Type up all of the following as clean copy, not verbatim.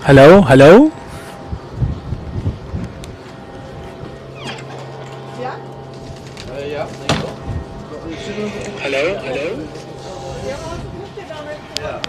Hello, hello. Ja? Ja, denk ik wel. Zullen we op... Hello, hello. Ja, maar anders moet je dan even... Ja.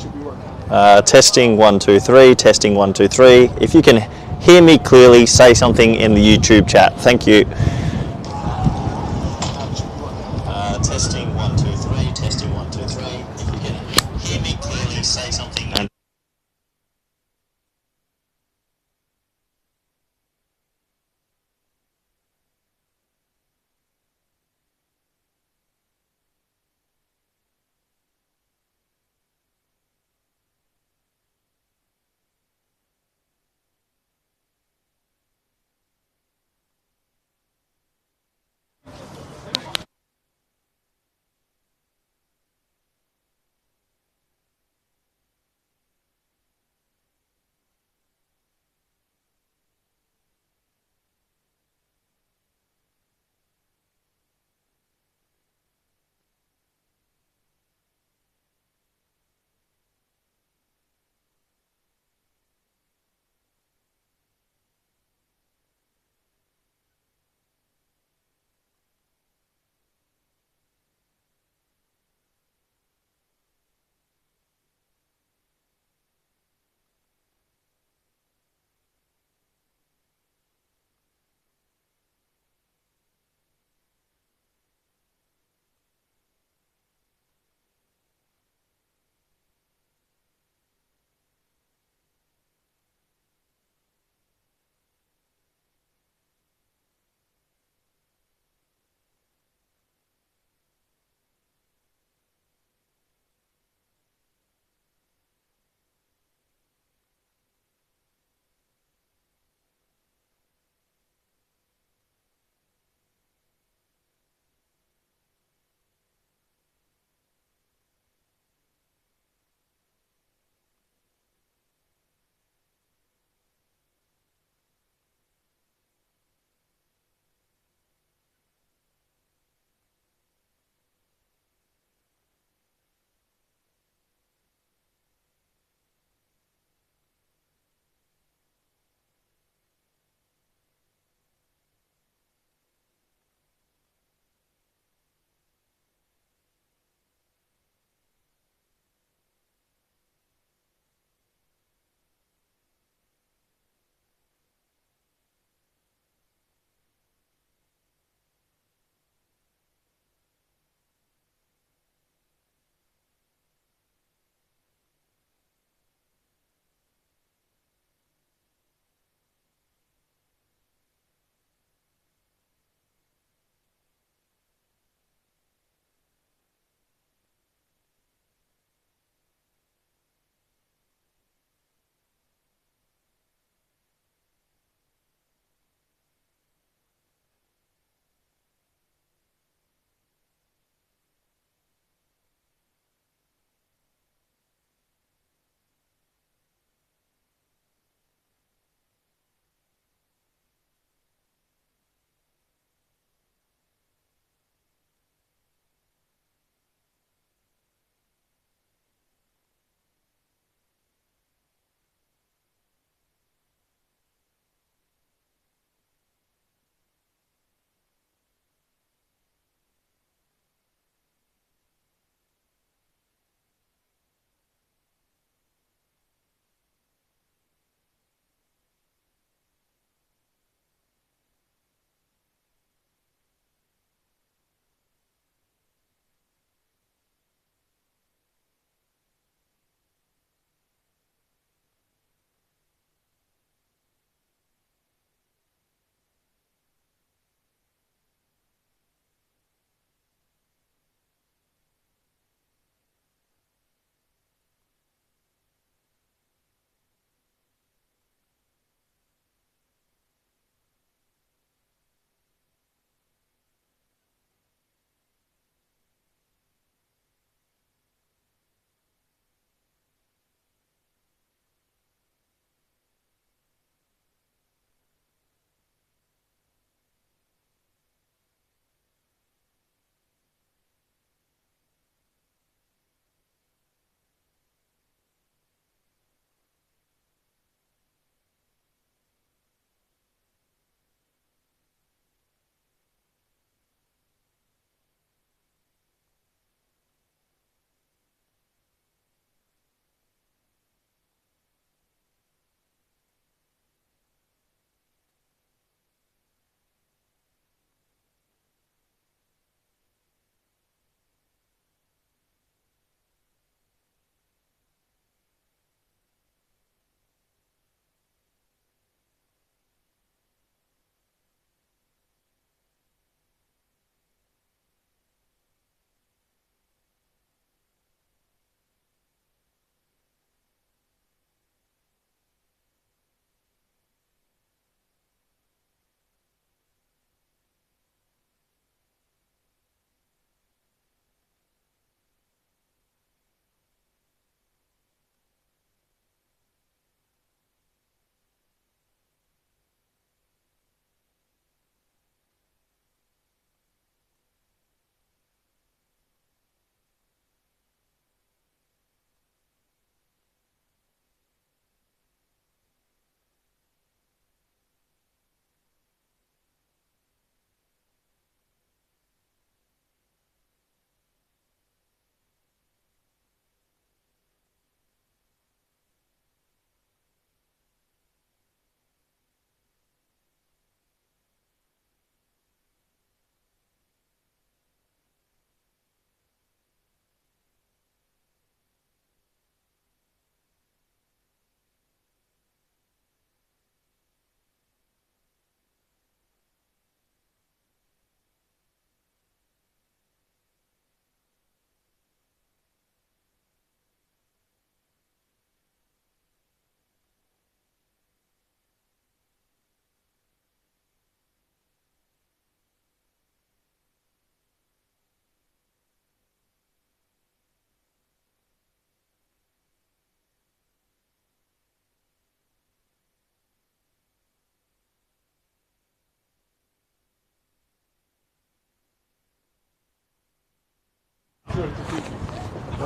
should be working. Testing 1 2 3. Testing 1 2 3. If you can hear me clearly, say something in the YouTube chat. Thank you. Testing 1 2 3. Testing 1 2 3. If you can hear me clearly, say something. And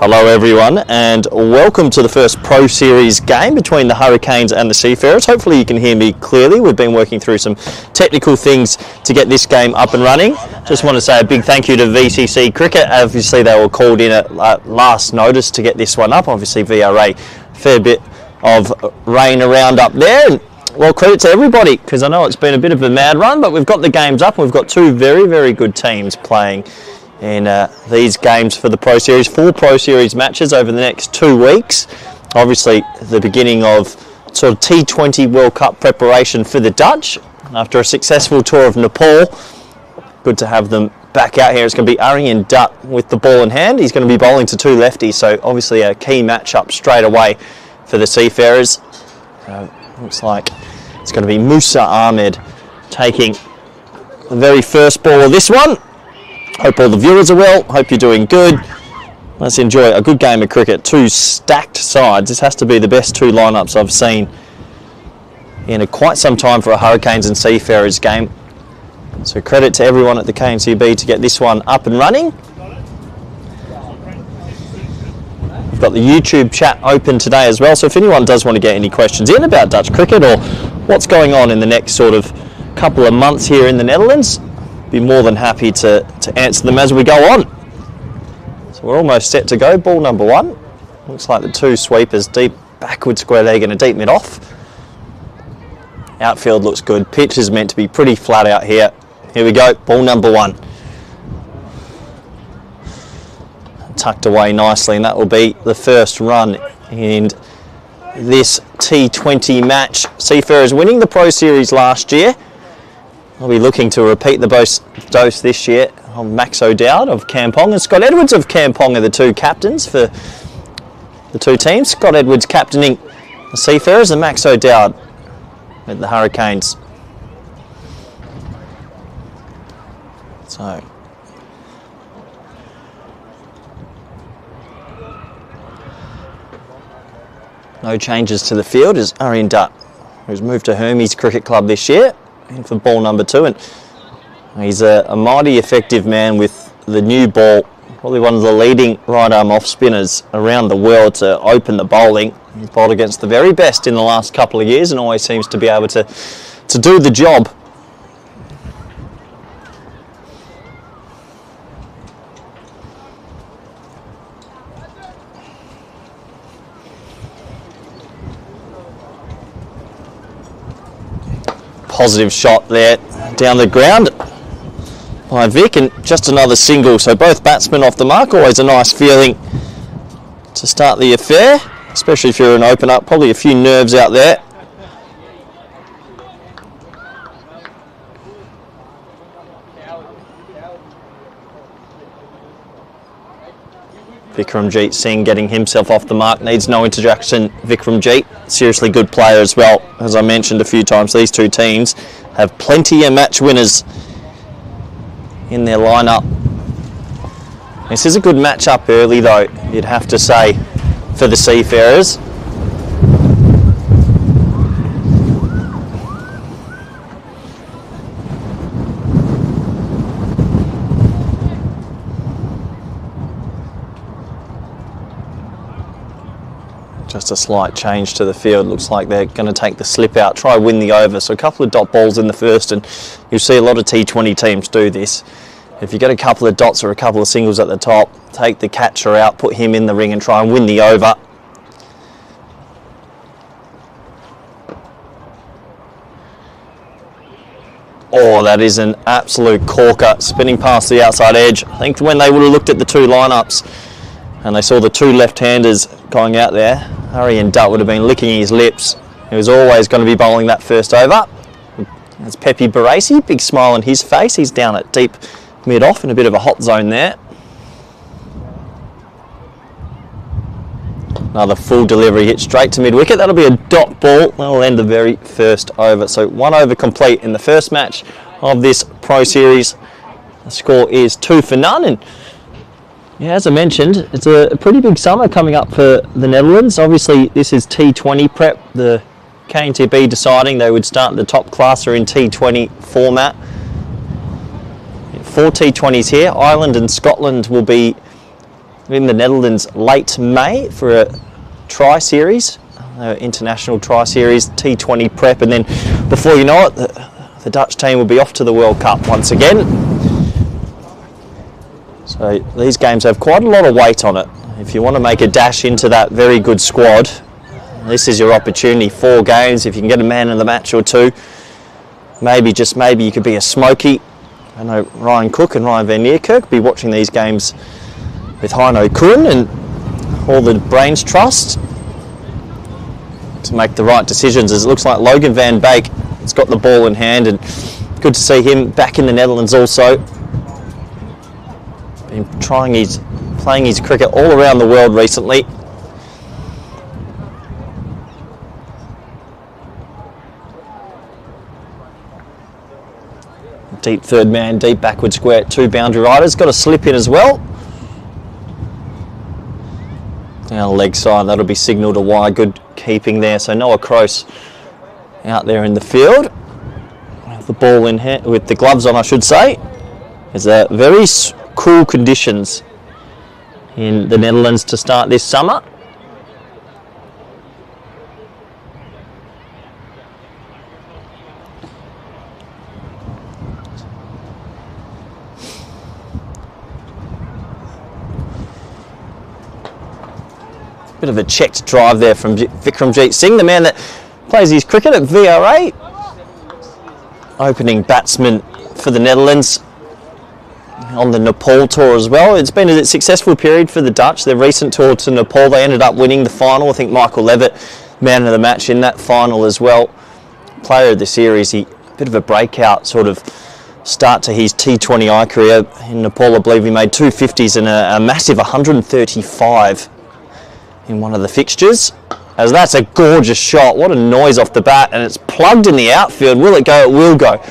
Hello everyone, and welcome to the first Pro Series game between the Hurricanes and the Seafarers. Hopefully you can hear me clearly. We've been working through some technical things to get this game up and running. Just want to say a big thank you to VCC Cricket. Obviously they were called in at last notice to get this one up. Obviously VRA, fair bit of rain around up there. And, well, credit to everybody, because I know it's been a bit of a mad run, but we've got the games up and we've got two very, very good teams playing in these games for the Pro Series. 4 Pro Series matches over the next 2 weeks. Obviously the beginning of sort of T20 World Cup preparation for the Dutch after a successful tour of Nepal. Good to have them back out here. It's going to be Aryan Dutt with the ball in hand. He's going to be bowling to 2 lefties, so obviously a key matchup straight away for the Seafarers. Looks like it's going to be Musa Ahmed taking the very first ball of this one. Hope all the viewers are well. Hope you're doing good. Let's enjoy a good game of cricket. 2 stacked sides. This has to be the best 2 lineups I've seen in quite some time for a Hurricanes and Seafarers game. So credit to everyone at the KNCB to get this one up and running. We've got the YouTube chat open today as well, so if anyone does want to get any questions in about Dutch cricket or what's going on in the next sort of couple of months here in the Netherlands, be more than happy to answer them as we go on. So we're almost set to go. Ball number 1. Looks like the 2 sweepers, deep backward square leg and a deep mid off. Outfield looks good. Pitch is meant to be pretty flat out here. Here we go. Ball number 1. Tucked away nicely, and that will be the first run in this T20 match. Seafarers winning the Pro Series last year. I'll be looking to repeat the dose this year. Max O'Dowd of Kampong and Scott Edwards of Kampong are the 2 captains for the 2 teams. Scott Edwards captaining the Seafarers and Max O'Dowd at the Hurricanes. So no changes to the field as Aryan Dutt, who's moved to Hermes Cricket Club this year, in for ball number 2, and he's a mighty effective man with the new ball. Probably one of the leading right arm off spinners around the world to open the bowling. He's bowled against the very best in the last couple of years and always seems to be able to do the job. Positive shot there down the ground by Vic, and just another single, so both batsmen off the mark. Always a nice feeling to start the affair, especially if you're an opener. Probably a few nerves out there. Vikramjit Singh getting himself off the mark, needs no introduction. Vikramjit, seriously good player as well. As I mentioned a few times, these 2 teams have plenty of match winners in their lineup. This is a good match-up early though, you'd have to say, for the Seafarers. Just a slight change to the field. Looks like they're going to take the slip out, try win the over. So a couple of dot balls in the first, and you'll see a lot of T20 teams do this. If you get a couple of dots or a couple of singles at the top, take the catcher out, put him in the ring and try and win the over. Oh, that is an absolute corker, spinning past the outside edge. I think when they would have looked at the 2 lineups and they saw the 2 left-handers going out there, Aryan Dutt would have been licking his lips. He was always going to be bowling that first over. That's Pepe Baresi, big smile on his face. He's down at deep mid-off in a bit of a hot zone there. Another full delivery hit straight to mid-wicket. That'll be a dot ball. That'll end the very first over. So 1 over complete in the first match of this Pro Series. The score is 2 for none. And yeah, as I mentioned, it's a pretty big summer coming up for the Netherlands. Obviously, this is T20 prep. The KNCB deciding they would start the top classer in T20 format. 4 T20s here. Ireland and Scotland will be in the Netherlands late May for a tri-series, international tri-series, T20 prep, and then before you know it, the Dutch team will be off to the World Cup once again. So these games have quite a lot of weight on it. If you want to make a dash into that very good squad, this is your opportunity. 4 games, if you can get a man of the match or 2, maybe, just maybe, you could be a smoky. I know Ryan Cook and Ryan van Niekerk be watching these games with Heino Kuhn and all the brains trust to make the right decisions, as it looks like Logan van Beek has got the ball in hand, and good to see him back in the Netherlands also. Been playing his cricket all around the world recently. Deep third man, deep backward square, 2 boundary riders. Got a slip in as well. Down the leg side, that'll be signalled a wide. Good keeping there. So Noah Kroos out there in the field. The ball in hand, with the gloves on, I should say. There's very cool conditions in the Netherlands to start this summer. Bit of a checked drive there from Vikramjit Singh, the man that plays his cricket at VRA. Opening batsman for the Netherlands on the Nepal tour as well. It's been a successful period for the Dutch. Their recent tour to Nepal, they ended up winning the final. I think Michael Levitt, man of the match in that final as well. Player of the series, a bit of a breakout sort of start to his T20I career. In Nepal, I believe he made 2 50s and a massive 135 in one of the fixtures, as that's a gorgeous shot. What a noise off the bat, and it's plugged in the outfield. Will it go? It will go.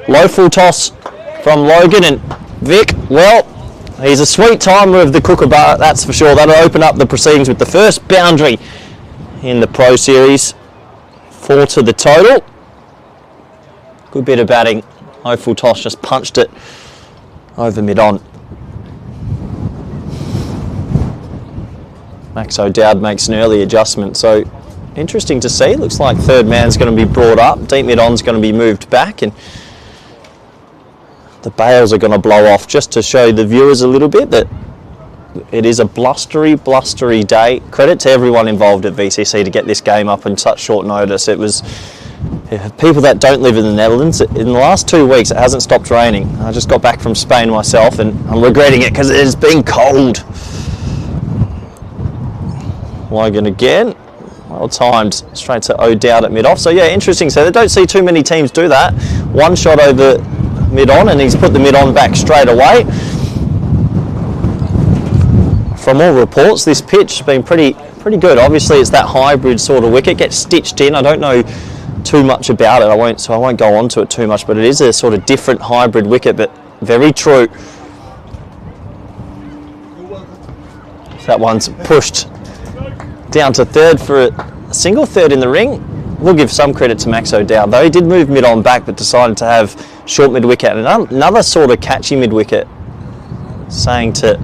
Low full toss from Logan, and Vic, well, he's a sweet timer of the kookaburra, that's for sure. That'll open up the proceedings with the first boundary in the Pro Series. 4 to the total. Good bit of batting. Low full toss, just punched it over mid-on. Max O'Dowd makes an early adjustment, so interesting to see. Looks like third man's going to be brought up, deep mid-on's going to be moved back, and the bails are going to blow off, just to show the viewers a little bit that it is a blustery day. Credit to everyone involved at VCC to get this game up in such short notice. It was people that don't live in the Netherlands. In the last 2 weeks, it hasn't stopped raining. I just got back from Spain myself, and I'm regretting it because it has been cold. Logan again, well timed, straight to O'Dowd at mid-off. So yeah, interesting. So they don't see too many teams do that. One shot over mid-on, and he's put the mid-on back straight away. From all reports, this pitch has been pretty good. Obviously, it's that hybrid sort of wicket, gets stitched in. I don't know too much about it. I won't go on to it too much, but it is a sort of different hybrid wicket, but very true. That one's pushed down to third for a single, third in the ring. We'll give some credit to Max O'Dowd, though. He did move mid-on back, but decided to have short mid-wicket and another sort of catchy mid-wicket, saying to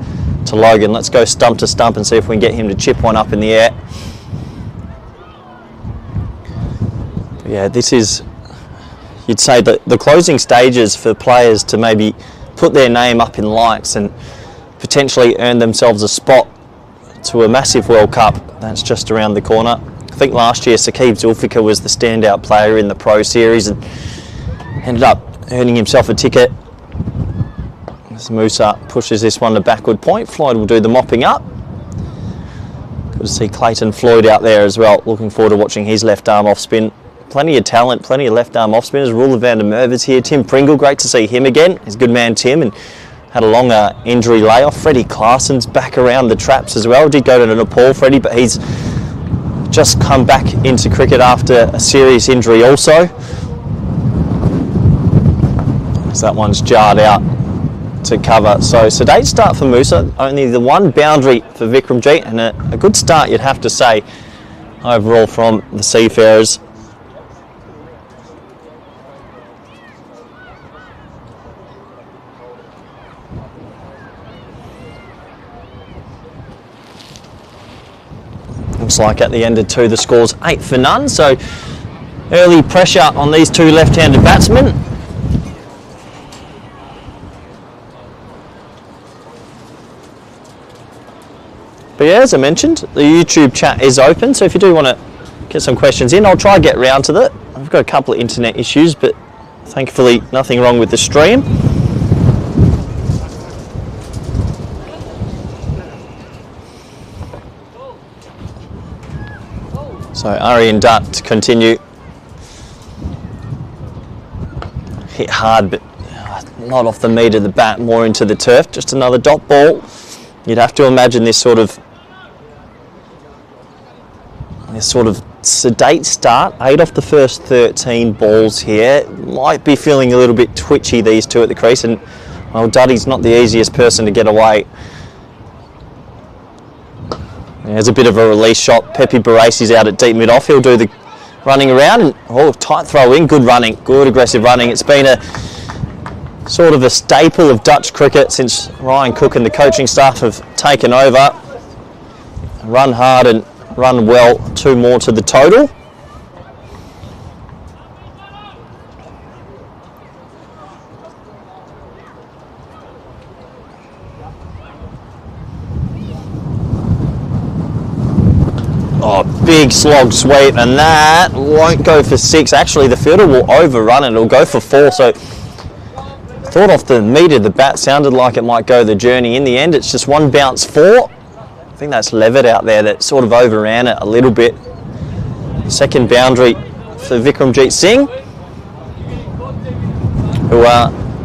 Logan, let's go stump to stump and see if we can get him to chip one up in the air. But yeah, this is, you'd say, that the closing stages for players to maybe put their name up in lights and potentially earn themselves a spot to a massive World Cup that's just around the corner. I think last year Saqib Zulfikar was the standout player in the Pro Series and ended up earning himself a ticket. As Musa pushes this one to backward point, Floyd will do the mopping up. Good to see Clayton Floyd out there as well. Looking forward to watching his left arm off spin. Plenty of talent, plenty of left arm off spinners. Ruler van der Merwe's here. Tim Pringle, great to see him again. He's a good man, Tim, and had a long injury layoff. Freddie Claessen's back around the traps as well. Did go to Nepal, Freddie, but he's just come back into cricket after a serious injury also. So that one's jarred out to cover. So sedate start for Musa. Only the one boundary for Vikramjit, and a good start, you'd have to say, overall from the Seafarers. Looks like at the end of 2 the score's 8 for none, so early pressure on these 2 left-handed batsmen. But yeah, as I mentioned, the YouTube chat is open, so if you do want to get some questions in, I'll try to get round to that. I've got a couple of internet issues, but thankfully nothing wrong with the stream. So Ari and Dutt to continue. Hit hard, but not off the meat of the bat, more into the turf. Just another dot ball. You'd have to imagine this sort of sedate start. 8 off the first 13 balls here. Might be feeling a little bit twitchy, these 2 at the crease, and well, Duddy's not the easiest person to get away. There's a bit of a release shot. Pepe Baresi's out at deep mid-off. He'll do the running around, and tight throw in. Good running, good aggressive running. It's been a sort of a staple of Dutch cricket since Ryan Cook and the coaching staff have taken over. Run hard and run well. 2 more to the total. Oh, big slog sweep, and that won't go for 6. Actually, the fielder will overrun it. It'll go for 4. So, thought off the meat of the bat, sounded like it might go the journey. In the end, it's just 1 bounce 4. I think that's Levitt out there that sort of overran it a little bit. Second boundary for Vikramjit Singh, who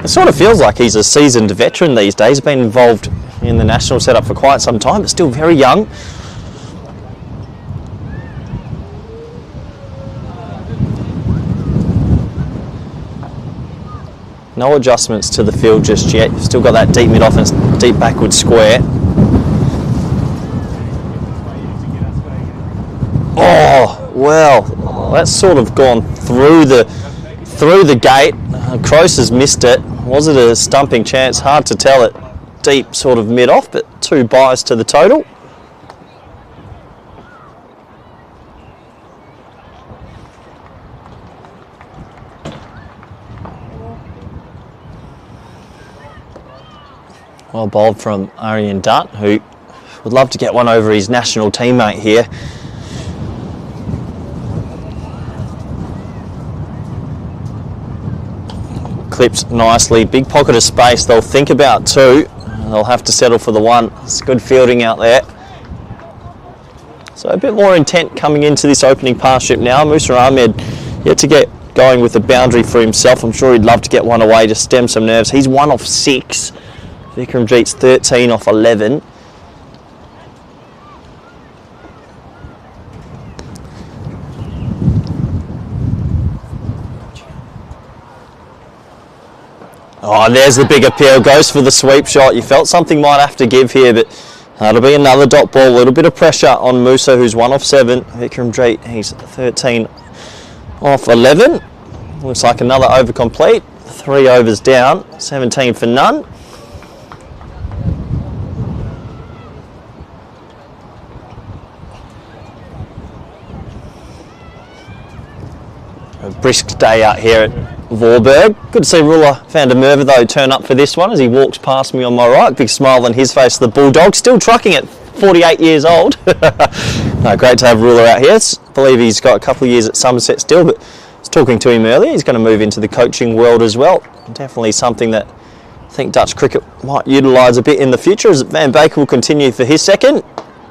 it sort of feels like he's a seasoned veteran these days. Been involved in the national setup for quite some time, but still very young. No adjustments to the field just yet. You've still got that deep mid-off and deep backward square. Oh, well, that's sort of gone through the gate. Cross has missed it. Was it a stumping chance? Hard to tell it. Deep sort of mid-off, but 2 byes to the total. Well bowled from Aryan Dutt, who would love to get one over his national teammate here. Clipped nicely, big pocket of space. They'll think about 2. They'll have to settle for the 1. It's good fielding out there. So a bit more intent coming into this opening partnership now. Musa Ahmed yet to get going with a boundary for himself. I'm sure he'd love to get one away to stem some nerves. He's 1 off 6. Vikramjit's 13 off 11. Oh, there's the big appeal. Goes for the sweep shot. You felt something might have to give here, but that'll be another dot ball. A little bit of pressure on Musa, who's 1 off 7. Vikramjit, he's 13 off 11. Looks like another over complete. 3 overs down. 17 for none. A brisk day out here at Vorberg. Good to see Ruler van der Merwe though turn up for this one as he walks past me on my right. Big smile on his face, the Bulldog. Still trucking at 48 years old. No, great to have Ruler out here. I believe he's got a couple of years at Somerset still, but I was talking to him earlier. He's going to move into the coaching world as well. Definitely something that I think Dutch cricket might utilise a bit in the future as Van Baker will continue for his second.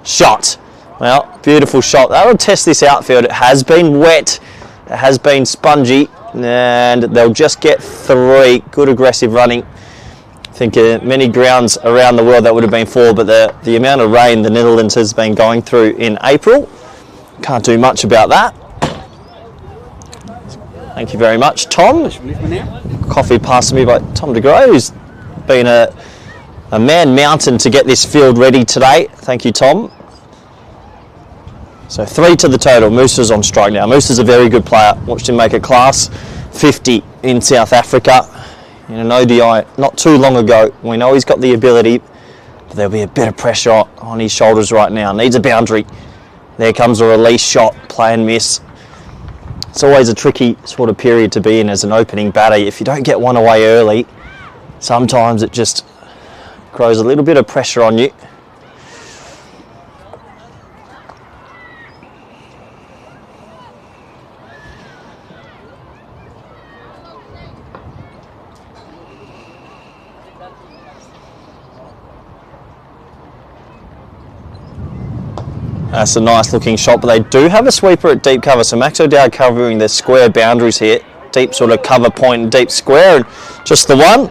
Shot. Well, beautiful shot. That'll test this outfield. It has been wet. It has been spongy, and they'll just get 3. Good aggressive running. I think many grounds around the world that would have been 4, but the amount of rain the Netherlands has been going through in April, can't do much about that. Thank you very much, Tom. Coffee passed to me by Tom de Grey, who's been a man mountain to get this field ready today. Thank you, Tom. So 3 to the total. Musa's on strike now. Musa's a very good player. Watched him make a class 50 in South Africa in an ODI not too long ago. We know he's got the ability, but there'll be a bit of pressure on his shoulders right now. Needs a boundary. There comes a release shot, play and miss. It's always a tricky sort of period to be in as an opening batter. If you don't get one away early, sometimes it just grows a little bit of pressure on you. That's a nice looking shot, but they do have a sweeper at deep cover, so Max O'Dowd covering the square boundaries here. Deep sort of cover point and deep square, and just the one.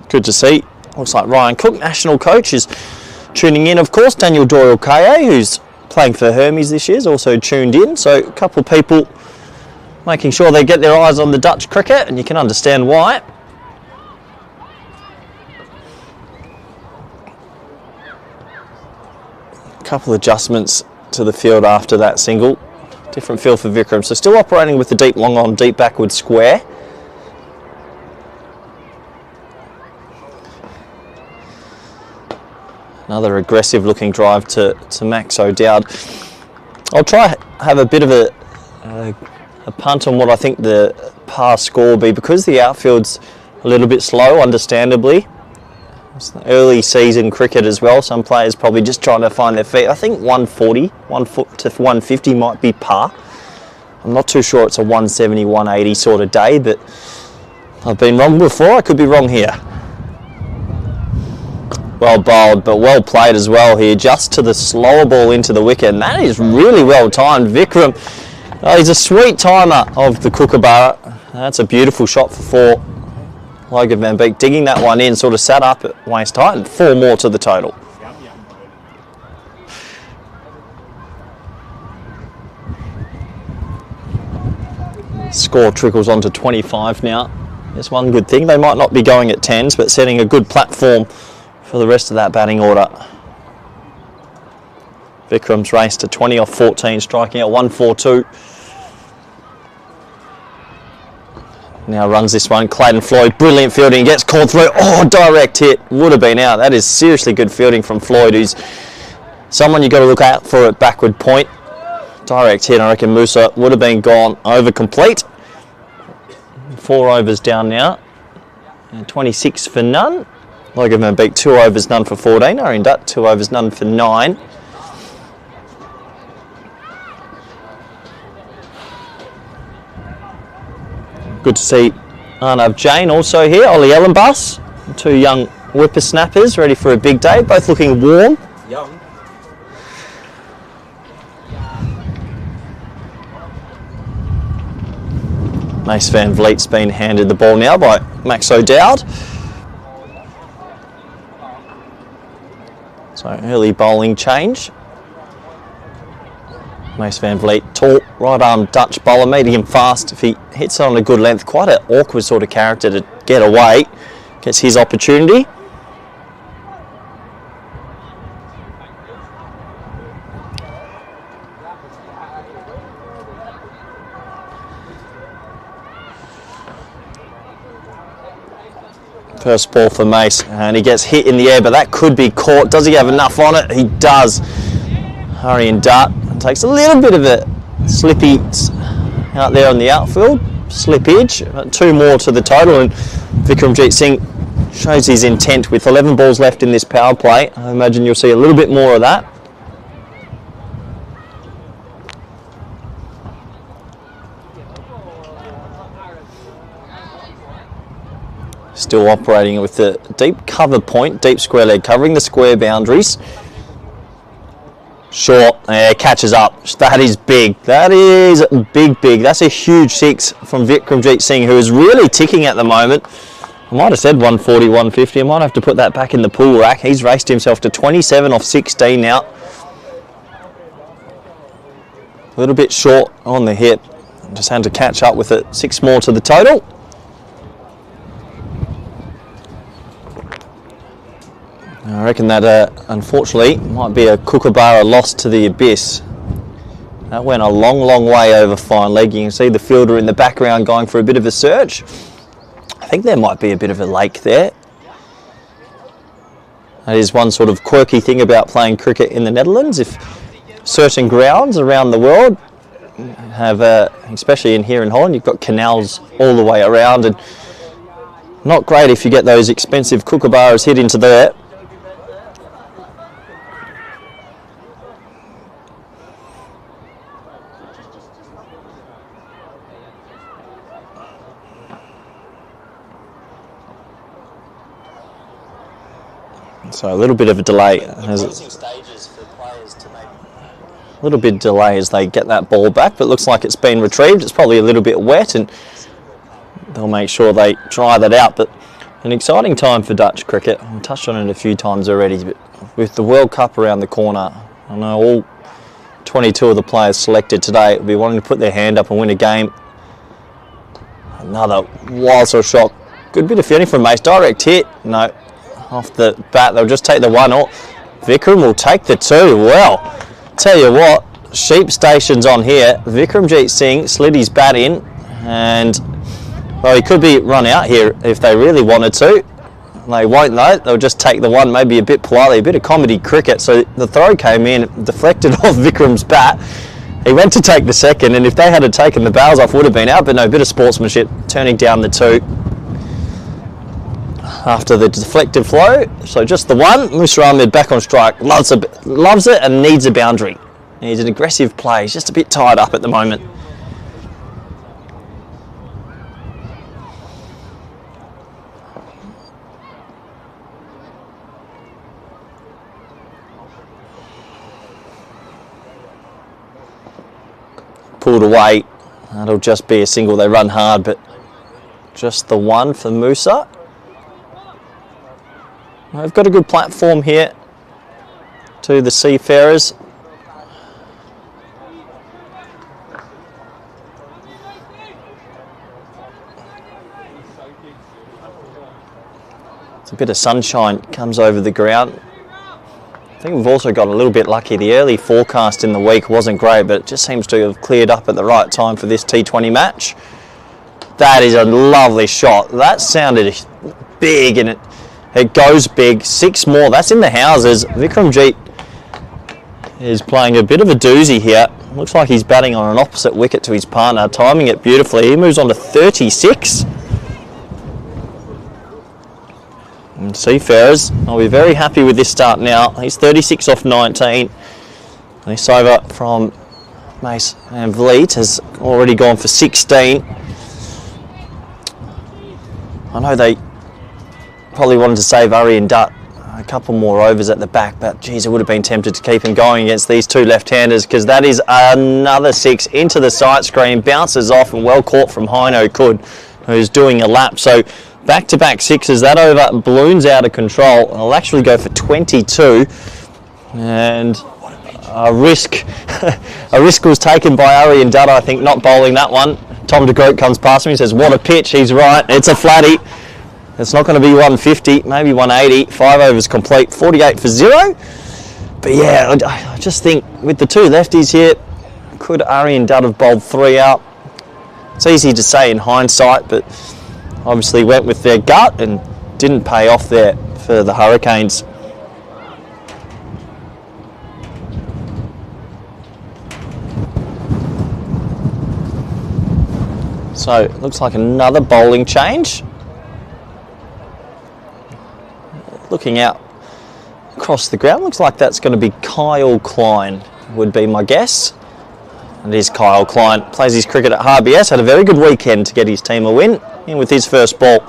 Good to see. Looks like Ryan Cook, national coach, is tuning in. Of course, Daniel Doyle-Kaye, who's playing for Hermes this year, is also tuned in. So a couple of people making sure they get their eyes on the Dutch cricket, and you can understand why. A couple of adjustments to the field after that single. Different feel for Vikram. So still operating with the deep long on, deep backward square. Another aggressive looking drive to Max O'Dowd. I'll try have a bit of a punt on what I think the past score will be, because the outfield's a little bit slow, understandably. It's early season cricket as well. Some players probably just trying to find their feet. I think 140, 150 might be par. I'm not too sure it's a 170, 180 sort of day, but I've been wrong before. I could be wrong here. Well bowled, but well played as well here, just to the slower ball into the wicket, and that is really well timed. Vikram, he's a sweet timer of the Kookaburra. That's a beautiful shot for 4. Logan van Beek digging that one in, sort of sat up at waist height, and 4 more to the total. Score trickles on to 25 now. There's one good thing, they might not be going at 10s, but setting a good platform for the rest of that batting order. Vikram's raced to 20 off 14, striking at 142. Now runs this one, Clayton Floyd, brilliant fielding, gets called through. Oh, direct hit, would have been out. That is seriously good fielding from Floyd, who's someone you've got to look out for at backward point. Direct hit, I reckon Musa would have been gone over complete. 4 overs down now, and 26 for none. Logan van Beek, 2 overs, none for 14. Aaron Dutt, 2 overs, none for 9. Good to see Arnav Jain also here. Ollie Ellenbus, 2 young whippersnappers ready for a big day, both looking warm. Young. Mace Van Vliet's been handed the ball now by Max O'Dowd. So early bowling change. Mace Van Vliet, tall, right arm Dutch bowler, medium fast. If he hits it on a good length, quite an awkward sort of character to get away. Gets his opportunity. First ball for Mace, and he gets hit in the air, but that could be caught. Does he have enough on it? He does. Hurry and Dart takes a little bit of a slippy out there on the outfield, slippage. 2 more to the total, and Vikramjit Singh shows his intent with 11 balls left in this power play. I imagine you'll see a little bit more of that. Still operating with the deep cover point, deep square leg, covering the square boundaries. Short, catches up. That is big. That is big, big. That's a huge 6 from Vikramjit Singh, who is really ticking at the moment. I might have said 140, 150. I might have to put that back in the pool rack. He's raced himself to 27 off 16 now. A little bit short on the hip. Just had to catch up with it. 6 more to the total. I reckon that, unfortunately, might be a Kookaburra loss to the abyss. That went a long, long way over fine leg. You can see the fielder in the background going for a bit of a search. think there might be a bit of a lake there. That is one sort of quirky thing about playing cricket in the Netherlands. If certain grounds around the world have, especially in here in Holland, you've got canals all the way around, and not great if you get those expensive kookaburras hit into there. So a little bit of a delay. A little bit of delay as they get that ball back, but it looks like it's been retrieved. It's probably a little bit wet, and they'll make sure they dry that out. But an exciting time for Dutch cricket. I've touched on it a few times already, but with the World Cup around the corner, I know all 22 of the players selected today will be wanting to put their hand up and win a game. Another wild sort of shot. Good bit of fielding from Mace. Direct hit. No. Off the bat, they'll just take the one. Or Vikram will take the two. Well, tell you what, sheep station's on here. Vikramjit Singh slid his bat in, and well, he could be run out here if they really wanted to. They won't though. They'll just take the one, maybe a bit politely, a bit of comedy cricket. So the throw came in, deflected off Vikram's bat. He went to take the second, and if they had taken the bails off, would have been out. But no, bit of sportsmanship, turning down the two after the deflected flow. So just the one. Musa Ahmed back on strike, loves it and needs a boundary. He's an aggressive play. He's just a bit tied up at the moment. Pulled away. That'll just be a single. They run hard, but just the one for Musa. They've got a good platform here to the Seafarers. It's a bit of sunshine comes over the ground. I think we've also got a little bit lucky. The early forecast in the week wasn't great, but it just seems to have cleared up at the right time for this T20 match. That is a lovely shot. That sounded big, and it goes big. 6 more. That's in the houses. Vikramjit is playing a bit of a doozy here. Looks like he's batting on an opposite wicket to his partner, timing it beautifully. He moves on to 36. And Seafarers, I'll be very happy with this start now. He's 36 off 19. This over from Mace and Vliet has already gone for 16. I know they probably wanted to save Ari and Dutt a couple more overs at the back, but geez, I would have been tempted to keep him going against these two left-handers, because that is another 6 into the sight screen, bounces off, and well caught from Hino Kud, who's doing a lap. So back-to-back sixes. That over balloons out of control. I'll actually go for 22, and a risk was taken by Ari and Dutt, I think, not bowling that one. Tom de Groot comes past me and says, "What a pitch!" He's right. It's a flatty. It's not going to be 150, maybe 180. 5 overs complete, 48 for 0. But yeah, I just think with the two lefties here, could Ari and Dutt have bowled 3 out? It's easy to say in hindsight, but obviously went with their gut and didn't pay off there for the Hurricanes. So it looks like another bowling change. Looking out across the ground, looks like that's going to be Kyle Klein, would be my guess. And it is Kyle Klein. Plays his cricket at RBS. Had a very good weekend to get his team a win. In with his first ball.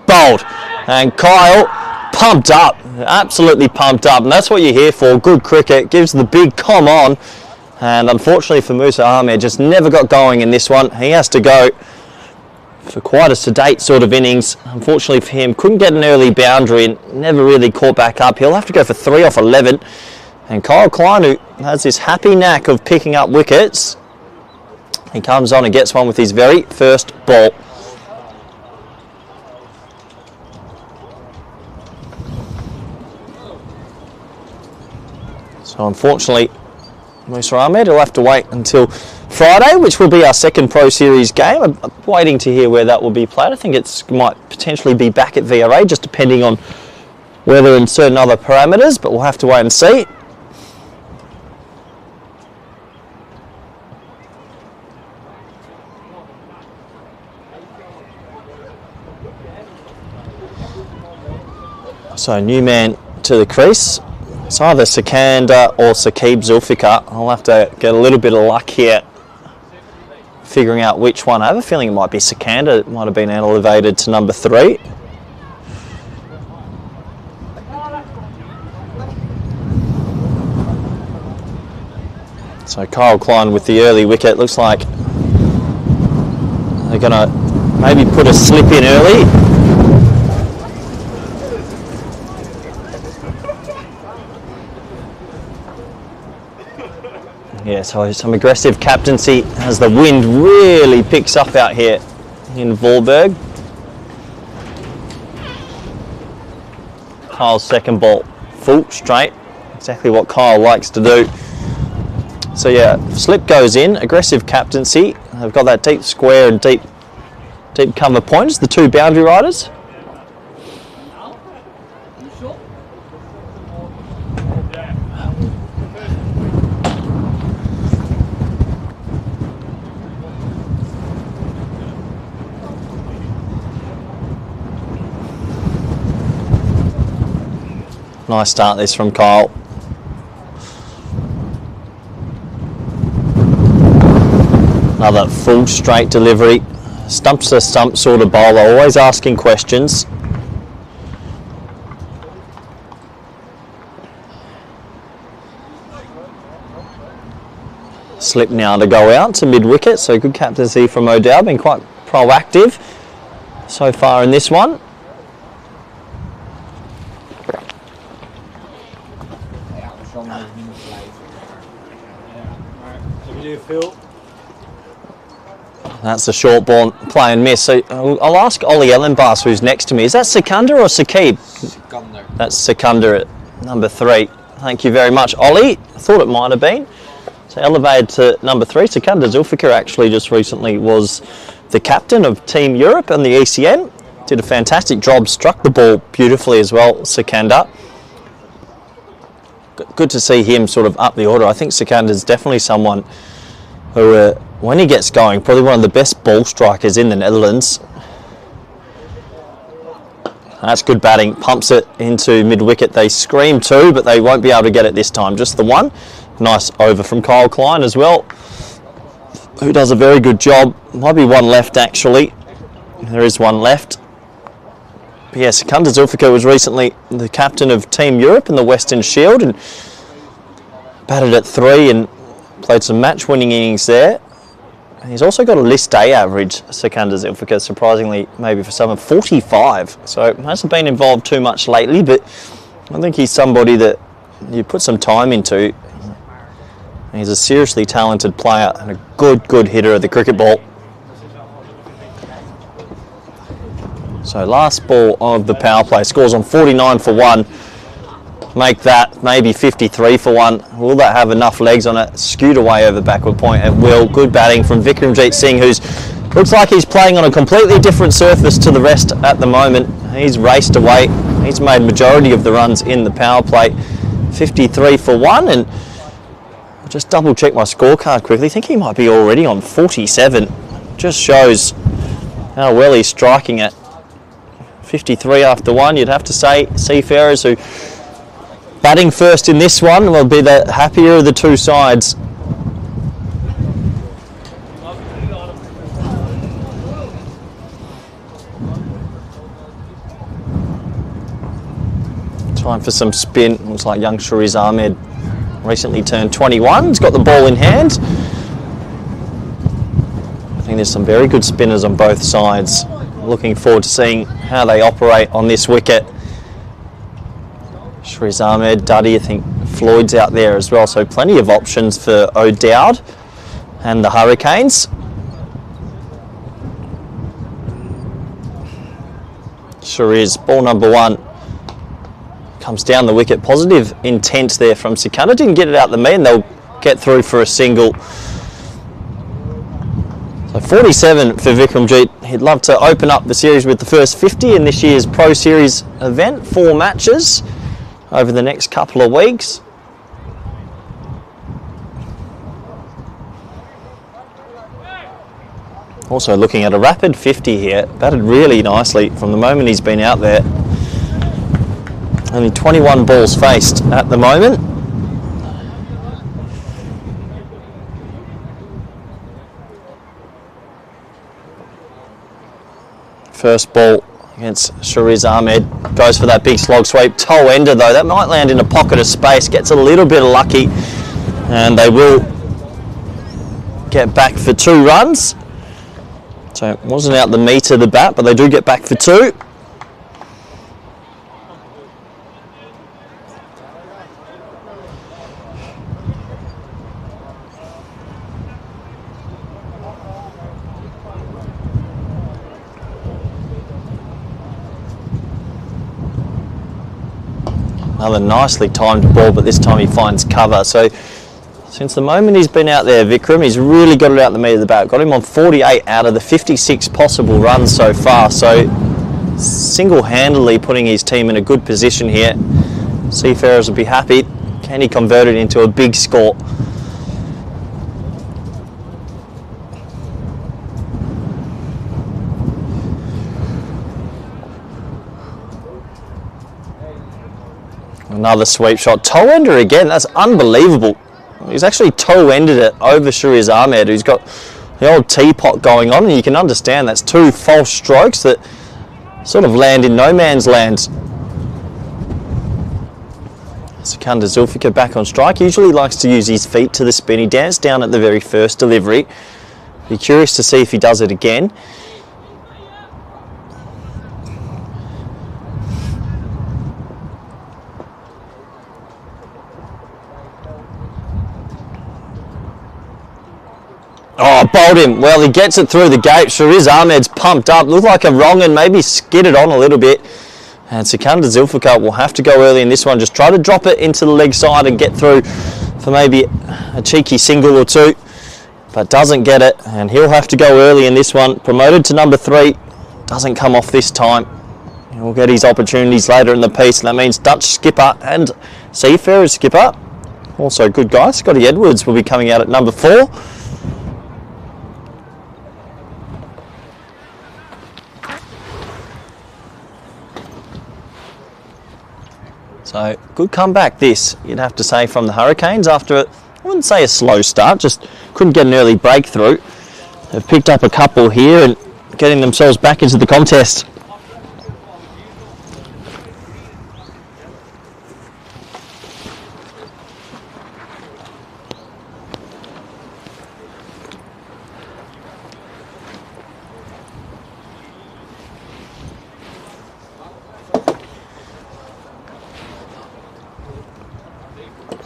Bowled. And Kyle pumped up. Absolutely pumped up. And that's what you're here for. Good cricket. Gives the big come on. And unfortunately for Musa Ahmed, just never got going in this one. He has to go for quite a sedate sort of innings. Unfortunately for him, couldn't get an early boundary and never really caught back up. He'll have to go for 3 off 11. And Kyle Klein, who has this happy knack of picking up wickets, he comes on and gets one with his very first ball. So unfortunately, Musa Ahmed will have to wait until Friday, which will be our second Pro Series game. I'm waiting to hear where that will be played. I think it might potentially be back at VRA, just depending on weather and certain other parameters, but we'll have to wait and see. So new man to the crease. It's either Sikander or Saqib Zulfikar. I'll have to get a little bit of luck here figuring out which one. I have a feeling it might be Sikander. It might have been elevated to number 3. So Kyle Klein with the early wicket. Looks like they're going to maybe put a slip in early. Yeah, so some aggressive captaincy as the wind really picks up out here in Vorberg. Kyle's second ball, full, straight. Exactly what Kyle likes to do. So yeah, slip goes in, aggressive captaincy. They've got that deep square and deep cover points, the 2 boundary riders. Nice start this from Kyle. Another full straight delivery. Stump to stump sort of bowler, always asking questions. Slip now to go out to mid-wicket, so good captaincy from O'Dowd, been quite proactive so far in this one. That's a short ball, play and miss. So I'll ask Ollie Ellenbass, who's next to me. Is that Sikander or Saqib? Sikander. That's Sikander at number 3. Thank you very much, Ollie. I thought it might have been. So elevated to number 3. Sikander Zulfikar actually just recently was the captain of Team Europe and the ECN. Did a fantastic job, struck the ball beautifully as well, Sikander. Good to see him sort of up the order. I think Sikander's definitely someone who, when he gets going, probably one of the best ball strikers in the Netherlands. That's good batting, pumps it into mid-wicket. They scream 2, but they won't be able to get it this time, just the 1. Nice over from Kyle Klein as well, who does a very good job. Might be 1 left actually. There is 1 left. But yeah, Sikander Zulfikar was recently the captain of Team Europe in the Western Shield and batted at 3 and played some match-winning innings there. And he's also got a list A average, Sikander Zulfikar, surprisingly, maybe for some, of 45. So hasn't been involved too much lately, but I think he's somebody that you put some time into. He's a seriously talented player and a good hitter of the cricket ball. So last ball of the power play, scores on 49 for 1. Make that maybe 53 for 1. Will that have enough legs on it? Skewed away over backward point at will. Good batting from Vikramjit Singh, who's looks like he's playing on a completely different surface to the rest at the moment. He's raced away. He's made majority of the runs in the power play. 53 for 1, and I'll just double check my scorecard quickly. I think he might be already on 47. Just shows how well he's striking it. 53 after 1, you'd have to say. Seafarers, who batting first in this one, will be the happier of the 2 sides. Time for some spin. Looks like young Shariz Ahmed recently turned 21. He's got the ball in hand. I think there's some very good spinners on both sides. Looking forward to seeing how they operate on this wicket. Shariz Ahmed, Duddy, I think Floyd's out there as well, so plenty of options for O'Dowd and the Hurricanes. Shariz, ball number 1, comes down the wicket. Positive intent there from Sikander. Didn't get it out the mean. They'll get through for a single. So 47 for Vikramjit. He'd love to open up the series with the first 50 in this year's Pro Series event. 4 matches over the next couple of weeks. Also looking at a rapid 50 here. Batted really nicely from the moment he's been out there. Only 21 balls faced at the moment. First ball against Shariz Ahmed. Goes for that big slog sweep. Toe ender though. That might land in a pocket of space. Gets a little bit lucky. And they will get back for 2 runs. So it wasn't out the meat of the bat, but they do get back for 2. Another nicely timed ball, but this time he finds cover. So since the moment he's been out there, Vikram, he's really got it out the meat of the bat. Got him on 48 out of the 56 possible runs so far. So single-handedly putting his team in a good position here. Seafarers will be happy. Can he convert it into a big score? Another sweep shot. Toe ender again. That's unbelievable. He's actually toe ended it over Shariz Ahmed, who's got the old teapot going on, and you can understand that's 2 false strokes that sort of land in no man's land. Sikandar Zulfikar back on strike. Usually likes to use his feet to the spin. He danced down at the very first delivery. Be curious to see if he does it again. Oh, bowled him. Well, he gets it through the gate. Shariz Ahmed's pumped up. Looked like a wrong and maybe skidded on a little bit. And Sikandar Zulfikar will have to go early in this one. Just try to drop it into the leg side and get through for maybe a cheeky single or 2. But doesn't get it. And he'll have to go early in this one. Promoted to number 3. Doesn't come off this time. He'll get his opportunities later in the piece. And that means Dutch skipper and Seafarers skipper. Also good guy. Scotty Edwards will be coming out at number 4. So good comeback this, you'd have to say, from the Hurricanes after, I wouldn't say a slow start, just couldn't get an early breakthrough. They've picked up a couple here and getting themselves back into the contest.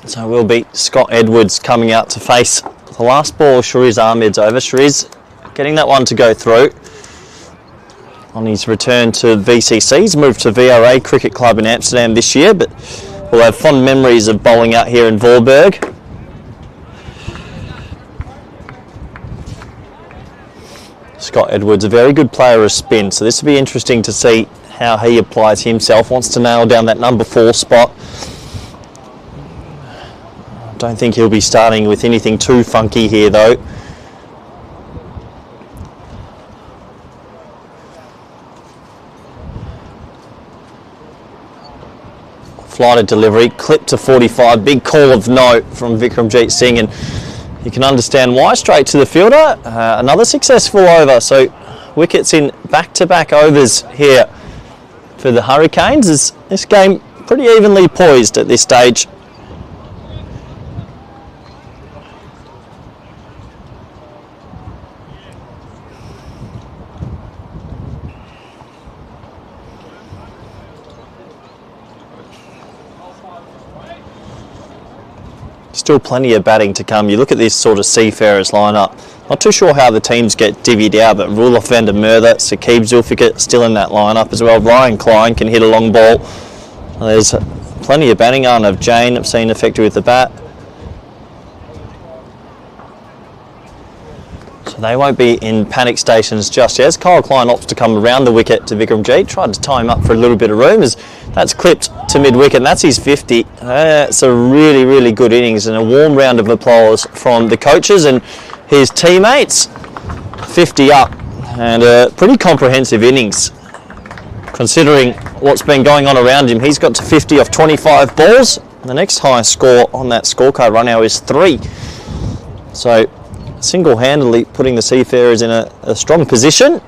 So we'll be Scott Edwards coming out to face the last ball. Shariz Ahmed's over. Shariz getting that one to go through on his return to VCC. He's moved to VRA Cricket Club in Amsterdam this year, but will have fond memories of bowling out here in Voorburg. Scott Edwards, a very good player of spin, so this will be interesting to see how he applies himself. Wants to nail down that number 4 spot. Don't think he'll be starting with anything too funky here though. Flighted delivery, clip to 45, big call of no from Vikramjit Singh, and you can understand why. Straight to the fielder, another successful over. So wickets in back-to-back overs here for the Hurricanes. This game pretty evenly poised at this stage. Still plenty of batting to come. You look at this sort of Seafarers lineup. Not too sure how the teams get divvied out, but Roelof van der Merwe, Saqib Zulfikar still in that lineup as well. Ryan Klein can hit a long ball. There's plenty of batting. Arnav Jain, I've seen effective with the bat. So They won't be in panic stations just yet. As Kyle Klein opts to come around the wicket to Vikramjit, tried to tie him up for a little bit of room as that's clipped to mid-wicket, and that's his 50. It's a really, really good innings, and a warm round of applause from the coaches and his teammates. 50 up, and a pretty comprehensive innings considering what's been going on around him. He's got to 50 off 25 balls. The next highest score on that scorecard right now is 3. So single-handedly putting the Seafarers in a strong position.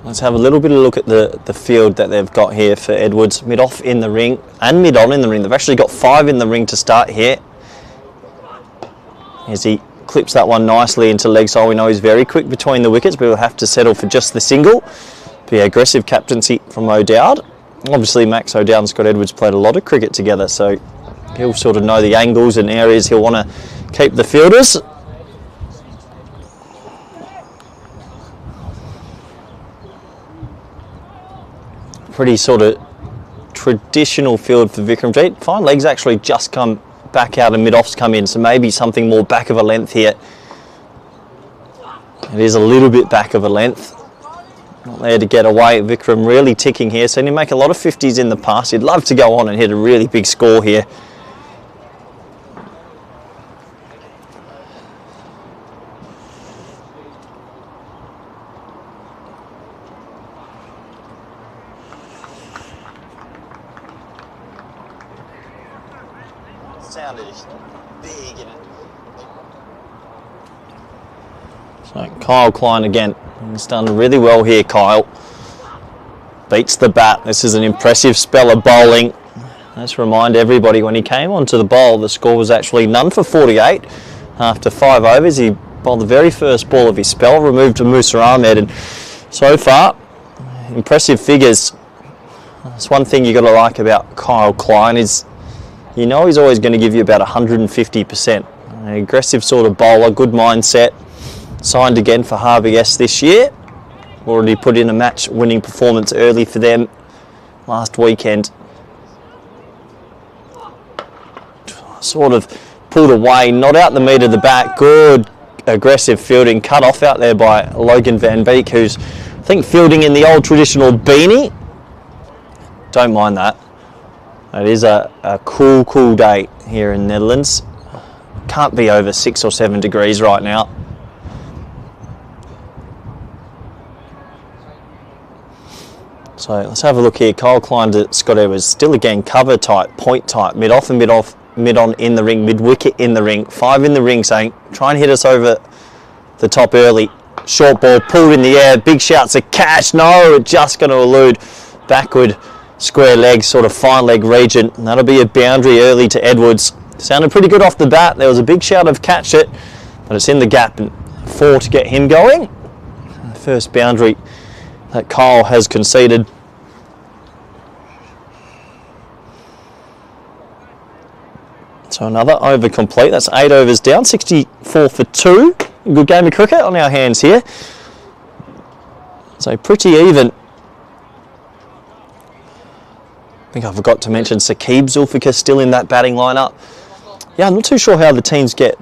Let's have a little bit of a look at the field that they've got here for Edwards. Mid-off in the ring and mid-on in the ring. They've actually got 5 in the ring to start here. As he clips that one nicely into leg side. We know he's very quick between the wickets, but he'll have to settle for just the single. Be aggressive captaincy from O'Dowd. Obviously, Max O'Dowd and Scott Edwards played a lot of cricket together, so he'll sort of know the angles and areas he'll want to keep the fielders. Pretty sort of traditional field for Vikramjit. Fine legs actually just come back out and mid-offs come in, so maybe something more back of a length here. It is a little bit back of a length. Not there to get away. Vikram really ticking here. Seen him make a lot of 50s in the past. He'd love to go on and hit a really big score here. Sounded big in it. So Kyle Klein again. He's done really well here, Kyle. Beats the bat. This is an impressive spell of bowling. Let's remind everybody, when he came onto the bowl, the score was actually none for 48. After 5 overs, he bowled the very first ball of his spell, removed to Musa Ahmed, and so far, impressive figures. That's one thing you've got to like about Kyle Klein is, you know, he's always going to give you about 150%. An aggressive sort of bowler, good mindset. Signed again for Harvey S this year. Already put in a match-winning performance early for them last weekend. Sort of pulled away, not out the meat of the bat. Good aggressive fielding, cut off out there by Logan Van Beek, who's, I think, fielding in the old traditional beanie. Don't mind that. It is a cool day here in the Netherlands. Can't be over 6 or 7 degrees right now. So let's have a look here. Kyle Klein to Scott Edwards. Still again cover type, point type, mid-off and mid-off, mid-on in the ring, mid-wicket in the ring. 5 in the ring, saying try and hit us over the top early. Short ball pulled in the air. Big shouts of catch. No, just going to elude backward. Square leg, sort of fine leg region, and that'll be a boundary early to Edwards. Sounded pretty good off the bat. There was a big shout of catch it, but it's in the gap, and 4 to get him going. The first boundary that Kyle has conceded. So another over complete. That's 8 overs down, 64 for 2. Good game of cricket on our hands here. So pretty even. I think I forgot to mention Saqib Zulfikar still in that batting lineup. Yeah, I'm not too sure how the teams get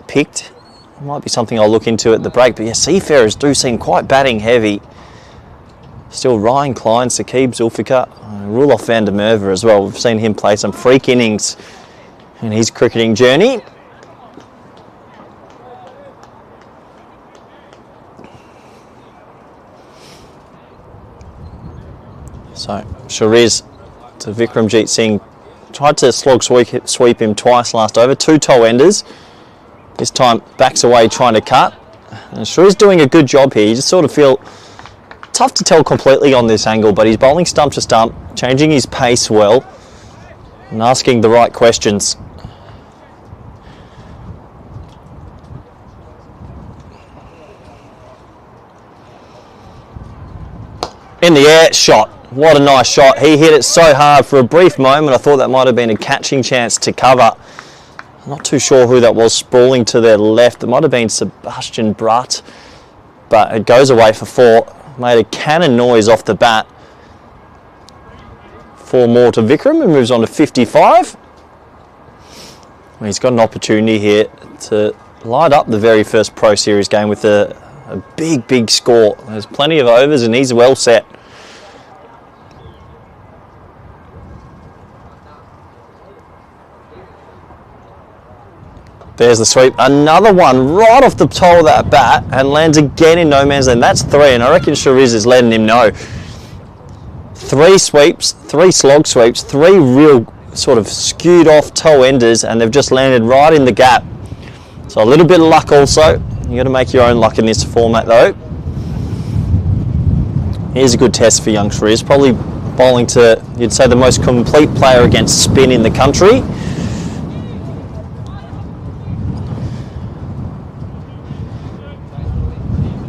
picked. It might be something I'll look into at the break. But yeah, Seafarers do seem quite batting heavy. Still Ryan Klein, Saqib Zulfikar, Roelof van der Merwe as well. We've seen him play some freak innings in his cricketing journey. So Shariz to Vikramjit Singh, tried to slog sweep him twice last over. 2 toe enders. This time backs away trying to cut. And Shariz doing a good job here. You just sort of feel tough to tell completely on this angle, but he's bowling stump to stump, changing his pace well and asking the right questions. In the air, shot. What a nice shot. He hit it so hard for a brief moment. I thought that might have been a catching chance to cover. I'm not too sure who that was sprawling to their left. It might have been Sebastian Bratt, but it goes away for 4. Made a cannon noise off the bat. 4 more to Vikram, and moves on to 55. He's got an opportunity here to light up the very first Pro Series game with a big score. There's plenty of overs and he's well set. There's the sweep. Another one right off the toe of that bat and lands again in no man's land. That's 3, and I reckon Shariz is letting him know. 3 sweeps, 3 slog sweeps, 3 real sort of skewed off toe enders, and they've just landed right in the gap. So a little bit of luck also. You got to make your own luck in this format though. Here's a good test for young Shariz. Probably bowling to, you'd say, the most complete player against spin in the country.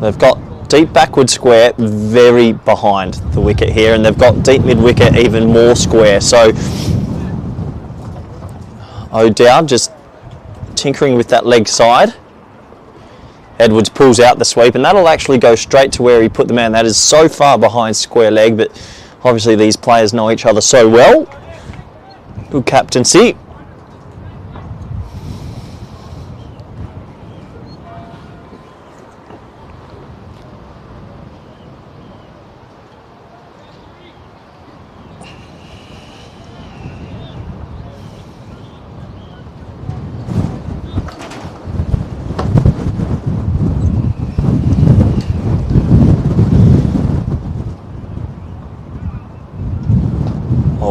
They've got deep backward square very behind the wicket here, and they've got deep mid wicket even more square. So O'Dowd just tinkering with that leg side. Edwards pulls out the sweep, and that'll actually go straight to where he put the man. That is so far behind square leg, but obviously these players know each other so well. Good captaincy.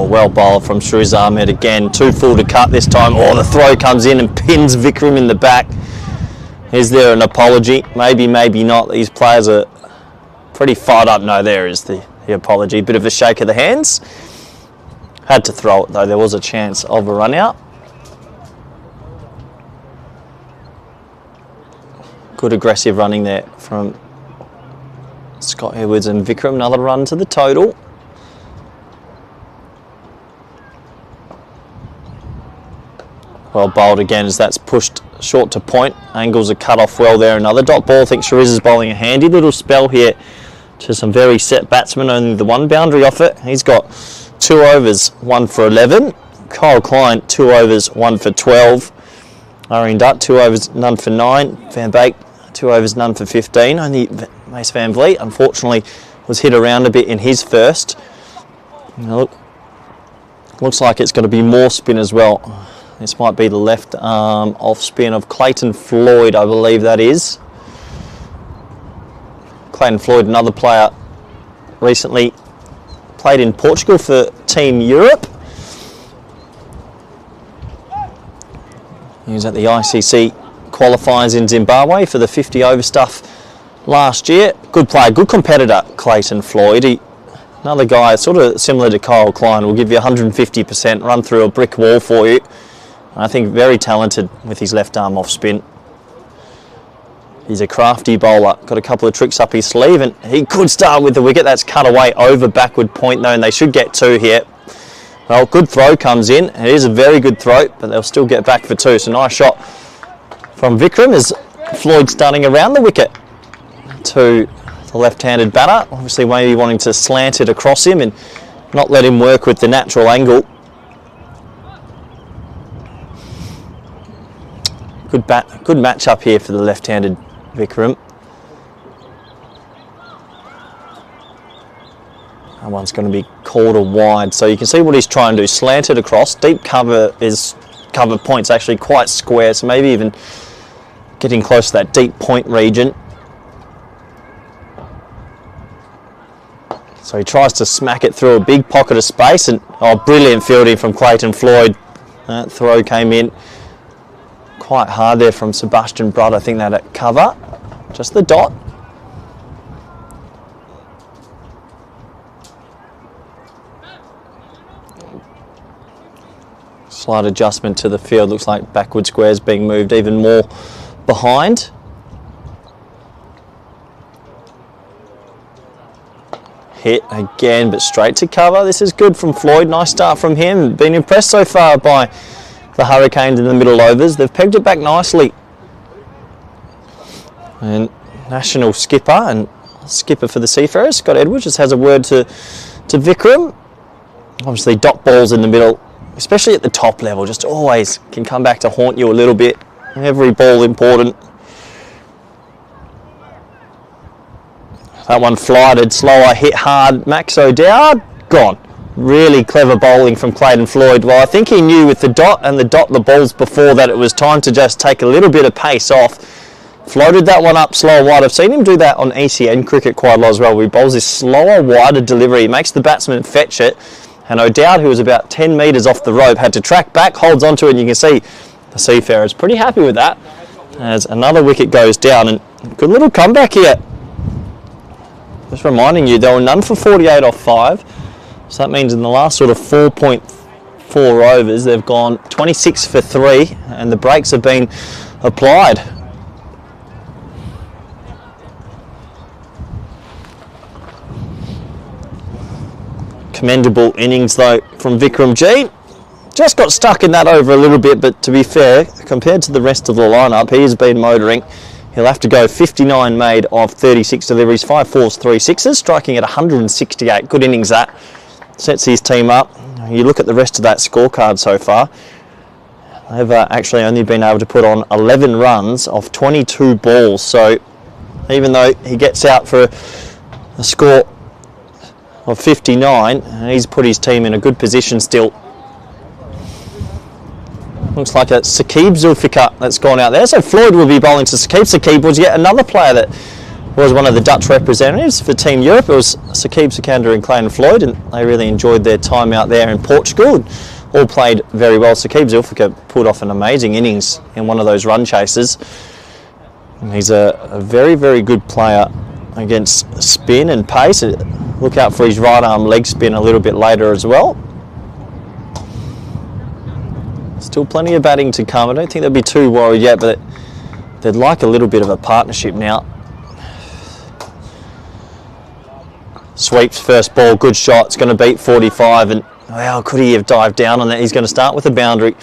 Well bowled from Shariz Ahmed again. 2 full to cut this time. Oh, the throw comes in and pins Vikram in the back. Is there an apology? Maybe, maybe not. These players are pretty fired up. No, there is the apology. Bit of a shake of the hands. Had to throw it though. There was a chance of a run out. Good aggressive running there from Scott Edwards and Vikram. Another run to the total. Well bowled again as that's pushed short to point. Angles are cut off well there. Another dot ball. I think Shariz is bowling a handy little spell here to some very set batsmen. Only the 1 boundary off it. He's got 2 overs, 1 for 11. Kyle Klein, 2 overs, 1 for 12. Irene Dutt, 2 overs, none for 9. Van Beek, 2 overs, none for 15. Only Mace Van Vliet, unfortunately, was hit around a bit in his first. Now look, looks like it's going to be more spin as well. This might be the left arm off spin of Clayton Floyd, I believe that is. Clayton Floyd, another player recently played in Portugal for Team Europe. He was at the ICC qualifiers in Zimbabwe for the 50 over stuff last year. Good player, good competitor, Clayton Floyd. Another guy sort of similar to Kyle Klein, will give you 150%, run through a brick wall for you. I think very talented with his left arm off spin. He's a crafty bowler. Got a couple of tricks up his sleeve, and he could start with the wicket. That's cut away over backward point though, and they should get 2 here. Well, good throw comes in. It is a very good throw, but they'll still get back for 2. So nice shot from Vikram as Floyd starting around the wicket to the left-handed batter. Obviously maybe wanting to slant it across him and not let him work with the natural angle. Good match up here for the left-handed Vikram. That one's going to be called a wide. So you can see what he's trying to do. Slant it across. Deep cover point's actually quite square, so maybe even getting close to that deep point region. So he tries to smack it through a big pocket of space, and brilliant fielding from Clayton Floyd. That throw came in quite hard there from Sebastian Brudd. I think that at cover, just the dot. Slight adjustment to the field. Looks like backward squares being moved even more behind. Hit again, but straight to cover. This is good from Floyd. Nice start from him. Been impressed so far by the Hurricanes in the middle overs. They've pegged it back nicely. And national skipper and skipper for the Seafarers, Scott Edwards, just has a word to Vikram. Obviously dot balls in the middle especially at the top level, just always can come back to haunt you a little bit. Every ball important. That one flighted, slower, hit hard. Max O'Dowd, gone. Really clever bowling from Clayton Floyd. Well, I think he knew with the dot and the balls before that it was time to just take a little bit of pace off. Floated that one up slower wide. I've seen him do that on ECN cricket quite a lot as well. He bowls this slower, wider delivery. He makes the batsman fetch it. And O'Dowd, who was about 10 metres off the rope, had to track back, holds onto it, and you can see the Seafarers pretty happy with that. As another wicket goes down, and good little comeback here. Just reminding you, there were none for 48 off 5. So that means in the last sort of 4.4 overs, they've gone 26 for 3, and the brakes have been applied. Commendable innings though from Vikram G. Just got stuck in that over a little bit, but to be fair, compared to the rest of the lineup, he has been motoring. He'll have to go 59 made of 36 deliveries, 5 fours, 3 sixes, striking at 168. Good innings that. Sets his team up. You look at the rest of that scorecard so far, they've actually only been able to put on 11 runs off 22 balls. So even though he gets out for a score of 59, he's put his team in a good position still. Looks like a Saqib Zulfikar that's gone out there. So Floyd will be bowling to Saqib. Saqib was yet another player that was one of the Dutch representatives for Team Europe. It was Saqib Sikander and Clayton Floyd, and they really enjoyed their time out there in Portugal. All played very well. Saqib Zulfikar pulled off an amazing innings in one of those run chases. And he's a very, very good player against spin and pace. Look out for his right arm leg spin a little bit later as well. Still plenty of batting to come. I don't think they'll be too worried yet, but they'd like a little bit of a partnership now. Sweeps first ball, good shot. It's going to beat 45, and well, could he have dived down on that? He's going to start with a boundary.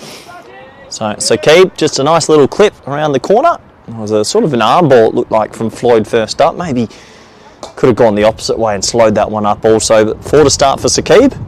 So Saqib, just a nice little clip around the corner. It was a sort of an arm ball, it looked like, from Floyd first up. Maybe could have gone the opposite way and slowed that one up also. But 4 to start for Saqib.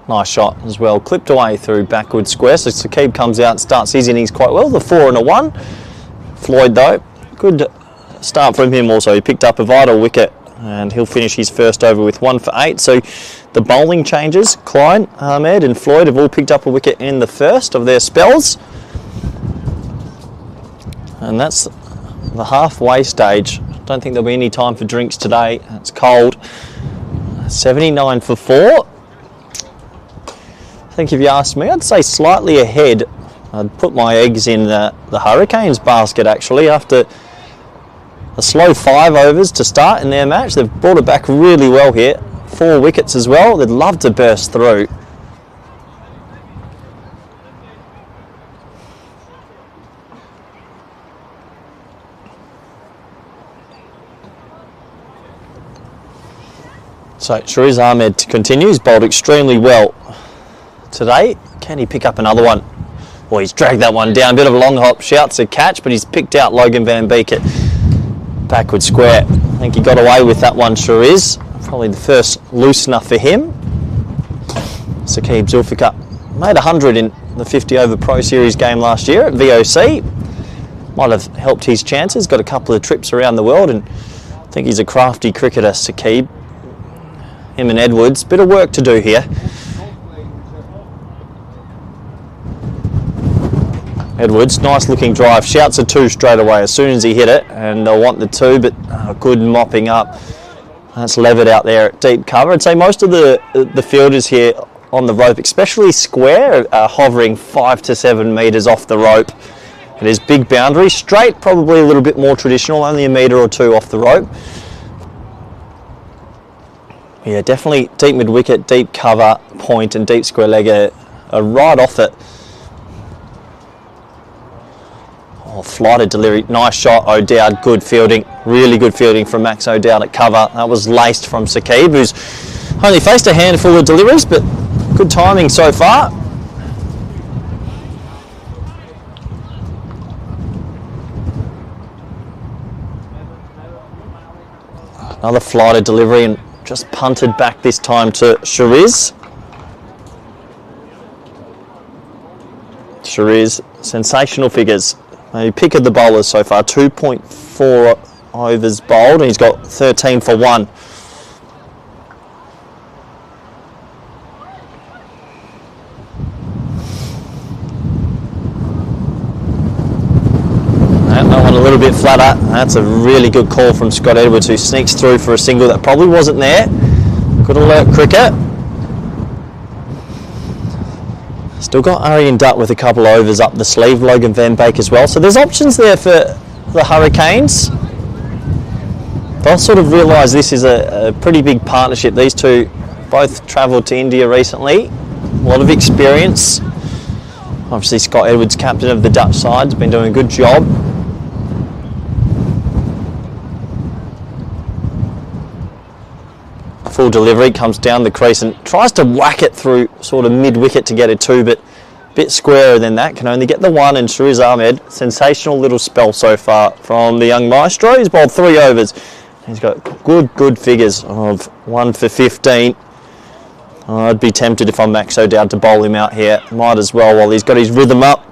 Nice shot as well, clipped away through backward square. So Saqib comes out and starts his innings quite well, the 4 and a 1. Floyd though, good start from him also. He picked up a vital wicket and he'll finish his first over with 1 for 8. So the bowling changes, Klein, Ahmed and Floyd have all picked up a wicket in the first of their spells. And that's the halfway stage. Don't think there'll be any time for drinks today. It's cold. 79 for 4. I think if you asked me, I'd say slightly ahead. I'd put my eggs in the Hurricanes basket actually after a slow 5 overs to start in their match. They've brought it back really well here. 4 wickets as well. They'd love to burst through. So Shariz Ahmed continues, bowled extremely well today. Can he pick up another one? Well, he's dragged that one down. Bit of a long hop, shouts a catch, but he's picked out Logan Van Beek at backward square. I think he got away with that one, Shariz. Probably the first loosener for him. Saqib Zulfikar made 100 in the 50 over Pro Series game last year at VOC. Might have helped his chances, got a couple of trips around the world, and I think he's a crafty cricketer, Saqib. Him and Edwards, bit of work to do here. Edwards, nice looking drive, shouts a 2 straight away as soon as he hit it, and they'll want the 2, but good mopping up. That's levered out there at deep cover. I'd say most of the fielders here on the rope, especially square, are hovering 5 to 7 metres off the rope. It is big boundary, straight probably a little bit more traditional, only a metre or 2 off the rope. Yeah, definitely deep mid wicket, deep cover, point and deep square leg are right off it. Oh, flighted delivery, nice shot, O'Dowd, good fielding, really good fielding from Max O'Dowd at cover. That was laced from Saqib, who's Only faced a handful of deliveries, but good timing so far. Another flighter delivery and just punted back this time to Shariz. Shariz, sensational figures. Maybe pick of the bowlers so far, 2.4 overs bowled, and he's got 13 for 1. That one a little bit flatter. That's a really good call from Scott Edwards, who sneaks through for a single that probably wasn't there. Good alert cricket. Still got Arian Dutt with a couple of overs up the sleeve, Logan Van Beek as well. So there's options there for the Hurricanes. They'll sort of realise this is a pretty big partnership. These two both travelled to India recently. A lot of experience. Obviously Scott Edwards, captain of the Dutch side, has been doing a good job. Full delivery, comes down the crease and tries to whack it through sort of mid-wicket to get a 2, but a bit squarer than that. Can only get the 1, and Shariz Ahmed, sensational little spell so far from the young maestro. He's bowled 3 overs. He's got good figures of 1 for 15. I'd be tempted if I'm Max O'Dowd to bowl him out here. Might as well while he's got his rhythm up.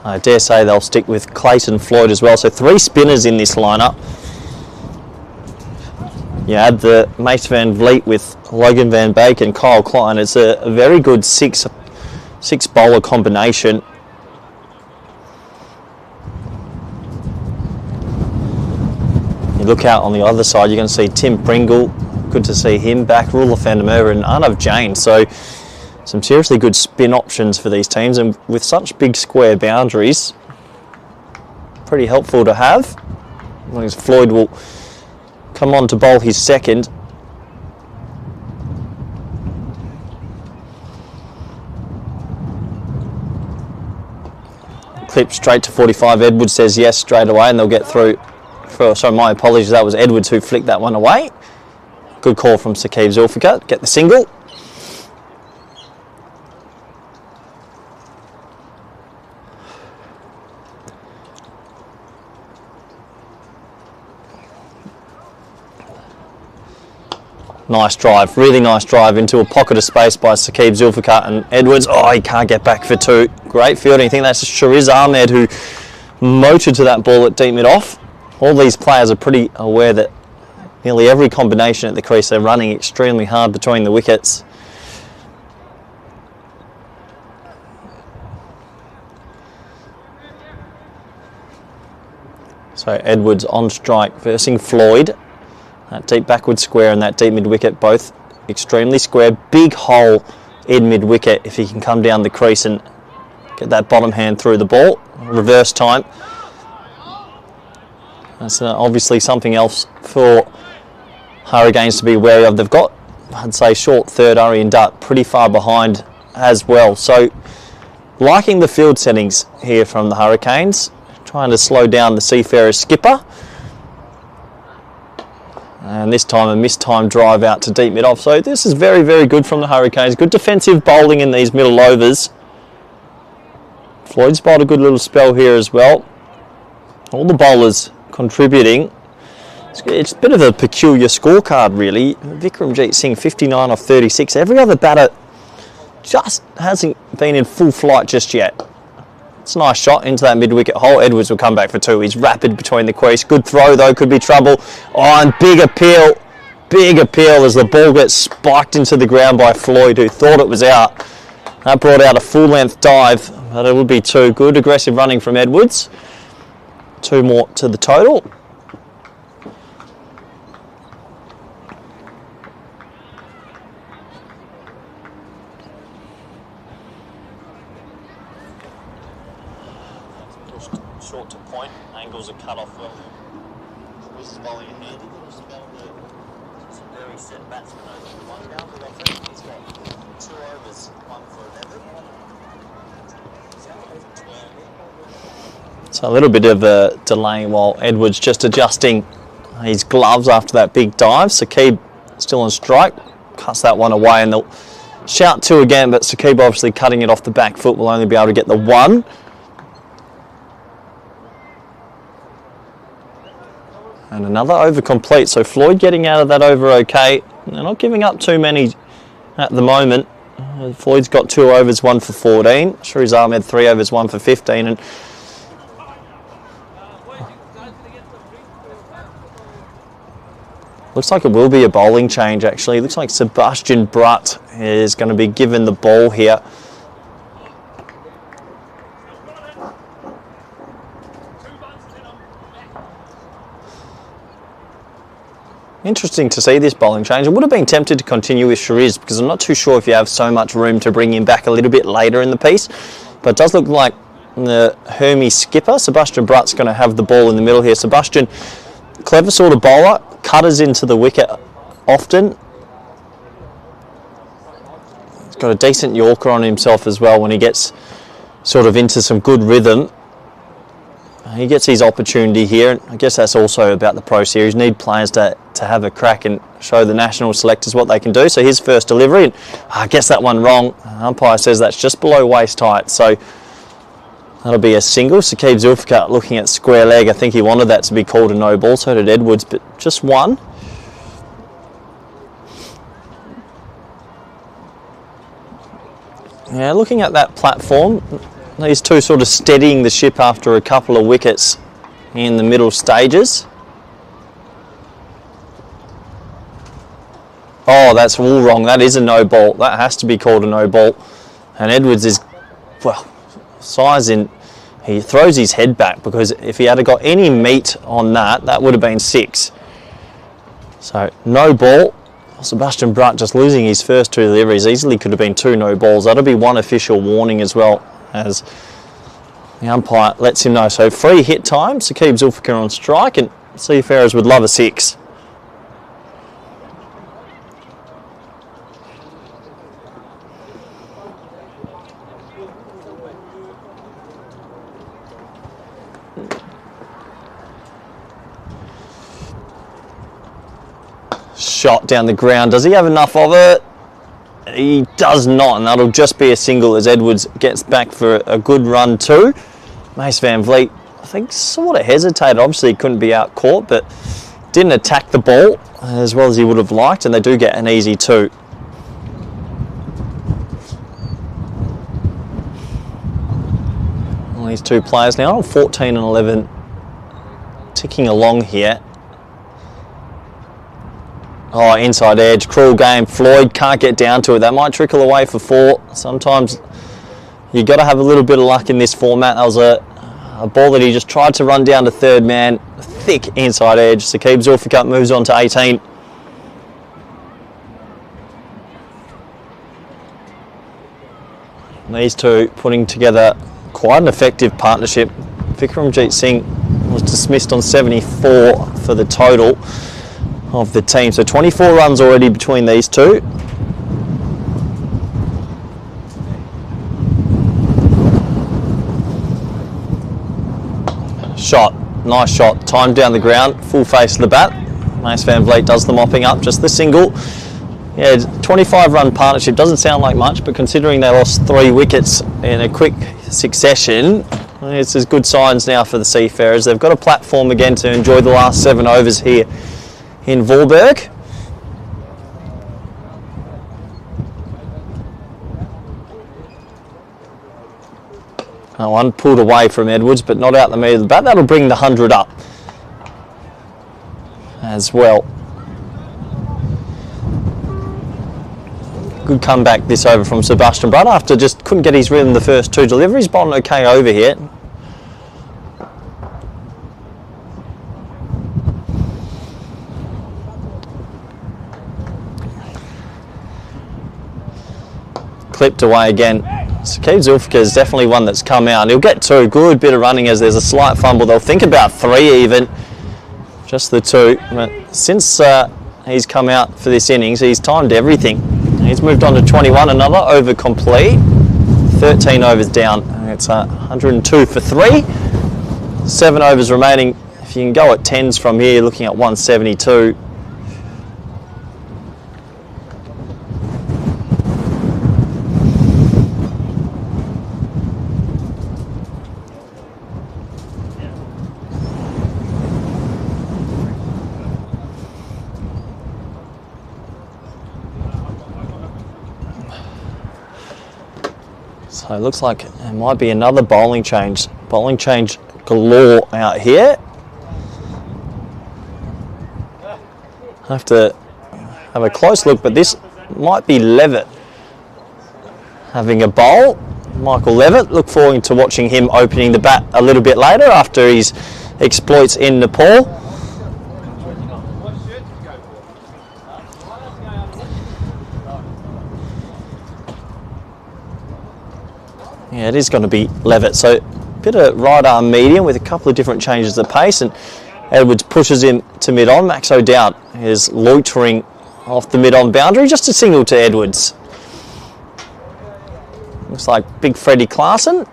I dare say they'll stick with Clayton Floyd as well. So 3 spinners in this lineup. You add the Mace Van Vliet with Logan Van Beek and Kyle Klein. It's a very good six bowler combination. You look out on the other side, you're going to see Tim Pringle. Good to see him back. Rula Vandermeer and Arnav Jain. So some seriously good spin options for these teams, and with such big square boundaries, pretty helpful to have. As Floyd will come on to bowl his second. Clip straight to 45. Edwards says yes straight away, and they'll get through. Sorry, my apologies, that was Edwards who flicked that one away. Good call from Saqib Zulfikar, get the single. Nice drive, really nice drive into a pocket of space by Saqib Zulfikar, and Edwards, oh, he can't get back for 2. Great fielding. I think that's Shariz Ahmed who motored to that ball at deep mid-off. All these players are pretty aware that nearly every combination at the crease, they're running extremely hard between the wickets. So Edwards on strike, versing Floyd. That deep backward square and that deep mid-wicket, both extremely square. Big hole in mid-wicket if he can come down the crease and get that bottom hand through the ball. Reverse time. That's obviously something else for Hurricanes to be wary of. They've got, I'd say, short third, Arian Dutt, pretty far behind as well. So liking the field settings here from the Hurricanes. Trying to slow down the Seafarers skipper. And this time a mistimed drive out to deep mid-off. So this is very, very good from the Hurricanes. Good defensive bowling in these middle overs. Floyd's bowled a good little spell here as well. All the bowlers contributing. It's a bit of a peculiar scorecard really. Vikramjit Singh 59 off 36. Every other batter just hasn't been in full flight just yet. It's a nice shot into that mid-wicket hole. Edwards will come back for 2. He's rapid between the crease. Good throw though, could be trouble. Oh, and big appeal as the ball gets spiked into the ground by Floyd, who thought it was out. That brought out a full-length dive, but it would be 2. Good aggressive running from Edwards. 2 more to the total. Short to point, angles are cut off well. This is bowling a handy little spell that some very set batsmen over the 1 down, but I think he's got 2 overs, 1 for 11. So a little bit of a delay while Edwards just adjusting his gloves after that big dive. Saqib still on strike, cuts that one away, and they'll shout 2 again, but Saqib obviously cutting it off the back foot, will only be able to get the 1. And another over complete, so Floyd getting out of that over okay. They're not giving up too many at the moment. Floyd's got 2 overs, 1 for 14. Shariz Ahmed 3 overs, 1 for 15. And looks like it will be a bowling change actually. Looks like Sebastian Brutt is going to be given the ball here. Interesting to see this bowling change. I would have been tempted to continue with Shariz because I'm not too sure if you have so much room to bring him back a little bit later in the piece. But it does look like the Hermes skipper, Sebastian Brutt's going to have the ball in the middle here. Sebastian, clever sort of bowler, cutters into the wicket often. He's got a decent Yorker on himself as well when he gets sort of into some good rhythm. He gets his opportunity here, and I guess that's also about the Pro Series. Need players to have a crack and show the national selectors what they can do. So his first delivery, and I guess that one wrong. Umpire says that's just below waist height, so that'll be a single. Saqib Zulfikar looking at square leg. I think he wanted that to be called a no ball, so did Edwards, but just 1. Yeah, looking at that platform, these two sort of steadying the ship after a couple of wickets in the middle stages. Oh, that's all wrong. That is a no ball. That has to be called a no ball. And Edwards is, well, sizing. He throws his head back because if he had got any meat on that, that would have been 6. So no ball. Sebastian Brutt just losing his first 2 deliveries. Easily could have been 2 no balls. That'll be 1 official warning as well, as the umpire lets him know. So free hit time, Saqib Zulfikar on strike, and Seafarers would love a 6. Shot down the ground. Does he have enough of it? He does not, and that'll just be a single as Edwards gets back for a good run too. Mace Van Vliet, I think, sort of hesitated. Obviously, he couldn't be out caught, but didn't attack the ball as well as he would have liked, and they do get an easy 2. Well, these 2 players now, 14 and 11, ticking along here. Oh, inside edge, cruel game. Floyd can't get down to it. That might trickle away for 4. Sometimes you've got to have a little bit of luck in this format. That was a ball that he just tried to run down to third man. Thick inside edge. Saqib Zulfikar moves on to 18. These 2 putting together quite an effective partnership. Vikramjit Singh was dismissed on 74 for the total of the team. So 24 runs already between these 2. Shot, nice shot, timed down the ground, full face of the bat. Mace Van Vliet does the mopping up, just the single. Yeah, 25 run partnership doesn't sound like much, but considering they lost 3 wickets in a quick succession, it's as good signs now for the Seafarers. They've got a platform again to enjoy the last 7 overs here in Voorburg. That one pulled away from Edwards, but not out the middle of the bat. That'll bring the 100 up as well. Good comeback this over from Sebastian Brutt after just couldn't get his rhythm the first 2 deliveries. Bowled an okay over here. Clipped away again. Saqib Zulfikar is definitely one that's come out. He'll get 2. Good bit of running as there's a slight fumble. They'll think about 3 even. Just the 2. But since he's come out for this innings, he's timed everything. He's moved on to 21. Another over complete. 13 overs down. It's 102 for 3. 7 overs remaining. If If you can go at 10s from here, looking at 172. So it looks like it might be another bowling change. Bowling change galore out here. I have to have a close look, but this might be Levitt having a bowl. Michael Levitt, look forward to watching him opening the bat a little bit later after his exploits in Nepal. Yeah, it is going to be Levitt. So a bit of right arm medium with a couple of different changes of pace, and Edwards pushes him to mid-on. Max O'Dowd is loitering off the mid-on boundary, just a single to Edwards. Looks like big Freddie Clarkson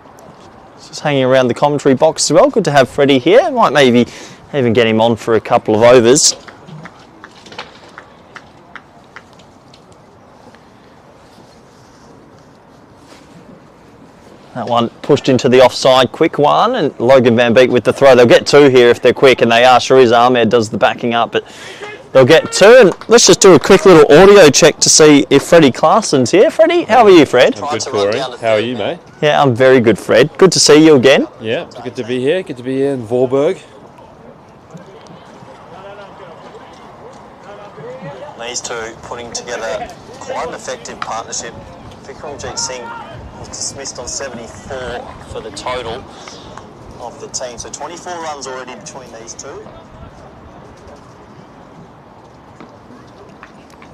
just hanging around the commentary box as well. Good to have Freddie here. Might maybe even get him on for a couple of overs. That one pushed into the offside, quick one, and Logan Van Beek with the throw. They'll get two here if they're quick, and they are. Shariz Ahmed does the backing up, but they'll get two. And let's just do a quick little audio check to see if Freddie Clarson's here. Freddie, how are you, Fred? I'm good, Corey. How are you, mate? Yeah, I'm very good, Fred. Good to see you again. Yeah, it's good to be here. Good to be here in Vorburg. These two putting together quite an effective partnership. Vikramjit Singh was dismissed on 74 for the total of the team. So 24 runs already between these two.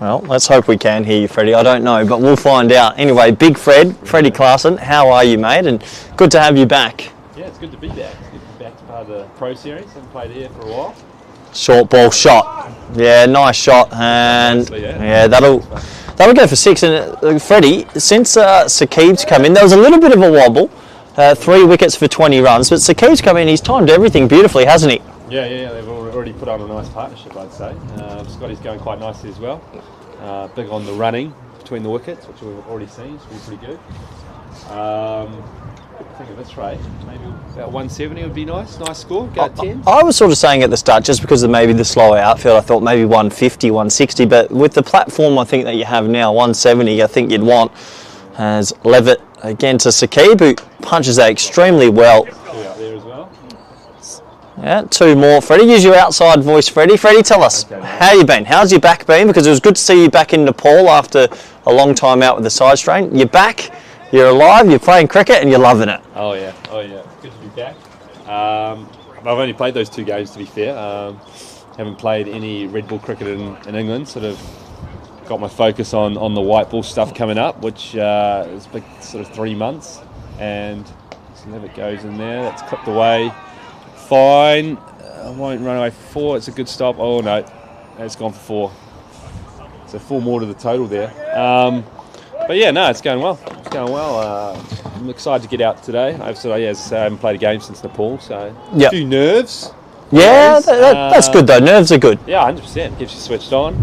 Well, let's hope we can hear you, Freddie. I don't know, but we'll find out. Anyway, big Freddie Clarkson, how are you, mate? And good to have you back. Yeah, it's good to be back. It's good to be back to part of the Pro Series. Haven't played here for a while. Short ball shot. Yeah, nice shot. And yeah, that'll go for six. And Freddie, since Saqib's come in, there was a little bit of a wobble. 3 wickets for 20 runs, but Saqib's come in. He's timed everything beautifully, hasn't he? Yeah. They've already put on a nice partnership, I'd say. Scotty's going quite nicely as well. Big on the running between the wickets, which we've already seen. It's pretty good. I think at this rate, maybe about 170 would be nice. Nice score. Go at 10. I was sort of saying at the start, just because of maybe the slower outfield, I thought maybe 150, 160. But with the platform I think that you have now, 170, I think you'd want as Levitt again to Saqib, who punches that extremely well. Two out there as well. Yeah, 2 more. Freddie, use your outside voice, Freddie. Freddie, tell us, how you been? How's your back been? Because it was good to see you back in Nepal after a long time out with the side strain. You're back, you're alive, you're playing cricket, and you're loving it. Oh yeah. Good to be back. I've only played those 2 games, to be fair. Haven't played any red ball cricket in England. Sort of got my focus on the white ball stuff coming up, which is big, sort of 3 months. And so Levitt goes in there. That's clipped away. Fine. I won't run away for 4. It's a good stop. Oh no, it's gone for 4. So 4 more to the total there. But yeah, no, it's going well. It's going well. I'm excited to get out today. As I say, I haven't played a game since Nepal, so a few nerves. Yeah, that's good though. Nerves are good. Yeah, 100%. Gets you switched on.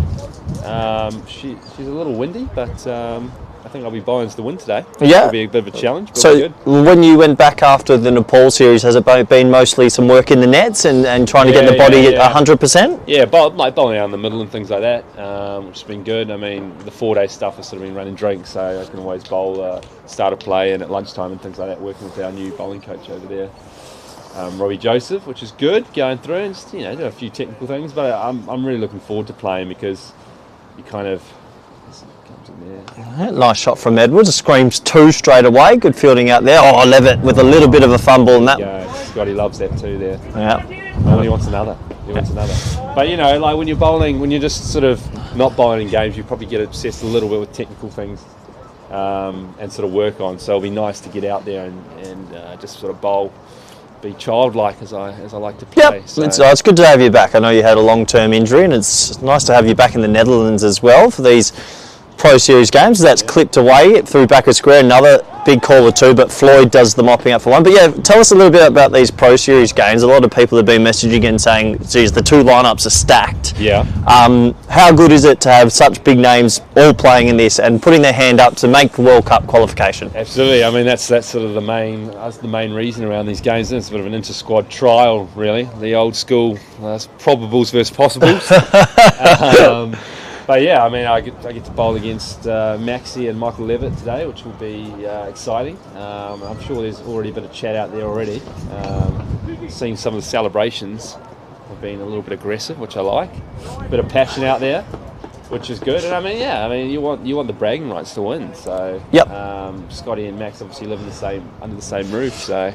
She's a little windy, but I think I'll be bowling to the wind today. Yeah. It'll be a bit of a challenge, but so it'll be good. When you went back after the Nepal series, has it been mostly some work in the nets and trying to get the body at 100%? Yeah, bowling out in the middle and things like that, which has been good. I mean, the 4-day stuff has sort of been running drinks, so I can always bowl, start a play, and at lunchtime and things like that, working with our new bowling coach over there, Robbie Joseph, which is good, going through and just, do a few technical things. But I'm really looking forward to playing because you kind of... Nice shot from Edwards. Screams 2 straight away. Good fielding out there. Oh, Levitt with a little bit of a fumble and that. Yeah, Scotty loves that too there. Yeah. Oh, he wants another. But like when you're bowling, when you're just sort of not bowling in games, you probably get obsessed a little bit with technical things and sort of work on. So it'll be nice to get out there and just sort of bowl, be childlike as I like to play. Yep. So. It's good to have you back. I know you had a long-term injury, and it's nice to have you back in the Netherlands as well for these Pro Series games. That's clipped away through backwards square. Another big call or two, but Floyd does the mopping up for one. But yeah, tell us a little bit about these Pro Series games. A lot of people have been messaging and saying, geez, the two lineups are stacked. Yeah. How good is it to have such big names all playing in this and putting their hand up to make the World Cup qualification? Absolutely. I mean, that's sort of the main reason around these games. It's a bit of an inter-squad trial, really. The old school probables versus possibles. But yeah, I mean, I get to bowl against Maxi and Michael Levitt today, which will be exciting. I'm sure there's already a bit of chat out there already. Seeing some of the celebrations have been a little bit aggressive, which I like. A bit of passion out there, which is good. And I mean, you want the bragging rights to win. So yep. Scotty and Max obviously live under the same roof, so.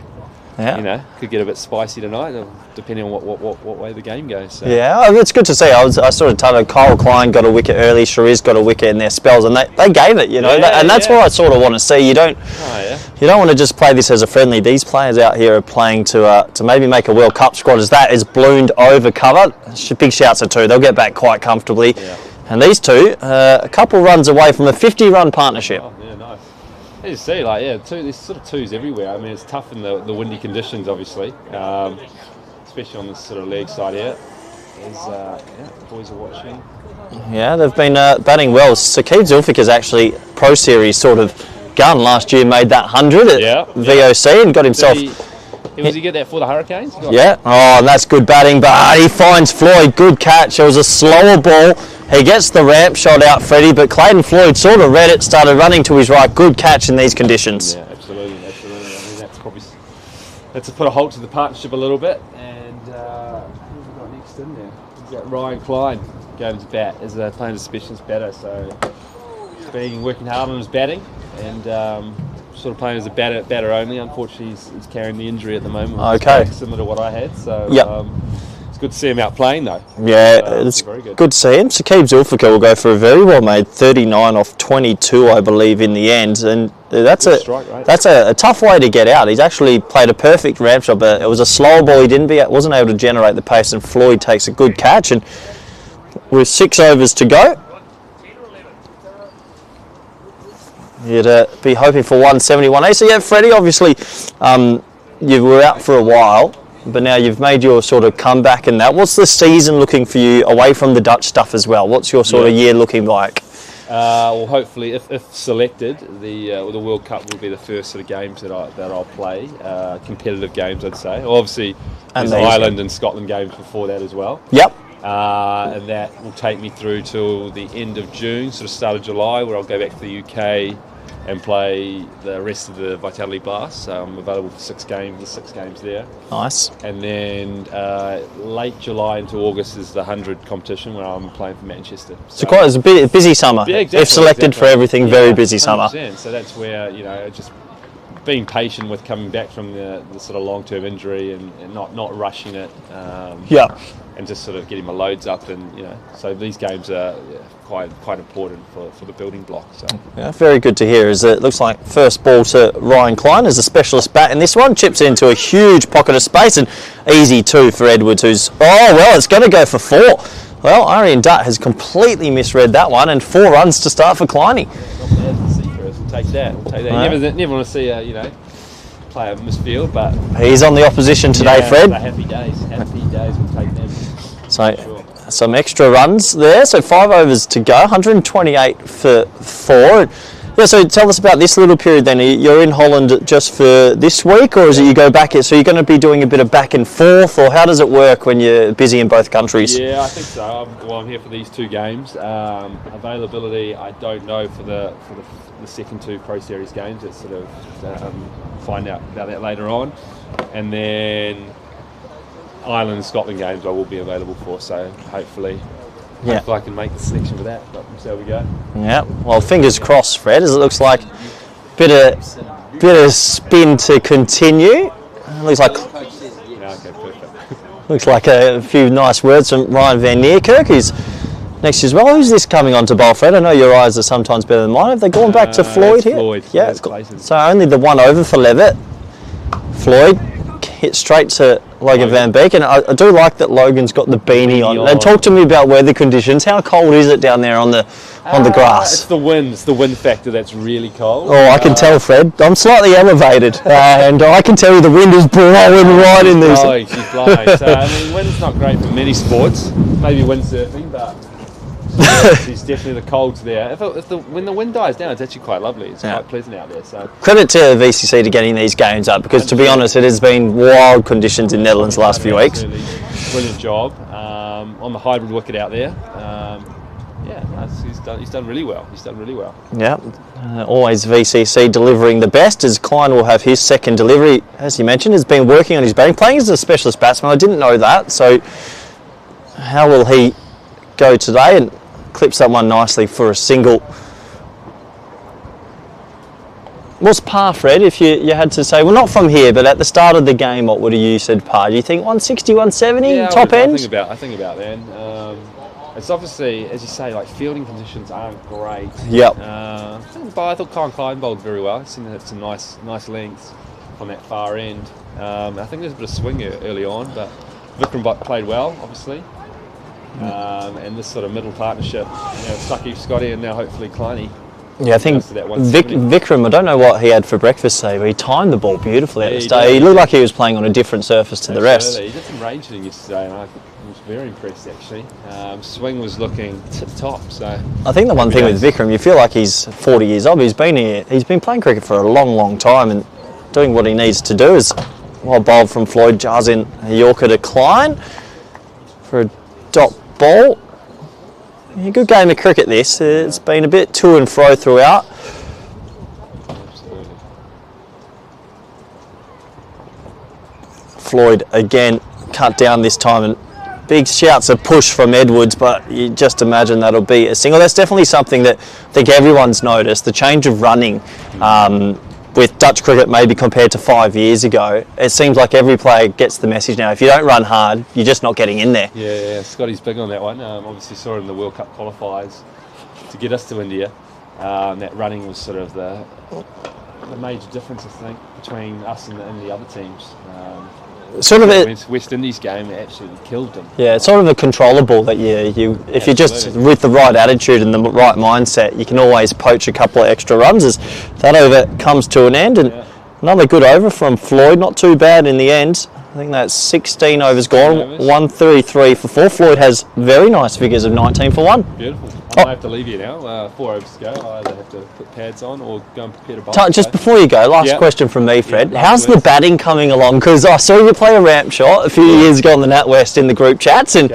Yeah. You know, could get a bit spicy tonight, depending on what way the game goes. So. Yeah, it's good to see. I sort of told Kyle Klein got a wicket early, Shariz got a wicket in their spells, and they gave it, you know. And that's what I sort of want to see. You don't want to just play this as a friendly. These players out here are playing to maybe make a World Cup squad. As that is ballooned over cover, big shouts at two. They'll get back quite comfortably. Yeah. And these two, a couple runs away from a 50-run partnership. Oh, yeah, nice. As you see, there's sort of twos everywhere. I mean, it's tough in the windy conditions, obviously, especially on this sort of leg side here. The boys are watching. Yeah, they've been batting well. Saqib Zulfikar's actually Pro Series sort of gun last year, made that 100 at VOC and got himself... Was he get that for the Hurricanes? Yeah, and that's good batting, but he finds Floyd, good catch. It was a slower ball. He gets the ramp shot out, Freddie, but Clayton Floyd sort of read it, started running to his right. Good catch in these conditions. Yeah, absolutely. I mean, that's to put a halt to the partnership a little bit. And who have we got next in there? Is that Ryan Klein going to bat as a playing as a specialist batter? So he's working hard on his batting and sort of playing as a batter only. Unfortunately, he's carrying the injury at the moment. Okay. Similar to what I had. So. Yep. Good to see him out playing though. Yeah, it's very good to see him. Saqib Zulfikar will go for a very well made 39 off 22, I believe, in the end, and that's a tough way to get out. He's actually played a perfect ramp shot, but it was a slower ball. He wasn't able to generate the pace, and Floyd takes a good catch. And with 6 overs to go, you'd be hoping for 171. So yeah, Freddie, obviously, you were out for a while. But now you've made your sort of comeback and that. What's the season looking for you away from the Dutch stuff as well? What's your sort of year looking like? Well, hopefully, if selected, the World Cup will be the first sort of games that I'll play, competitive games, I'd say. Obviously, there's Ireland and Scotland games before that as well. Yep. And that will take me through till the end of June, sort of start of July, where I'll go back to the UK and play the rest of the Vitality Blast. So I'm available for 6 games there. Nice. And then late July into August is the 100 competition where I'm playing for Manchester. So quite a busy summer. Yeah, exactly, if selected for everything, very busy 100%. Summer. So that's where, just being patient with coming back from the sort of long-term injury and not rushing it. And just sort of getting my loads up, and so these games are quite important for the building block. So yeah, very good to hear. As it looks like first ball to Ryan Klein as a specialist bat in this one, chips into a huge pocket of space, and easy too for Edwards, who's it's going to go for 4. Well, Arian Dutt has completely misread that one, and 4 runs to start for Kleiny. Not bad for Seafarers. We'll take that. Right. You never want to see a player misfield, but he's on the opposition today, Fred. Happy days. We'll take them. So some extra runs there. So 5 overs to go, 128 for 4. Yeah, so tell us about this little period then. You're in Holland just for this week, or is it you go back? So you're going to be doing a bit of back and forth, or how does it work when you're busy in both countries? Yeah, I think so. I'm here for these 2 games. Availability, I don't know for the second 2 Pro Series games. It's sort of find out about that later on, and then Ireland and Scotland games I will be available for, so hopefully I can make the selection for that, but so we go. Yeah, well, fingers crossed, Fred, as it looks like bit of spin to continue. Looks like looks like a few nice words from Ryan van Niekerk, who's next as well. Who's this coming on to bowl, Fred? I know your eyes are sometimes better than mine. Have they gone back to Floyd here? Floyd. Yeah, so only the 1 over for Levitt. Floyd hit straight to Logan Van Beek, and I do like that Logan's got the beanie on. And talk to me about weather conditions. How cold is it down there on the grass? It's the wind. It's the wind factor that's really cold. Oh, I can tell, Fred. I'm slightly elevated, and I can tell you the wind is blowing right in these. She's blowing. So, I mean, wind's not great for many sports. Maybe windsurfing, but she's definitely the cold's there. When the wind dies down, it's actually quite lovely. It's quite pleasant out there. So credit to VCC to getting these games up, because to be honest, it has been wild conditions in Netherlands the last few weeks. Brilliant job on the hybrid wicket out there. He's done really well. Yeah, always VCC delivering the best, as Klein will have his second delivery. As you mentioned, has been working on his batting, playing as a specialist batsman. I didn't know that. So how will he go today? And clips that one nicely for a single. What's par, Fred, if you had to say, well, not from here, but at the start of the game, what would you said par? Do you think 160, 170, top end? I think about then. It's obviously, as you say, like fielding conditions aren't great. Yep. I thought Colin Klein bowled very well. I've seen that some nice lengths on that far end. I think there's a bit of swing early on, but Vikram played well, obviously. And this sort of middle partnership, Stucky, Scotty, and now hopefully Kleiny. Yeah, I think Vikram, I don't know what he had for breakfast today, but he timed the ball beautifully at the start. He looked like he was playing on a different surface to the rest. He did some range hitting yesterday, and I was very impressed actually. Swing was looking tip-top. So I think the one thing with Vikram, you feel like he's 40 years old. He's been playing cricket for a long time and doing what he needs to do. Is well bowled from Floyd, jars in a Yorker to Klein for a dot ball. A good game of cricket this. It's been a bit to and fro throughout. Absolutely. Floyd again cut down this time, and big shouts of push from Edwards, but you just imagine that'll be a single. That's definitely something that I think everyone's noticed, the change of running with Dutch cricket maybe compared to 5 years ago. It seems like every player gets the message now. If you don't run hard, you're just not getting in there. Yeah, Scotty's big on that one. Obviously saw it in the World Cup qualifiers to get us to India. That running was sort of the major difference, I think, between us and the other teams. Sort of West Indies game absolutely killed them. Yeah, it's sort of a controllable that if you're just with the right attitude and the right mindset, you can always poach a couple of extra runs as that over comes to an end. And another good over from Floyd, not too bad in the end. I think that's 16 overs gone, 133 for 4. Floyd has very nice figures of 19 for 1. Beautiful. I have to leave you now. 4 overs to go. I either have to put pads on or go and prepare to bowl. Just before you go, last question from me, Fred. How's the batting coming along? Because I saw you play a ramp shot a few years ago on the NatWest in the group chats, and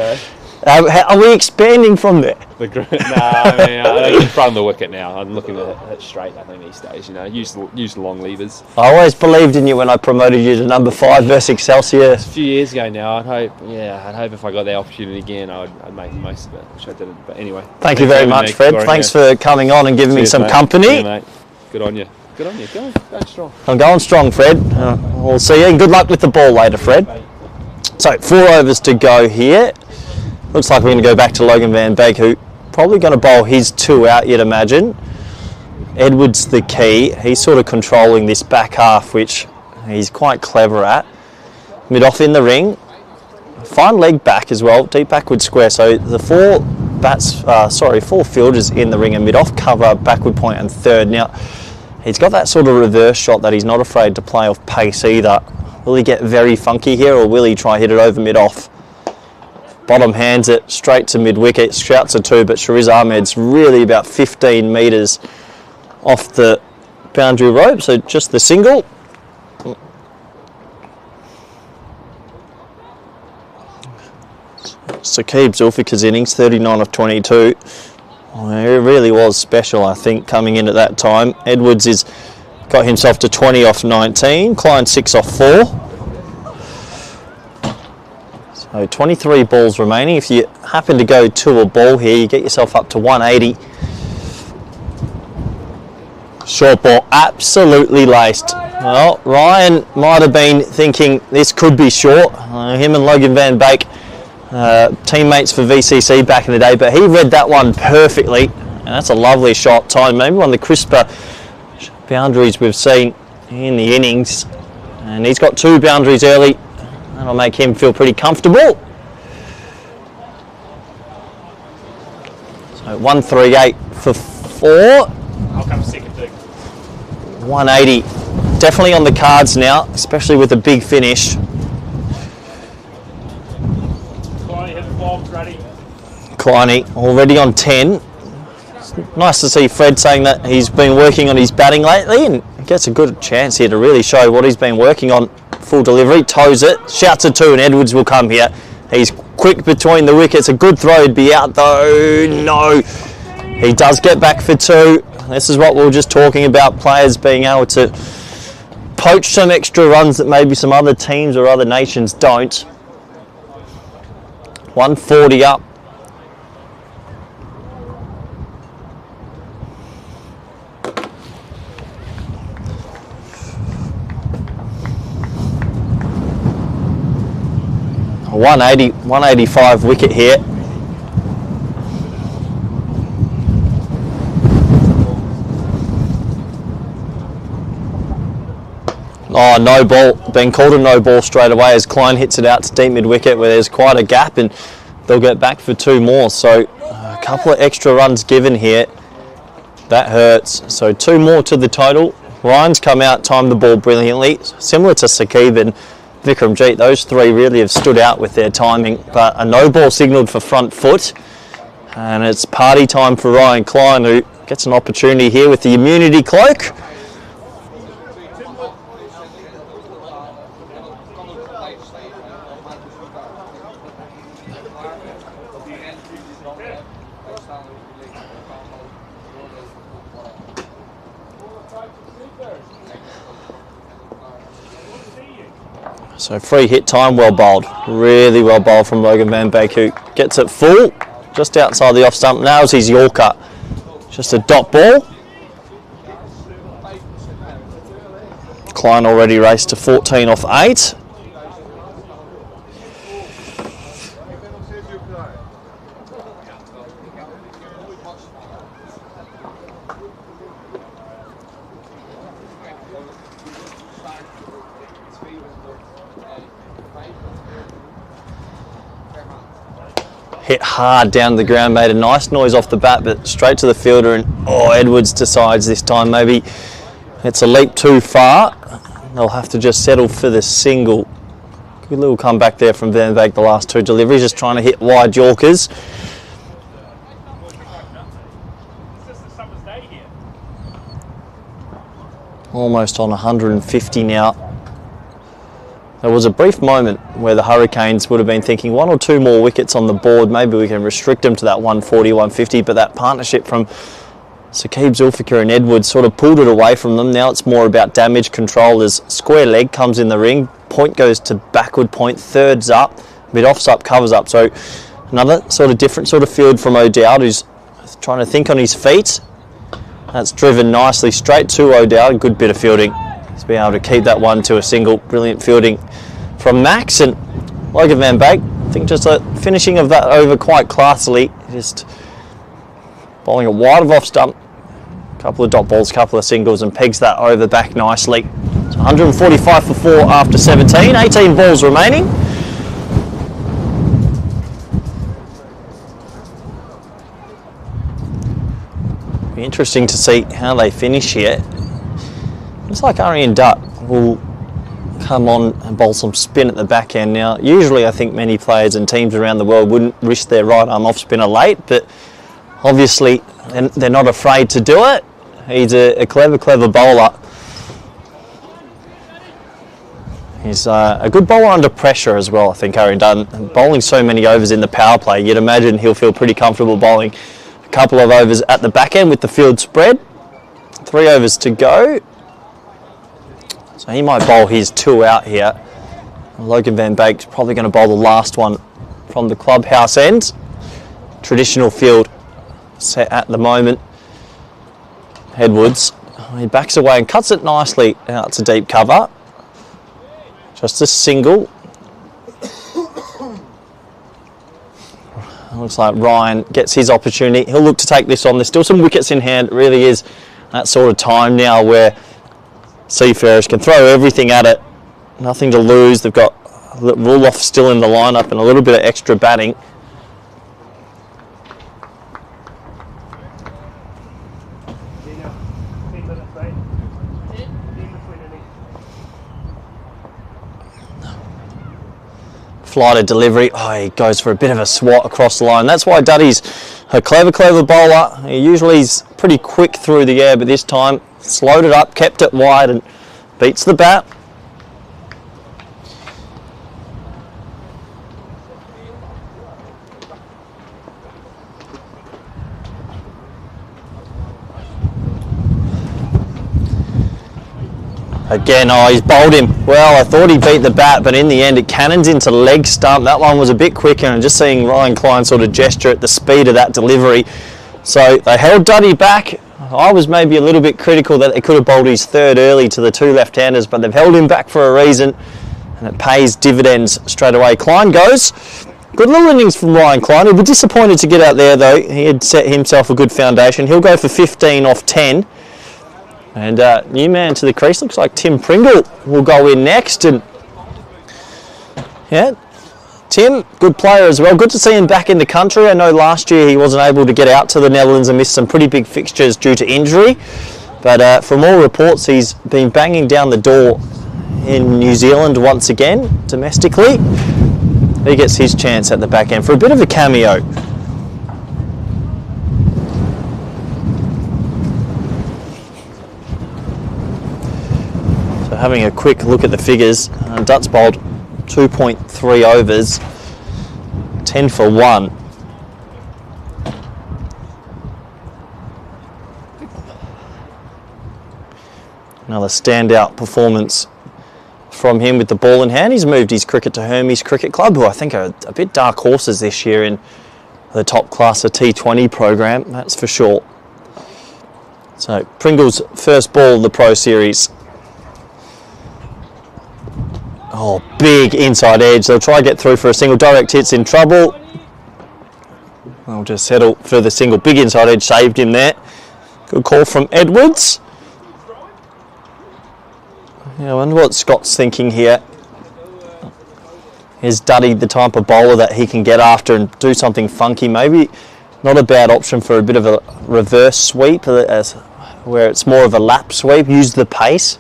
are we expanding from there? I'm in front of the wicket now. I'm looking to hit straight, I think, these days. Use the long levers. I always believed in you when I promoted you to number 5 versus Excelsior. It's a few years ago now. I'd hope if I got the opportunity again, I'd make the most of it, which I didn't. But anyway. Thank you very much, Fred. Thanks for coming on and giving me some company. Yeah, mate. Good on you. Go strong. I'm going strong, Fred. We'll see you, and good luck with the ball later, Fred. So 4 overs to go here. Looks like we're going to go back to Logan Van Beek, who probably going to bowl his 2 out, you'd imagine. Edwards the key. He's sort of controlling this back half, which he's quite clever at. Mid-off in the ring. Fine leg back as well, deep backward square. So the 4 fielders in the ring, and mid-off cover, backward point and third. Now, he's got that sort of reverse shot that he's not afraid to play off pace either. Will he get very funky here, or will he try hit it over mid-off? Bottom hands it straight to mid-wicket, shouts a 2, but Shariz Ahmed's really about 15 metres off the boundary rope, so just the single. Saqib Zulfikar's innings, 39 of 22. It really was special, I think, coming in at that time. Edwards has got himself to 20 off 19, Klein 6 off 4. So 23 balls remaining. If you happen to go to a ball here, you get yourself up to 180. Short ball, absolutely laced. Well, Ryan might have been thinking this could be short. Him and Logan Van Beek, teammates for VCC back in the day, but he read that one perfectly. And that's a lovely shot time, maybe one of the crisper boundaries we've seen in the innings. And he's got 2 boundaries early. That'll make him feel pretty comfortable. So 138 for 4. I'll come second too. 180. Definitely on the cards now, especially with a big finish. Kleiny hit bombs ready. Kleiny already on 10. It's nice to see Fred saying that he's been working on his batting lately and gets a good chance here to really show what he's been working on. Full delivery, toes it, shouts it 2 and Edwards will come here. He's quick between the wickets, a good throw, he'd be out though, no. He does get back for 2. This is what we were just talking about, players being able to poach some extra runs that maybe some other teams or other nations don't. 140 up. A 180, 185 wicket here. Oh, no ball. Been called a no ball straight away as Klein hits it out to deep mid wicket where there's quite a gap and they'll get back for 2 more. So a couple of extra runs given here. That hurts. So 2 more to the total. Ryan's come out, timed the ball brilliantly. Similar to Saqib and Vikramjeet, those 3 really have stood out with their timing. But a no ball signalled for front foot. And it's party time for Ryan Klein, who gets an opportunity here with the immunity cloak. So free hit time, well bowled. Really well bowled from Logan van Beek, who gets it full, just outside the off stump. Nails his Yorker. Just a dot ball. Klein already raced to 14 off 8. Hit hard down the ground, made a nice noise off the bat, but straight to the fielder, and Edwards decides this time maybe it's a leap too far. They'll have to just settle for the single. Good little comeback there from Van Beek, the last 2 deliveries, just trying to hit wide Yorkers. Almost on 150 now. There was a brief moment where the Hurricanes would have been thinking 1 or 2 more wickets on the board, maybe we can restrict them to that 140, 150, but that partnership from Saqib, Zulfikar and Edwards sort of pulled it away from them. Now it's more about damage control as square leg comes in the ring, point goes to backward point, thirds up, mid-offs up, covers up. So another sort of different sort of field from O'Dowd, who's trying to think on his feet. That's driven nicely straight to O'Dowd, good bit of fielding. He's been able to keep that one to a single. Brilliant fielding from Max, and Logan van Beek, I think just a finishing of that over quite classily, just bowling a wide of off stump, a couple of dot balls, couple of singles, and pegs that over back nicely. So 145 for 4 after 17, 18 balls remaining. Be interesting to see how they finish here. Looks like Arian Dutt will come on and bowl some spin at the back end now. Usually I think many players and teams around the world wouldn't risk their right arm off spinner late, but obviously they're not afraid to do it. He's a clever bowler. He's a good bowler under pressure as well, I think, Arian Dutt. Bowling so many overs in the power play, you'd imagine he'll feel pretty comfortable bowling a couple of overs at the back end with the field spread. 3 overs to go. So he might bowl his 2 out here. Logan van Beek's probably going to bowl the last one from the clubhouse end. Traditional field set at the moment. Edwards, he backs away and cuts it nicely out to deep cover. Just a single. Looks like Ryan gets his opportunity. He'll look to take this on. There's still some wickets in hand. It really is that sort of time now where Seafarers can throw everything at it. Nothing to lose. They've got Roloff still in the lineup and a little bit of extra batting. Flighted delivery. Oh, he goes for a bit of a swat across the line. That's why Duddy's a clever bowler. He usually is pretty quick through the air, but this time slowed it up, kept it wide and beats the bat. Again, oh, he's bowled him. Well, I thought he beat the bat, but in the end it cannons into leg stump. That one was a bit quicker, and just seeing Ryan Klein sort of gesture at the speed of that delivery. So they held Duddy back. I was maybe a little bit critical that they could have bowled his third early to the two left-handers, but they've held him back for a reason, and it pays dividends straight away. Klein goes. Good little innings from Ryan Klein. He'll be disappointed to get out there, though. He had set himself a good foundation. He'll go for 15 off 10. And new man to the crease, looks like Tim Pringle will go in next. And yeah, Tim, good player as well. Good to see him back in the country. I know last year he wasn't able to get out to the Netherlands and missed some pretty big fixtures due to injury. But from all reports, he's been banging down the door in New Zealand once again, domestically. He gets his chance at the back end for a bit of a cameo. Having a quick look at the figures, Dutt's bowled 2.3 overs, 10 for 1. Another standout performance from him with the ball in hand. He's moved his cricket to Hermes Cricket Club, who I think are a bit dark horses this year in the top class of T20 program, that's for sure. So Pringle's first ball of the Pro Series. Oh, big inside edge. They'll try to get through for a single. Direct hit's in trouble. They'll just settle for the single. Big inside edge saved him there. Good call from Edwards. Yeah, I wonder what Scott's thinking here. Is Duddy the type of bowler that he can get after and do something funky? Maybe not a bad option for a bit of a reverse sweep, where it's more of a lap sweep. Use the pace.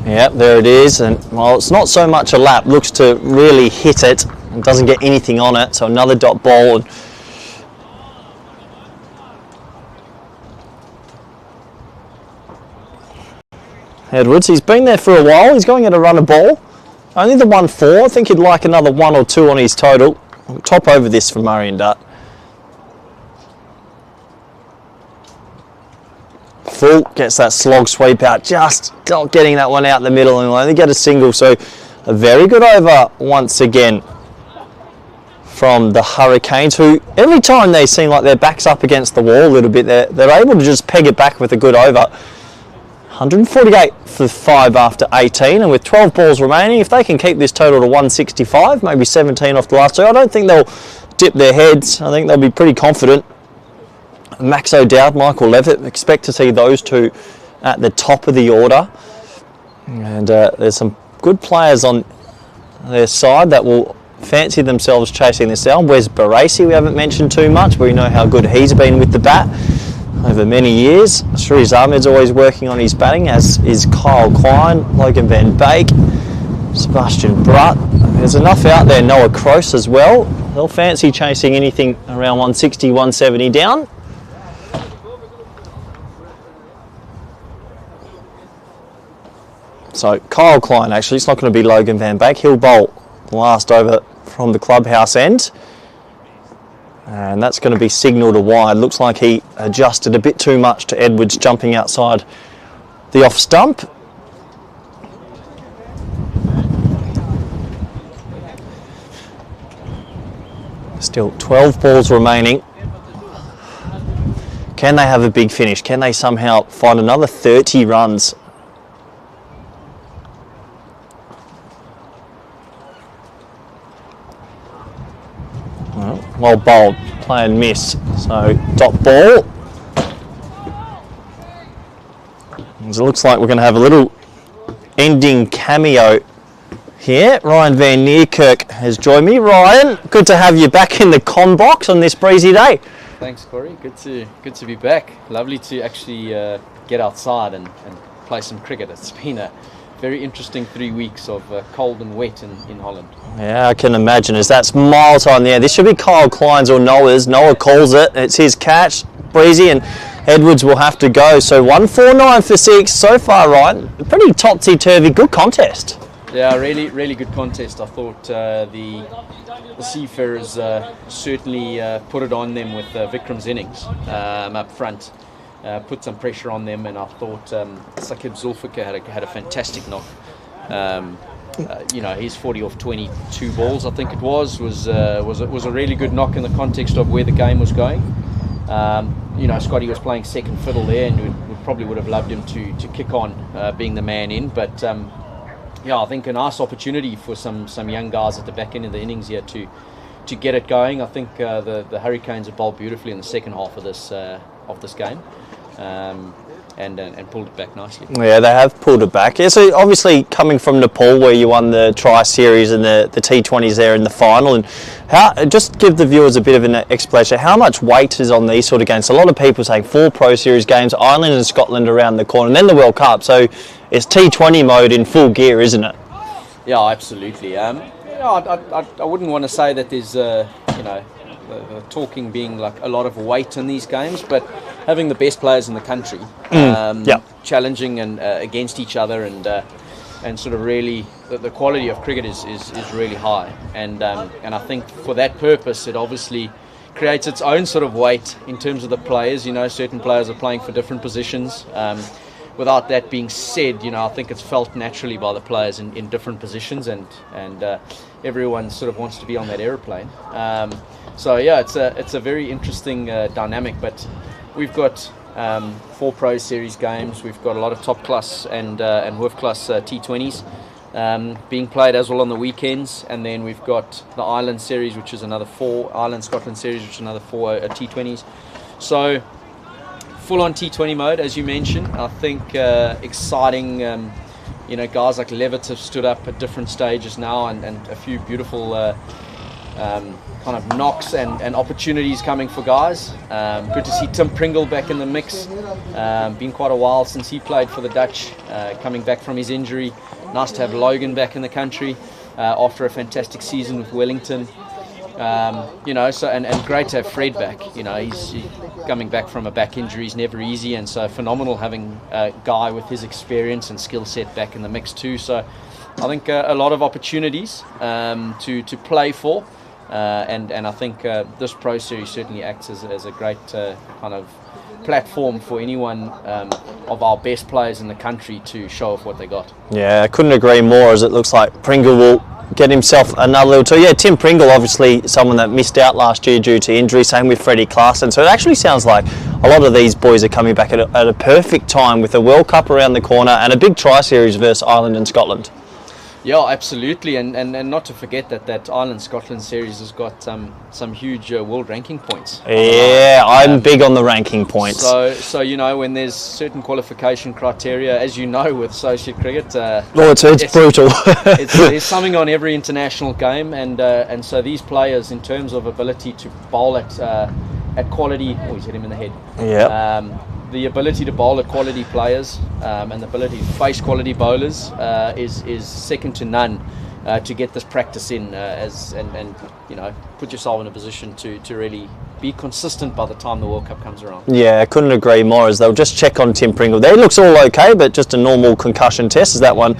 Yep, there it is, and well, it's not so much a lap, looks to really hit it and doesn't get anything on it, so another dot ball. Edwards, he's been there for a while, he's going at a run of ball, only the 1-4, I think he'd like another 1 or 2 on his total. Top over this for Murray and Dutt. Full, gets that slog sweep out, just not getting that one out in the middle, and will only get a single, so a very good over once again from the Hurricanes, who every time they seem like their back's up against the wall a little bit, they're able to just peg it back with a good over. 148 for 5 after 18, and with 12 balls remaining, if they can keep this total to 165, maybe 17 off the last two, I don't think they'll dip their heads. I think they'll be pretty confident. Max O'Dowd, Michael Levitt, expect to see those two at the top of the order. And there's some good players on their side that will fancy themselves chasing this down. Wes Baracey, we haven't mentioned too much, but we know how good he's been with the bat over many years. Shrees Ahmed's always working on his batting, as is Kyle Klein, Logan Van Beek, Sebastian Brutt. There's enough out there. Noah Kroos as well. They'll fancy chasing anything around 160, 170 down. So Kyle Klein, actually, it's not going to be Logan Van Beek. He'll bowl the last over from the clubhouse end. And that's going to be signal to wide. Looks like he adjusted a bit too much to Edwards jumping outside the off stump. Still 12 balls remaining. Can they have a big finish? Can they somehow find another 30 runs? Well bowled, play and miss. So dot ball, It looks like we're going to have a little ending cameo here. Ryan Van Niekerk has joined me. Ryan, good to have you back in the con box on this breezy day. Thanks, Corey. Good to be back. Lovely to actually get outside and play some cricket. It's been a very interesting 3 weeks of cold and wet in Holland. Yeah, I can imagine. As that's miles on there. This should be Kyle Klein's or Noah's. Noah calls it. It's his catch. Breezy, and Edwards will have to go. So 149 for 6 so far, Ryan. Pretty topsy-turvy. Good contest. Yeah, really good contest. I thought the Seafarers certainly put it on them with Vikram's innings up front. Put some pressure on them, and I thought Saqib Zulfikar had a fantastic knock. His 40 off 22 balls, I think it was a really good knock in the context of where the game was going. Scotty was playing second fiddle there, and we probably would have loved him to kick on being the man in, but I think a nice opportunity for some young guys at the back end of the innings here to get it going. I think the Hurricanes have bowled beautifully in the second half of this game. And pulled it back nicely. Yeah, they have pulled it back. Yeah, so obviously coming from Nepal, where you won the Tri-Series and the T20s there in the final, and just give the viewers a bit of an explanation, how much weight is on these sort of games? A lot of people saying 4 Pro Series games, Ireland and Scotland around the corner, and then the World Cup, so it's T20 mode in full gear, isn't it? Yeah, absolutely. I wouldn't want to say that there's, the talking being like a lot of weight in these games, but having the best players in the country challenging and against each other, and sort of really the quality of cricket is really high, and I think for that purpose it obviously creates its own sort of weight in terms of the players. Certain players are playing for different positions. Without that being said, I think it's felt naturally by the players in different positions, and everyone sort of wants to be on that aeroplane. It's a very interesting dynamic. But we've got 4 Pro Series games. We've got a lot of top class and world class T20s being played as well on the weekends, and then we've got the Ireland Series, which is another 4 Ireland Scotland Series, which is another 4 T20s. So full on T20 mode, as you mentioned. I think exciting. Guys like Levitt have stood up at different stages now, and a few beautiful kind of knocks and opportunities coming for guys. Good to see Tim Pringle back in the mix. Been quite a while since he played for the Dutch, coming back from his injury. Nice to have Logan back in the country after a fantastic season with Wellington. And great to have Fred back. He's coming back from a back injury is never easy, and so phenomenal having a guy with his experience and skill set back in the mix too. So I think a lot of opportunities to play for, and I think this Pro Series certainly acts as a great kind of platform for anyone of our best players in the country to show off what they got. Yeah, I couldn't agree more, as it looks like Pringle will get himself another little two. Yeah, Tim Pringle, obviously someone that missed out last year due to injury, same with Freddie Clarkson. So it actually sounds like a lot of these boys are coming back at a perfect time, with the World Cup around the corner and a big Tri-Series versus Ireland and Scotland. Yeah, absolutely, and not to forget that Ireland-Scotland series has got some huge world ranking points. Yeah, I'm big on the ranking points. So when there's certain qualification criteria, as you know, with associate cricket, it's brutal. There's something on every international game, and so these players, in terms of ability to bowl at quality, he's hit him in the head. Yeah. The ability to bowl at quality players and the ability to face quality bowlers is second to none to get this practice in and put yourself in a position to really be consistent by the time the World Cup comes around. Yeah, I couldn't agree more, as they'll just check on Tim Pringle. There, looks all okay, but just a normal concussion test, as that one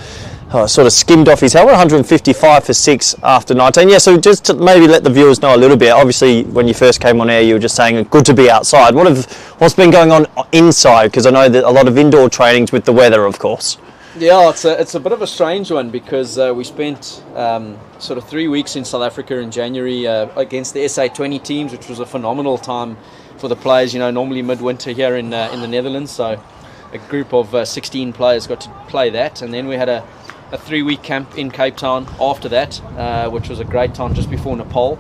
sort of skimmed off his helmet. 155 for 6 after 19. Yeah, so just to maybe let the viewers know a little bit, obviously when you first came on air you were just saying good to be outside. What's been going on inside? Because I know that a lot of indoor trainings with the weather, of course. Yeah, it's a bit of a strange one, because we spent sort of 3 weeks in South Africa in January against the SA20 teams, which was a phenomenal time for the players. Normally midwinter here in the Netherlands, so a group of 16 players got to play that, and then we had a 3-week camp in Cape Town after that, which was a great time just before Nepal.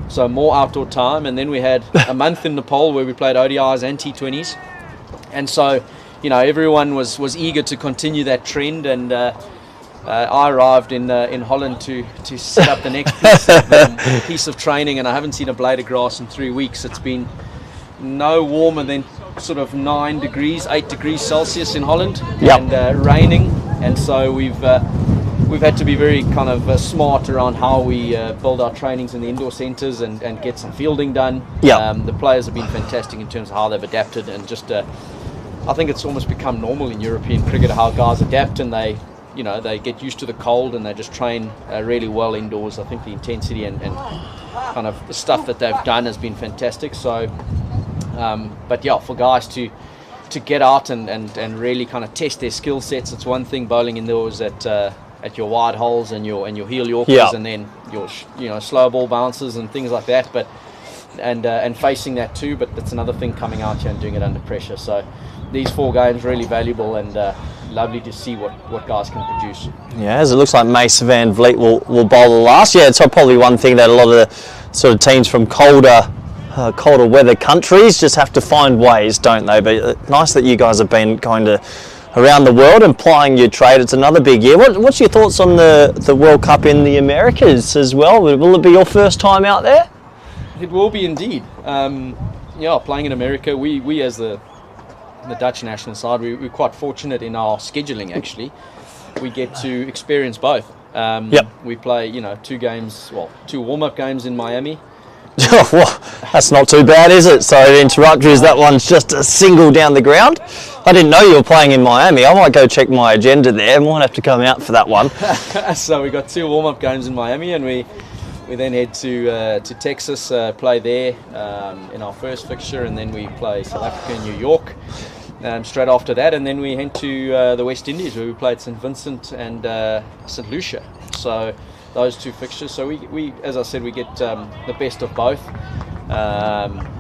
So more outdoor time, and then we had a month in Nepal where we played ODIs and T20s. And so, you know, everyone was eager to continue that trend, and I arrived in Holland to set up the next piece of training, and I haven't seen a blade of grass in 3 weeks. It's been no warmer than sort of 8 degrees Celsius in Holland, and raining, and so we've had to be very kind of smart around how we build our trainings in the indoor centres and get some fielding done. The players have been fantastic in terms of how they've adapted, and just I think it's almost become normal in European cricket how guys adapt, and they get used to the cold, and they just train really well indoors. I think the intensity and kind of the stuff that they've done has been fantastic. So, but yeah, for guys to get out and really kind of test their skill sets, it's one thing bowling indoors at your wide holes and your heel yorkers, and then your slow ball bounces and things like that. But and facing that too. But it's another thing coming out here and doing it under pressure. So these 4 games really valuable, and lovely to see what guys can produce. Yeah, as it looks like Mace Van Vliet will bowl the last. Yeah, it's probably one thing that a lot of the sort of teams from colder weather countries just have to find ways, don't they? But nice that you guys have been going to around the world and plying your trade. It's another big year. What's your thoughts on the World Cup in the Americas as well? Will it be your first time out there? It will be indeed. Playing in America, we as the Dutch national side, we're quite fortunate in our scheduling. Actually, we get to experience both. We play 2 warm-up games in Miami. Well, that's not too bad, is it? Sorry to interrupt you, that one's just a single down the ground. I didn't know you were playing in Miami. I might go check my agenda there. I might have to come out for that one. So we got 2 warm-up games in Miami, and we then head to Texas, play there in our first fixture, and then we play South Africa in New York straight after that, and then we head to the West Indies, where we played St. Vincent and St. Lucia. So those 2 fixtures. So we as I said, we get the best of both,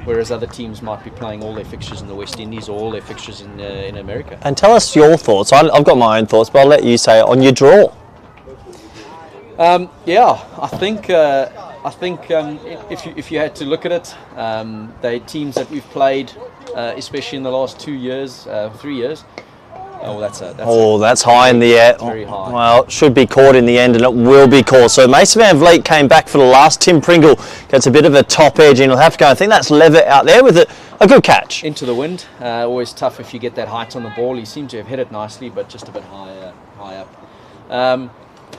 whereas other teams might be playing all their fixtures in the West Indies or all their fixtures in America. And tell us your thoughts. I've got my own thoughts, but I'll let you say it on your draw. I think if you had to look at it, the teams that we've played, especially in the last 3 years. That's high in the air. Very high. Well, it should be caught in the end, and it will be caught. So Mason Van Vliet came back for the last. Tim Pringle gets a bit of a top edge, and he'll have to go. I think that's Levitt out there with a good catch. Into the wind. Always tough if you get that height on the ball. He seemed to have hit it nicely, but just a bit high up.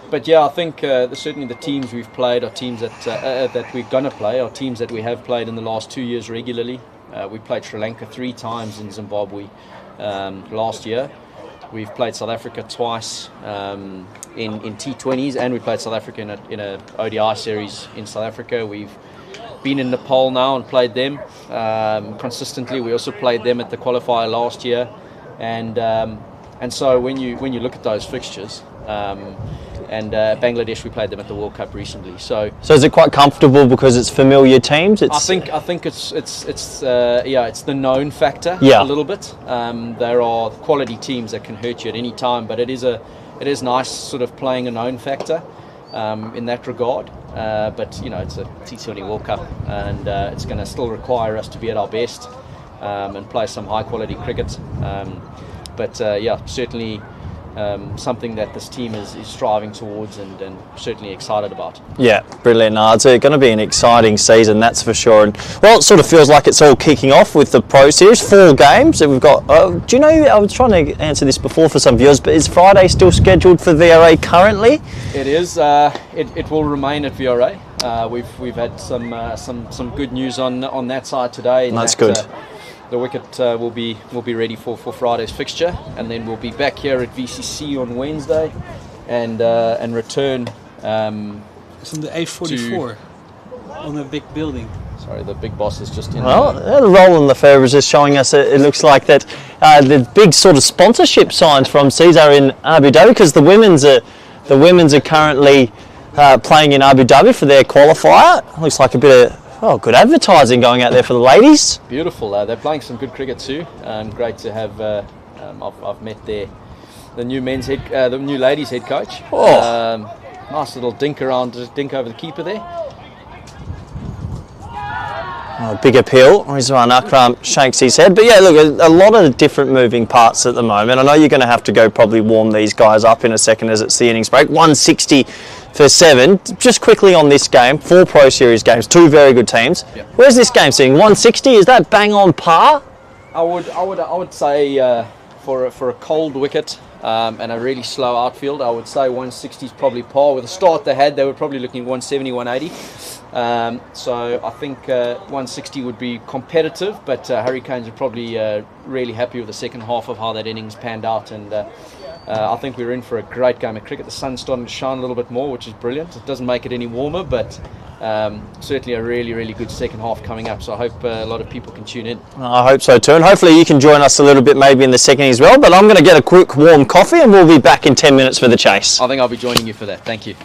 But yeah, I think certainly the teams we've played are teams that we're going to play, are teams that we have played in the last 2 years regularly. We played Sri Lanka 3 times in Zimbabwe last year. We've played South Africa twice in T20s, and we played South Africa in a ODI series in South Africa. We've been in Nepal now and played them consistently. We also played them at the qualifier last year, and so when you look at those fixtures. And Bangladesh, we played them at the World Cup recently. So is it quite comfortable because it's familiar teams? I think it's the known factor a little bit. There are quality teams that can hurt you at any time, but it is nice sort of playing a known factor in that regard. But it's a T20 World Cup, and it's going to still require us to be at our best and play some high quality cricket. But certainly. Something that this team is striving towards and certainly excited about. Yeah, brilliant. No, it's going to be an exciting season, that's for sure. And well, it sort of feels like it's all kicking off with the Pro Series. 4 games that we've got. Do you know? I was trying to answer this before for some viewers, but is Friday still scheduled for VRA currently? It is. It will remain at VRA. We've had some good news on that side today. That's good. The wicket will be ready for Friday's fixture, and then we'll be back here at VCC on Wednesday, and return. It's on the A44 on the big building. Sorry, the big boss is just in. Well, the Roland Lefebvre is just showing us. It looks like that the big sort of sponsorship signs from Caesar in Abu Dhabi, because the women's are currently playing in Abu Dhabi for their qualifier. Looks like a bit of. Oh, good advertising going out there for the ladies. Beautiful. They're playing some good cricket too. Great to have. I've met the new the new ladies head coach. Nice little dink over the keeper there. Big appeal. Rizwan Akram shakes his head. But yeah, look, a lot of different moving parts at the moment. I know you're going to have to go probably warm these guys up in a second as it's the innings break. 160 for 7. Just quickly on this game, 4 Pro Series games, 2 very good teams. Yep. Where's this game sitting? 160? Is that bang on par? I would say for a cold wicket and a really slow outfield, I would say 160 is probably par. With the start they had, they were probably looking 170, 180. So I think 160 would be competitive, but Hurricanes are probably really happy with the second half of how that innings panned out, and I think we're in for a great game of cricket. The sun's starting to shine a little bit more, which is brilliant. It doesn't make it any warmer, but certainly a really, really good second half coming up, so I hope a lot of people can tune in. I hope so too, and hopefully you can join us a little bit maybe in the second as well, but I'm going to get a quick warm coffee and we'll be back in 10 minutes for the chase. I think I'll be joining you for that. Thank you.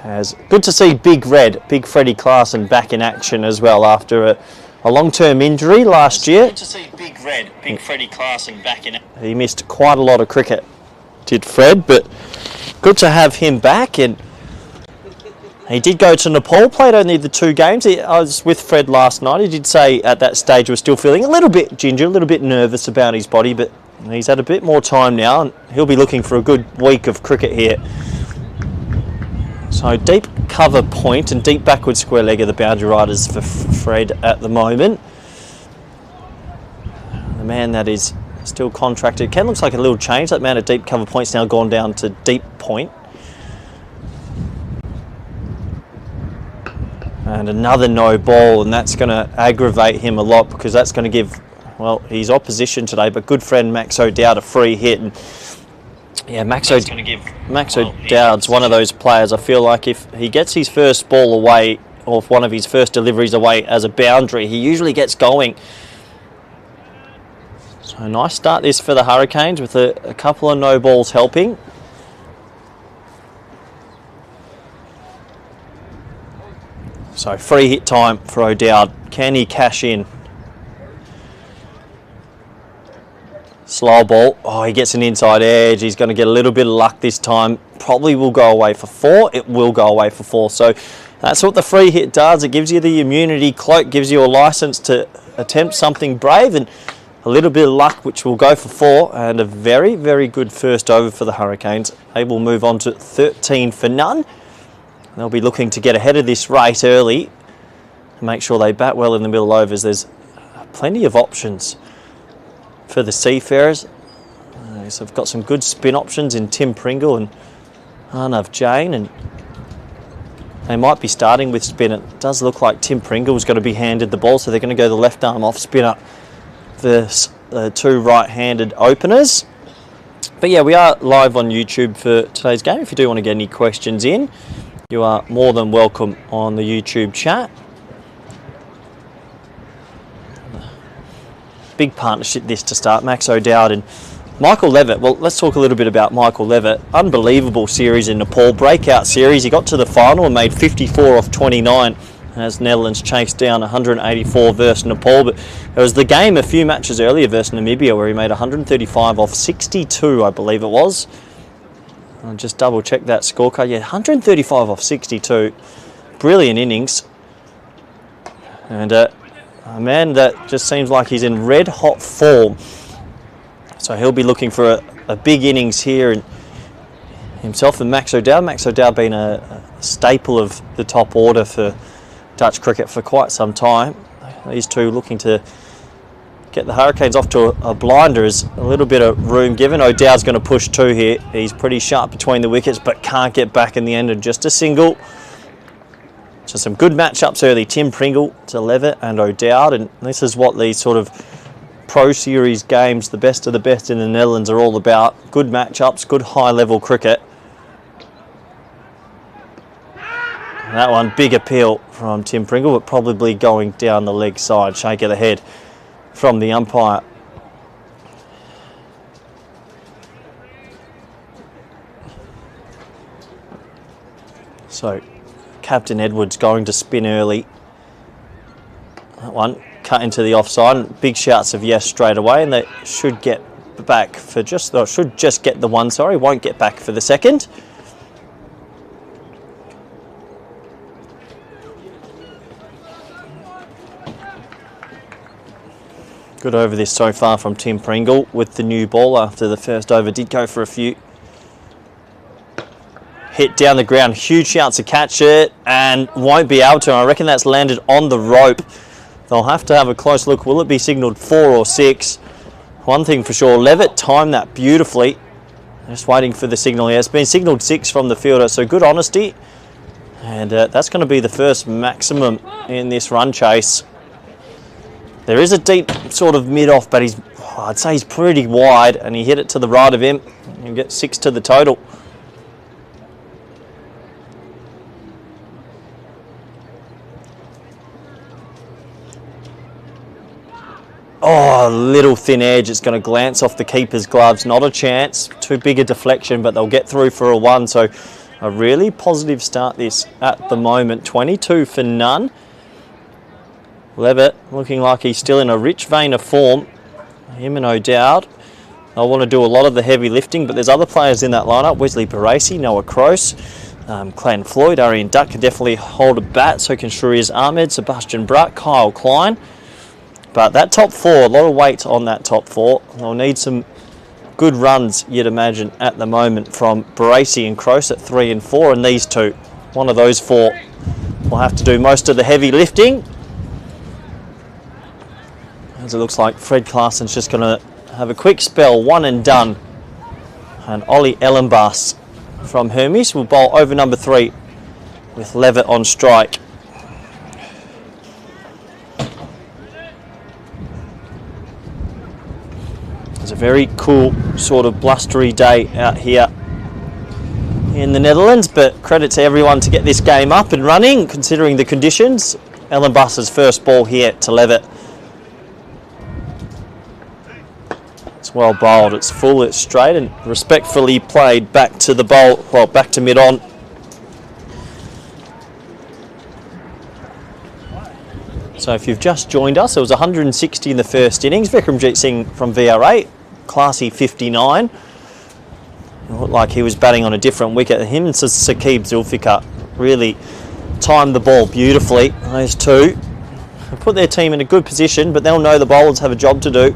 As good to see Big Freddie Klaassen back in action as well after a long-term injury last year. Good to see Big Freddie Klaassen back in. He missed quite a lot of cricket, did Fred, but good to have him back. And he did go to Nepal, played only the 2 games. I was with Fred last night. He did say at that stage he was still feeling a little bit ginger, a little bit nervous about his body, but he's had a bit more time now and he'll be looking for a good week of cricket here. So deep cover point and deep backward square leg of the boundary riders for Fred at the moment. The man that is still contracted. Ken looks like a little change. That man at deep cover point's now gone down to deep point. And another no ball, and that's going to aggravate him a lot because that's going to give, well, his opposition today, but good friend Max O'Dowd a free hit. And yeah, Max O'Dowd's one of those players, I feel like if he gets his first ball away, or if one of his first deliveries away as a boundary, he usually gets going. So a nice start this for the Hurricanes with a couple of no balls helping. So free hit time for O'Dowd. Can he cash in? Slow ball. Oh, he gets an inside edge. He's going to get a little bit of luck this time. Probably will go away for 4. It will go away for 4. So that's what the free hit does. It gives you the immunity cloak, gives you a license to attempt something brave, and a little bit of luck, which will go for 4. And a very, very good first over for the Hurricanes. They will move on to 13 for none. They'll be looking to get ahead of this rate early and make sure they bat well in the middle overs. There's plenty of options for the Seafarers. So they've got some good spin options in Tim Pringle and Arnav Jain, and they might be starting with spin. It does look like Tim Pringle's going to be handed the ball, so they're going to go the left arm off spinner, the 2 right-handed openers. But yeah, we are live on YouTube for today's game. If you do want to get any questions in, you are more than welcome on the YouTube chat. Big partnership this to start. Max O'Dowd and Michael Levitt. Well, let's talk a little bit about Michael Levitt. Unbelievable series in Nepal. Breakout series. He got to the final and made 54 off 29 as Netherlands chased down 184 versus Nepal. But it was the game a few matches earlier versus Namibia where he made 135 off 62, I believe it was. I'll just double check that scorecard. Yeah, 135 off 62. Brilliant innings. And a man that just seems like he's in red hot form. So he'll be looking for a big innings here. And himself and Max O'Dowd. Max O'Dowd being a staple of the top order for Dutch cricket for quite some time. These two looking to get the Hurricanes off to a blinder. Is a little bit of room given. O'Dowd's going to push 2 here. He's pretty sharp between the wickets, but can't get back in the end, and just a single. So some good matchups early. Tim Pringle to Levitt and O'Dowd, and this is what these sort of Pro Series games, the best of the best in the Netherlands, are all about. Good matchups, good high-level cricket. And that one, big appeal from Tim Pringle, but probably going down the leg side. Shake of the head from the umpire. So Captain Edwards going to spin early. That one cut into the offside. Big shouts of yes straight away, and they should get back for should just get the one, sorry, won't get back for the second. Good over this so far from Tim Pringle with the new ball after the first over. Did go for a few. Hit down the ground, huge chance to catch it, and won't be able to. I reckon that's landed on the rope. They'll have to have a close look. Will it be signalled 4 or 6? One thing for sure, Levitt timed that beautifully. Just waiting for the signal here. It's been signalled 6 from the fielder, so good honesty. And that's going to be the first maximum in this run chase. There is a deep sort of mid-off, but I'd say he's pretty wide, and he hit it to the right of him. You get 6 to the total. Oh, a little thin edge. It's going to glance off the keeper's gloves. Not a chance. Too big a deflection, but they'll get through for a 1. So a really positive start this at the moment. 22 for none. Levitt looking like he's still in a rich vein of form. Him and O'Dowd. They'll want to do a lot of the heavy lifting, but there's other players in that lineup. Wesley Baracey, Noah Kroos, Clan Floyd, Arian Duck can definitely hold a bat. So can Shuriz Ahmed, Sebastian Bruck, Kyle Klein. But that top four, a lot of weight on that top four. They'll need some good runs, you'd imagine, at the moment from Baracey and Kroos at 3 and 4, and these two. One of those four will have to do most of the heavy lifting. As it looks like Fred Claessen's just going to have a quick spell, one and done. And Ollie Ellenbaas from Hermes will bowl over number 3 with Levitt on strike. It's a very cool sort of blustery day out here in the Netherlands, but credit to everyone to get this game up and running considering the conditions. Ellenbaas's first ball here to Levitt. It's well bowled, it's full, it's straight, and respectfully played back to the bowl, well, back to mid-on. So if you've just joined us, it was 160 in the first innings. Vikramjit Singh from VR8, classy 59. It looked like he was batting on a different wicket. Him and Saqib Zulfikar really timed the ball beautifully. Those two have put their team in a good position, but they'll know the bowlers have a job to do.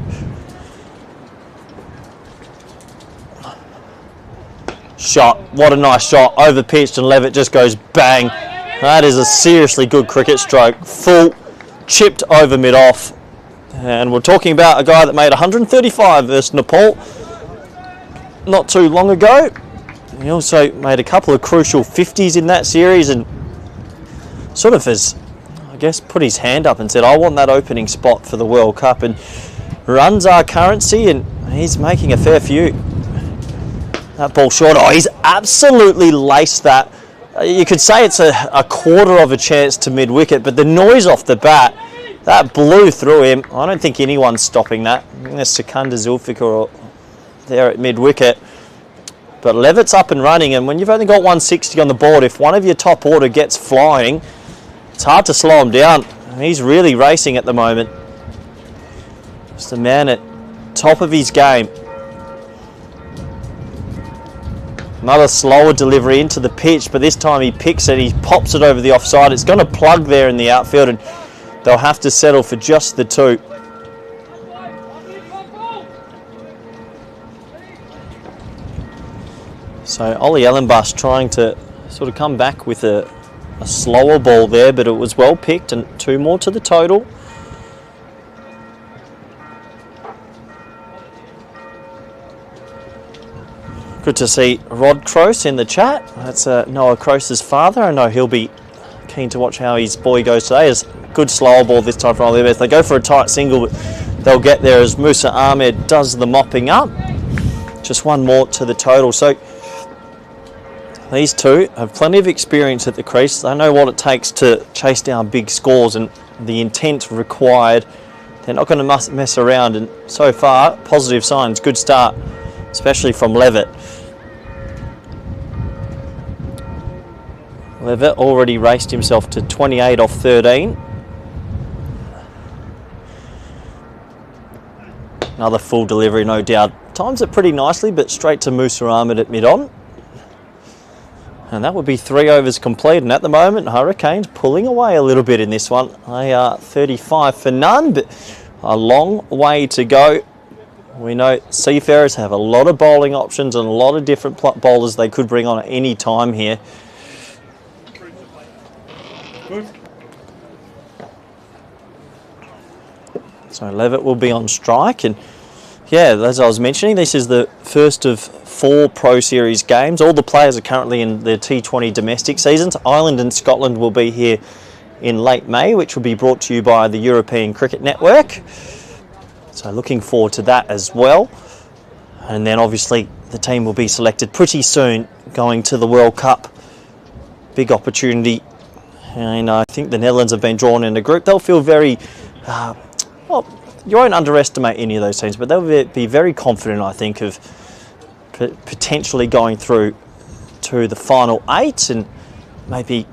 Shot, what a nice shot, over pitched, and Levitt just goes bang. That is a seriously good cricket stroke. Full, chipped over mid-off. And we're talking about a guy that made 135 versus Nepal not too long ago. He also made a couple of crucial 50s in that series and sort of has, I guess, put his hand up and said, I want that opening spot for the World Cup, and runs are currency, and he's making a fair few. That ball short. Oh, he's absolutely laced that. You could say it's a quarter of a chance to mid-wicket, but the noise off the bat, that blew through him. I don't think anyone's stopping that. I think there's Sikandar Zulfikar there at mid-wicket. But Levitt's up and running, and when you've only got 160 on the board, if one of your top order gets flying, it's hard to slow him down. He's really racing at the moment. Just a man at top of his game. Another slower delivery into the pitch, but this time he picks it, he pops it over the offside. It's going to plug there in the outfield, and they'll have to settle for just the 2. So Ollie Ellenbaas trying to sort of come back with a slower ball there, but it was well picked, and 2 more to the total. Good to see Rod Kroos in the chat. That's Noah Kroos's father. I know he'll be keen to watch how his boy goes today. It's a good slower ball this time for Ollie Ellenbaas. They go for a tight single, but they'll get there as Musa Ahmed does the mopping up. Just 1 more to the total. So these two have plenty of experience at the crease. They know what it takes to chase down big scores and the intent required. They're not going to mess around, and so far, positive signs. Good start, especially from Levitt. Levitt already raced himself to 28 off 13. Another full delivery, no doubt. Times it pretty nicely, but straight to Musa Ahmed at mid-on. And that would be 3 overs complete. And at the moment, Hurricanes pulling away a little bit in this one. They are 35 for none, but a long way to go. We know Seafarers have a lot of bowling options and a lot of different bowlers they could bring on at any time here. So Levitt will be on strike, and yeah, as I was mentioning, this is the first of 4 Pro Series games. All the players are currently in their T20 domestic seasons. Ireland and Scotland will be here in late May, which will be brought to you by the European Cricket Network. So looking forward to that as well. And then obviously the team will be selected pretty soon going to the World Cup. Big opportunity. And I think the Netherlands have been drawn in a group. They'll feel very, well, you won't underestimate any of those teams, but they'll be very confident, I think, of potentially going through to the final 8 and maybe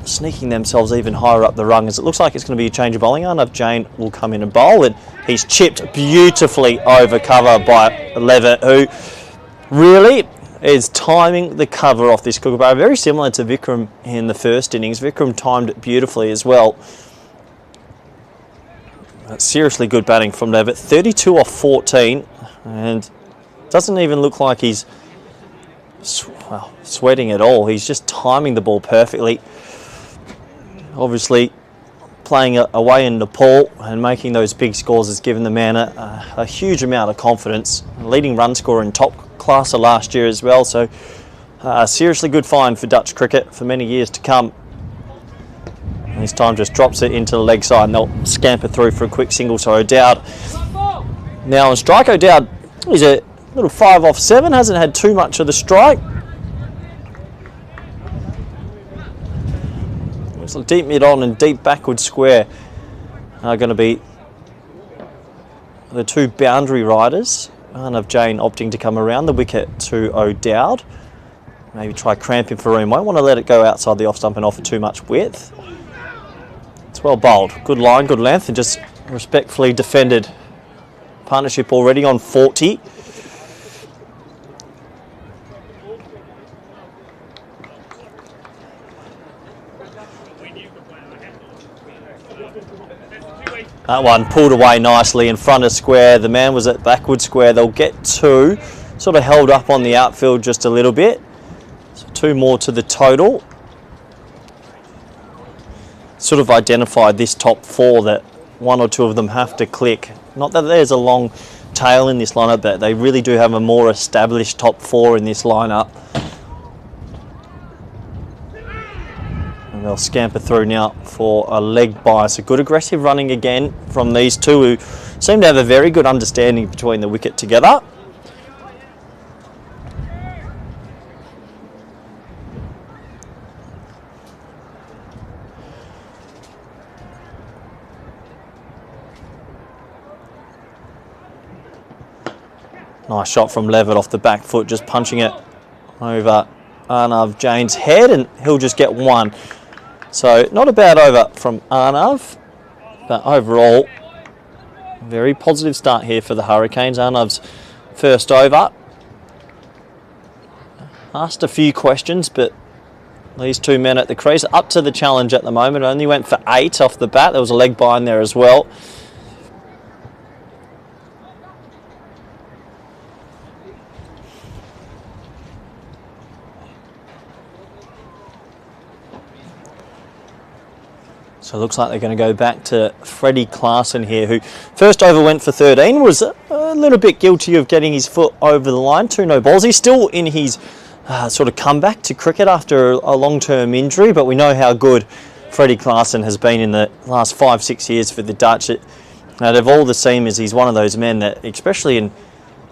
sneaking themselves even higher up the rung, as it looks like it's going to be a change of bowling. Arnav Jain will come in and bowl, and he's chipped beautifully over cover by Levitt, who really is timing the cover off this kookaburra. Very similar to Vikram in the first innings. Vikram timed it beautifully as well. That's seriously good batting from Levitt. 32 off 14, and doesn't even look like he's sweating at all. He's just timing the ball perfectly. Obviously, playing away in Nepal and making those big scores has given the man a huge amount of confidence. Leading run scorer in top class last year as well, so seriously good find for Dutch cricket for many years to come. And this time just drops it into the leg side and they'll scamper through for a quick single. So O'Dowd now on strike. O'Dowd is a little 5 off 7, hasn't had too much of the strike. So deep mid on and deep backward square are going to be the two boundary riders. Arnav Jain opting to come around the wicket to O'Dowd. Maybe try cramping for room. Won't want to let it go outside the off stump and offer too much width. It's well bowled. Good line, good length, and just respectfully defended. Partnership already on 40. That one pulled away nicely in front of square. The man was at backward square. They'll get 2. Sort of held up on the outfield just a little bit. So 2 more to the total. Sort of identified this top 4 that 1 or 2 of them have to click. Not that there's a long tail in this lineup, but they really do have a more established top 4 in this lineup. And they'll scamper through now for a leg bye. So good aggressive running again from these two, who seem to have a very good understanding between the wicket together. Nice shot from Levitt off the back foot, just punching it over Arnav Jain's head, and he'll just get 1. So not a bad over from Arnav, but overall very positive start here for the Hurricanes. Arnav's first over. Asked a few questions, but these two men at the crease up to the challenge at the moment. Only went for 8 off the bat. There was a leg bye in there as well. So it looks like they're going to go back to Freddie Clarkson here, who first over went for 13, was a little bit guilty of getting his foot over the line. 2 no balls. He's still in his sort of comeback to cricket after a long-term injury, but we know how good Freddie Clarkson has been in the last 5-6 years for the Dutch. Out of all the seamers, he's one of those men that, especially in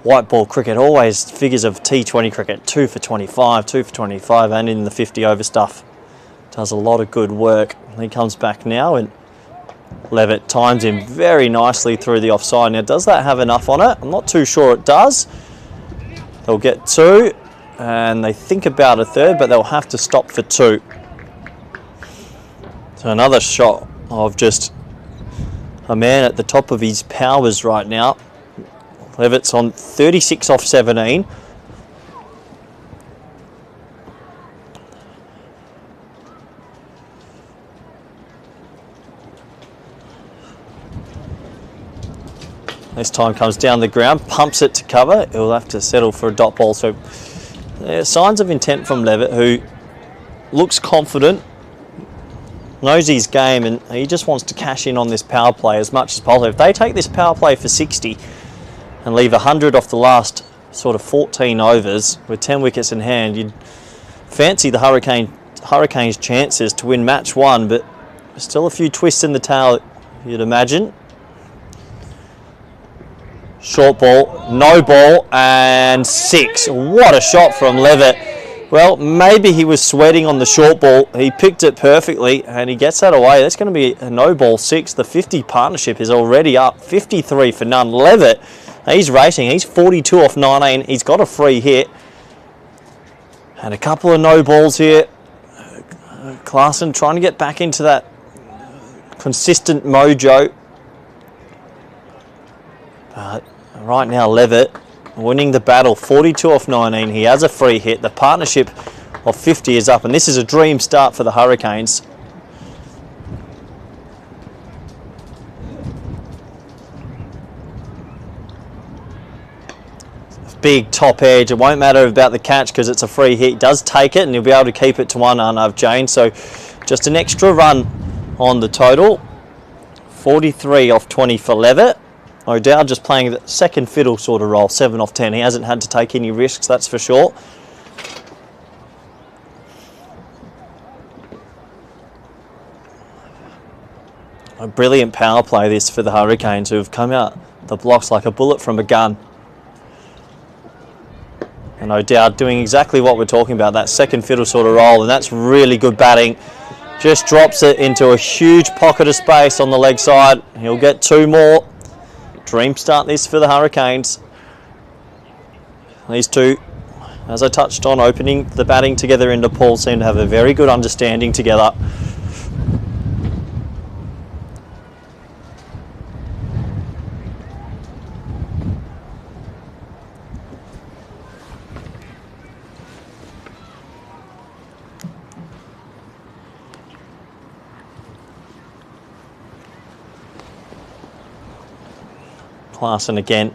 white ball cricket, always figures of T20 cricket, 2 for 25, 2 for 25, and in the 50 over stuff. Does a lot of good work. He comes back now, and Levitt times him very nicely through the offside. Now, does that have enough on it? I'm not too sure it does. They'll get 2, and they think about a third, but they'll have to stop for 2. So another shot of just a man at the top of his powers right now. Levitt's on 36 off 17. This time comes down the ground, pumps it to cover. He'll have to settle for a dot ball. So signs of intent from Levitt, who looks confident, knows his game, and he just wants to cash in on this power play as much as possible. If they take this power play for 60 and leave 100 off the last sort of 14 overs with 10 wickets in hand, you'd fancy the Hurricanes' chances to win match 1, but still a few twists in the tail, you'd imagine. Short ball, no ball, and 6. What a shot from Levitt. Well, maybe he was sweating on the short ball. He picked it perfectly, and he gets that away. That's going to be a no ball 6. The 50 partnership is already up, 53 for none. Levitt, he's racing. He's 42 off 19. He's got a free hit. And And a couple of no balls here. Klaasen trying to get back into that consistent mojo. But right now, Levitt winning the battle, 42 off 19. He has a free hit. The partnership of 50 is up, and this is a dream start for the Hurricanes. Big top edge. It won't matter about the catch because it's a free hit. He does take it and he'll be able to keep it to one, Arnav Jain. So just an extra run on the total. 43 off 20 for Levitt. O'Dowd just playing the second fiddle sort of role, 7 off 10. He hasn't had to take any risks, that's for sure. A brilliant power play this for the Hurricanes, who have come out the blocks like a bullet from a gun. And O'Dowd doing exactly what we're talking about, that second fiddle sort of role, and that's really good batting. Just drops it into a huge pocket of space on the leg side. He'll get 2 more. Dream start this for the Hurricanes. These two, as I touched on, opening the batting together in Nepal, seem to have a very good understanding together. Klaasen again.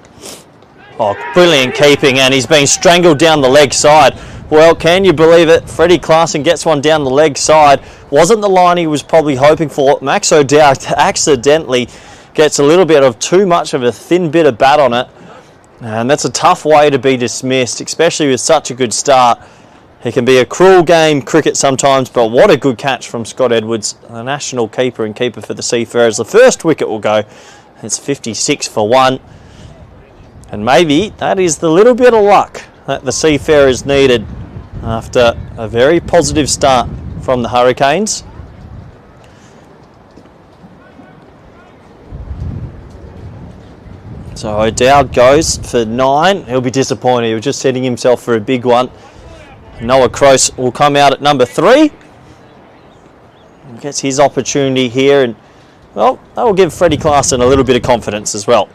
Oh, brilliant keeping, and he's been strangled down the leg side. Well, can you believe it? Freddie Klaasen gets one down the leg side. Wasn't the line he was probably hoping for. Max O'Dowd accidentally gets a little bit of too much of a thin bit of bat on it. And that's a tough way to be dismissed, especially with such a good start. It can be a cruel game, cricket sometimes, but what a good catch from Scott Edwards, the national keeper and keeper for the Seafarers. The first wicket will go. It's 56 for 1. And maybe that is the little bit of luck that the Seafarers needed after a very positive start from the Hurricanes. So O'Dowd goes for 9. He'll be disappointed. He was just setting himself for a big one. Noah Cross will come out at number 3. Gets his opportunity here, and well, that will give Freddie Klaasen a little bit of confidence as well.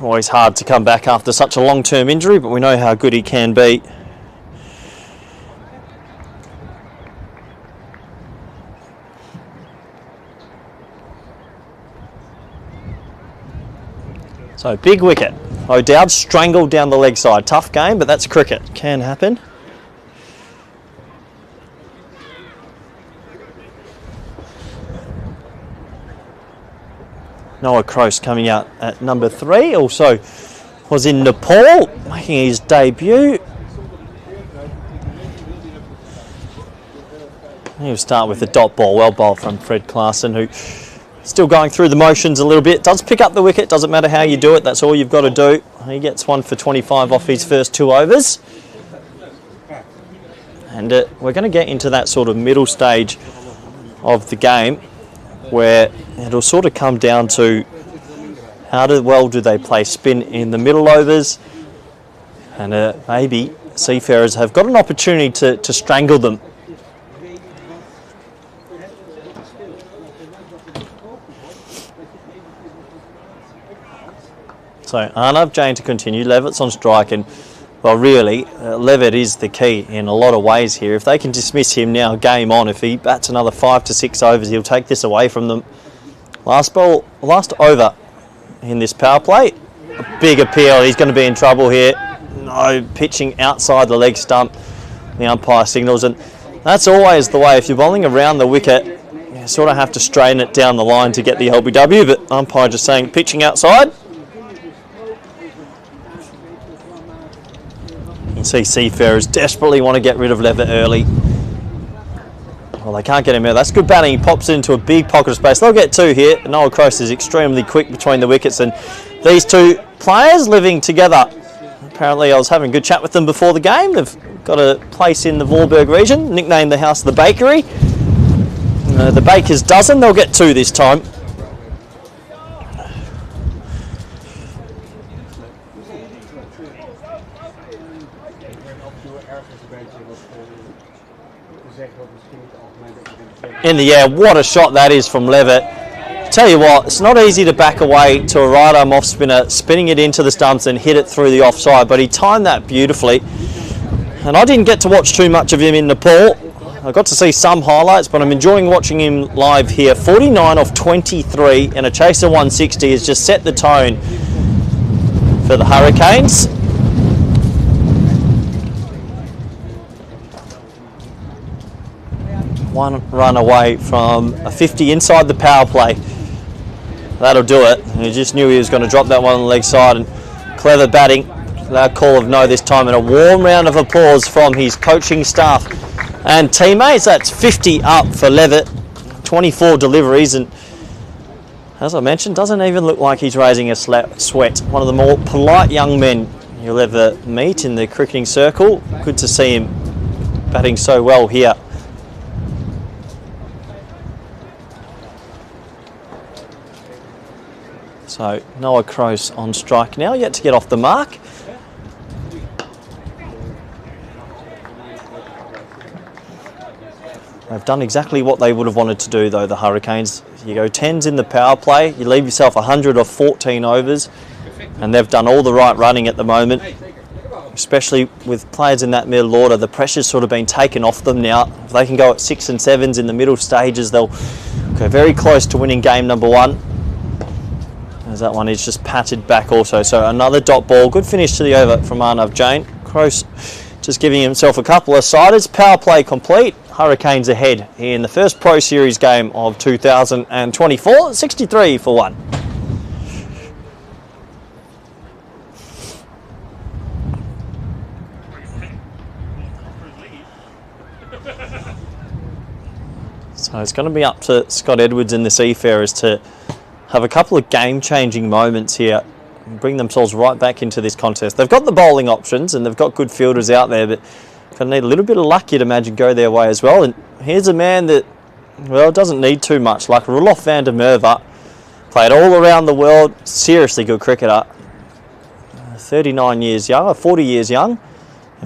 Always hard to come back after such a long-term injury, but we know how good he can be. So, big wicket. O'Dowd strangled down the leg side. Tough game, but that's cricket. Can happen. Noah Cross coming out at number 3. Also was in Nepal, making his debut. He'll start with the dot ball. Well bowled from Fred Klaasen, who still going through the motions a little bit. Does pick up the wicket. Doesn't matter how you do it. That's all you've got to do. He gets one for 25 off his first 2 overs. And we're going to get into that sort of middle stage of the game, where it'll sort of come down to how well do they play spin in the middle overs, and maybe Seafarers have got an opportunity to strangle them. So Arnav Jain to continue, Levitt's on strike, and well, really, Levitt is the key in a lot of ways here. If they can dismiss him now, game on. If he bats another 5 to 6 overs, he'll take this away from them. Last over in this power play. A big appeal. He's going to be in trouble here. No, pitching outside the leg stump. The umpire signals, and that's always the way. If you're bowling around the wicket, you sort of have to strain it down the line to get the LBW, but umpire just saying pitching outside. You see Seafarers desperately want to get rid of Levitt early. Well, they can't get him out. That's good batting. He pops into a big pocket of space. They'll get 2 here. Noah Cross is extremely quick between the wickets, and these two players living together. Apparently I was having a good chat with them before the game. They've got a place in the Vorberg region, nicknamed the House of the Bakery. The Baker's Dozen. They'll get 2 this time. In the air, what a shot that is from Levitt. Tell you what, it's not easy to back away to a right arm off spinner, spinning it into the stumps and hit it through the offside, but he timed that beautifully. And I didn't get to watch too much of him in Nepal. I got to see some highlights, but I'm enjoying watching him live here. 49 off 23 and a chaser 160 has just set the tone for the Hurricanes. One run away from a 50 inside the power play. That'll do it. He just knew he was going to drop that one on the leg side, and clever batting. That call of no this time, and a warm round of applause from his coaching staff and teammates. That's 50 up for Levitt, 24 deliveries, and as I mentioned, doesn't even look like he's raising a sweat. One of the more polite young men you'll ever meet in the cricketing circle. Good to see him batting so well here. So Noah Croce on strike now, yet to get off the mark. They've done exactly what they would have wanted to do though, the Hurricanes. You go 10s in the power play, you leave yourself 100 or 14 overs, and they've done all the right running at the moment, especially with players in that middle order. The pressure's sort of been taken off them now. If they can go at 6 and 7s in the middle stages, they'll go very close to winning game number 1. As that one is just patted back also. So another dot ball. Good finish to the over from Arnav Jain. Croce just giving himself a couple of siders. Power play complete. Hurricanes ahead in the first Pro Series game of 2024. 63 for 1. So it's going to be up to Scott Edwards and the Seafarers to have a couple of game-changing moments here and bring themselves right back into this contest. They've got the bowling options and they've got good fielders out there, but going to need a little bit of luck, you'd imagine, go their way as well. And here's a man that, well, doesn't need too much, like Roelof van der Merwe. Played all around the world, seriously good cricketer. 39 years young, 40 years young,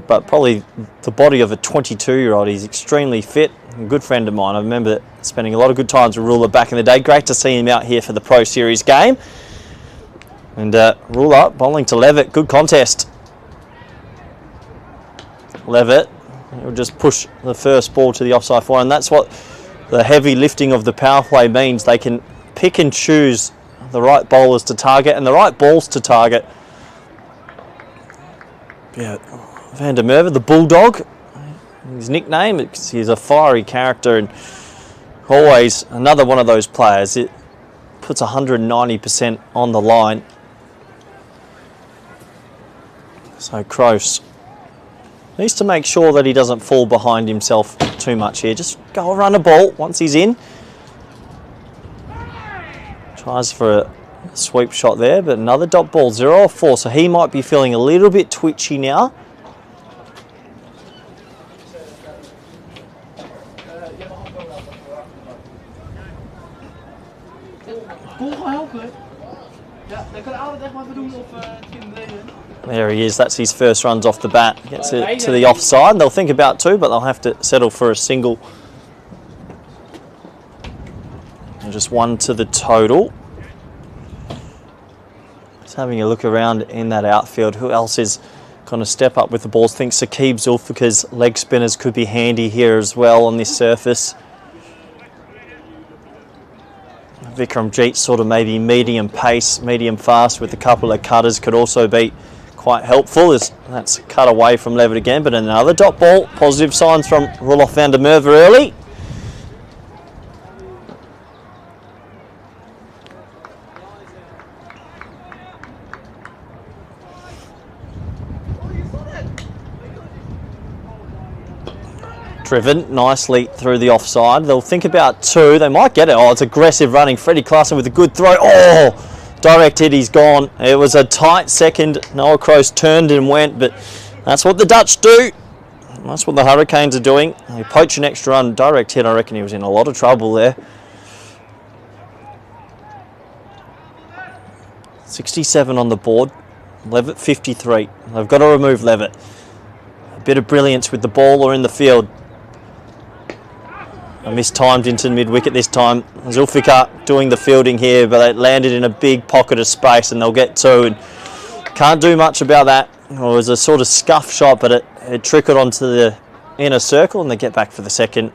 but probably the body of a 22-year-old. He's extremely fit. A good friend of mine. I remember spending a lot of good times with Ruler back in the day. Great to see him out here for the Pro Series game. And Ruler bowling to Levitt. Good contest. Levitt will just push the first ball to the offside for, and that's what the heavy lifting of the power play means. They can pick and choose the right bowlers to target and the right balls to target. Yeah, van der Merwe, the Bulldog. His nickname, because he's a fiery character and always another one of those players. It puts 190% on the line. So Croce needs to make sure that he doesn't fall behind himself too much here. Just go run a ball once he's in. Tries for a sweep shot there, but another dot ball, 0 off 4. So he might be feeling a little bit twitchy now. There he is, that's his first runs off the bat. Gets it to the offside. They'll think about 2, but they'll have to settle for a single. And just 1 to the total. Just having a look around in that outfield. Who else is going to step up with the balls? I think Saqib Zulfikar's leg spinners could be handy here as well on this surface. Vikramjeet sort of maybe medium pace, medium fast with a couple of cutters could also be quite helpful. That's cut away from Levitt again, but another dot ball. Positive signs from Roelof van der Merwe early. Driven nicely through the offside. They'll think about 2. They might get it. Oh, it's aggressive running. Freddie Klassen with a good throw. Oh, direct hit. He's gone. It was a tight second. Noah Croce turned and went, but that's what the Dutch do. That's what the Hurricanes are doing. They poach an extra run. Direct hit. I reckon he was in a lot of trouble there. 67 on the board. Levitt 53. They've got to remove Levitt. bit of brilliance with the ball or in the field. I mistimed into mid-wicket this time. Zulfikar doing the fielding here, but it landed in a big pocket of space and they'll get two. And can't do much about that. It was a sort of scuff shot, but it trickled onto the inner circle and they get back for the second.